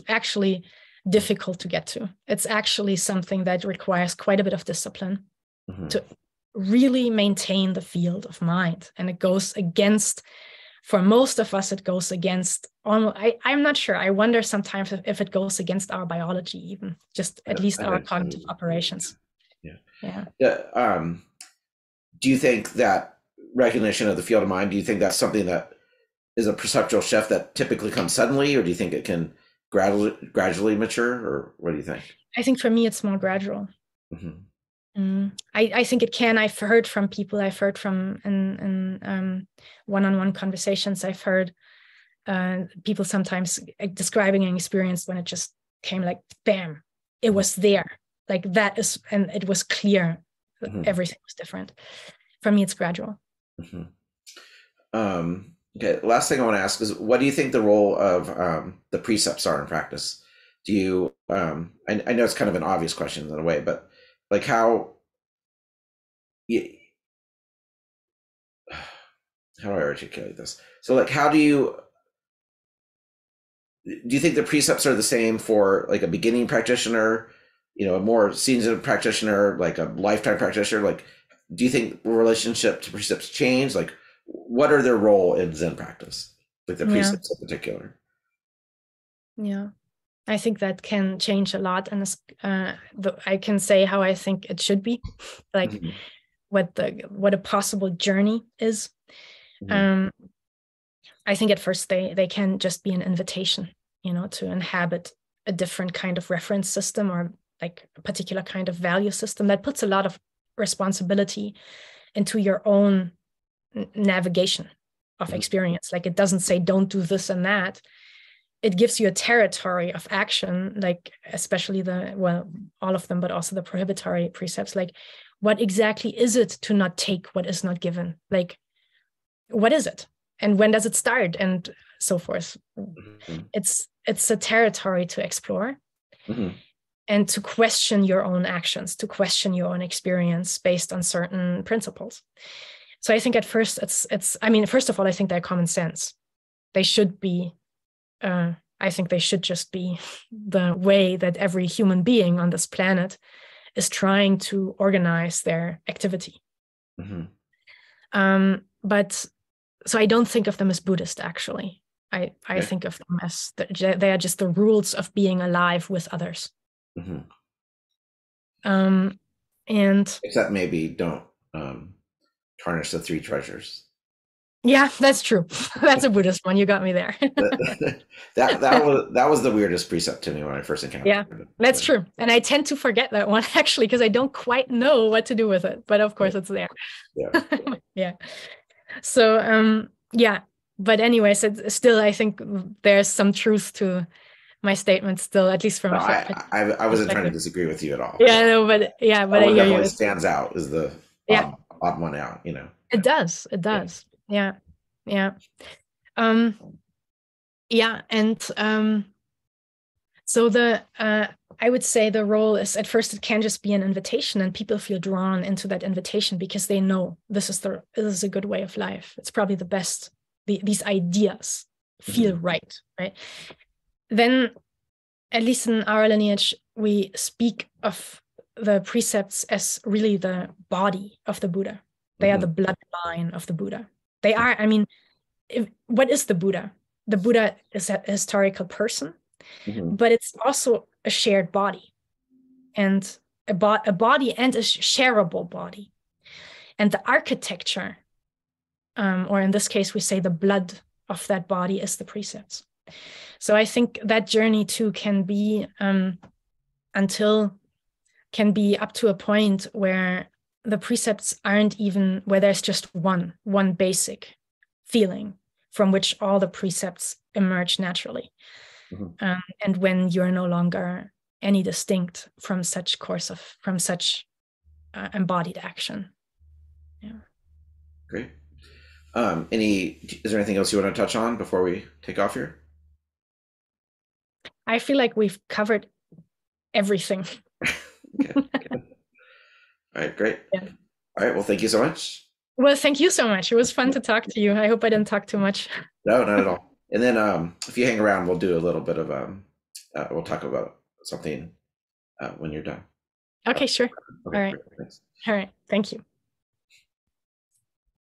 actually difficult to get to. It's actually something that requires quite a bit of discipline to really maintain the field of mind. And it goes against, for most of us, it goes against almost, I'm not sure. I wonder sometimes if it goes against our biology, even just at least our cognitive operations. Yeah. Do you think that recognition of the field of mind, do you think that's something that is a perceptual shift that typically comes suddenly, or do you think it can gradually mature, or what do you think? I think for me, it's more gradual. I think it can. I've heard from people, in one-on-one conversations, I've heard people sometimes describing an experience when it just came like, bam, it was there. Like that is, and it was clear that everything was different. For me, it's gradual. Okay, last thing I want to ask is, what do you think the role of the precepts are in practice? Do you, I know it's kind of an obvious question in a way, but like how do I articulate this? So like, how do you think the precepts are the same for like a beginning practitioner, a more seasoned practitioner, like a lifetime practitioner? Like, do you think relationship to precepts change? Like, what are their role in Zen practice, like the precepts in particular? Yeah, I think that can change a lot, and I can say how I think it should be, like what a possible journey is. I think at first they can just be an invitation, to inhabit a different kind of reference system, or like a particular kind of value system that puts a lot of responsibility into your own navigation of experience. Like it doesn't say don't do this and that. It gives you a territory of action, like especially all of them, but also the prohibitory precepts. Like, what exactly is it to not take what is not given? Like, what is it? And when does it start? And so forth. It's a territory to explore and to question your own actions, to question your own experience based on certain principles. So I think at first first of all, I think they're common sense. They should be, I think they should just be the way that every human being on this planet is trying to organize their activity. But so I don't think of them as Buddhist, actually. I think of them as they are just the rules of being alive with others. And except maybe don't tarnish the three treasures. Yeah, that's true. That's a Buddhist one. You got me there. that was the weirdest precept to me when I first encountered Yeah, it. that's true. And I tend to forget that one actually because I don't quite know what to do with it. But of course, it's there. Yeah. Yeah. So yeah. But anyways, still, I think there's some truth to my statement still, at least from No, I wasn't trying to disagree with you at all. Yeah, no, but I hear you. Definitely stands out as the odd one out, you know. It does. It does. Yeah. Yeah. Yeah. And so I would say the role is, at first it can just be an invitation, and people feel drawn into that invitation because they know this is a good way of life. It's probably the best. These ideas feel right. Then, at least in our lineage, we speak of the precepts as really the body of the Buddha. They are the bloodline of the Buddha. They are, I mean, what is the Buddha? The Buddha is a historical person, but it's also a shared body, and a body and a shareable body. And the architecture, or in this case, we say the blood of that body, is the precepts. So I think that journey too can be up to a point where the precepts aren't even, where there's just one basic feeling from which all the precepts emerge naturally. And when you're no longer any distinct from such embodied action. Yeah. Great. Is there anything else you want to touch on before we take off here? I feel like we've covered everything. Okay. All right, great. Yeah. All right, well, thank you so much. Well, thank you so much. It was fun to talk to you. I hope I didn't talk too much. No, not at all. And then if you hang around, we'll do a little bit of, we'll talk about something when you're done. Okay, sure. Okay, all right. Thanks. All right. Thank you.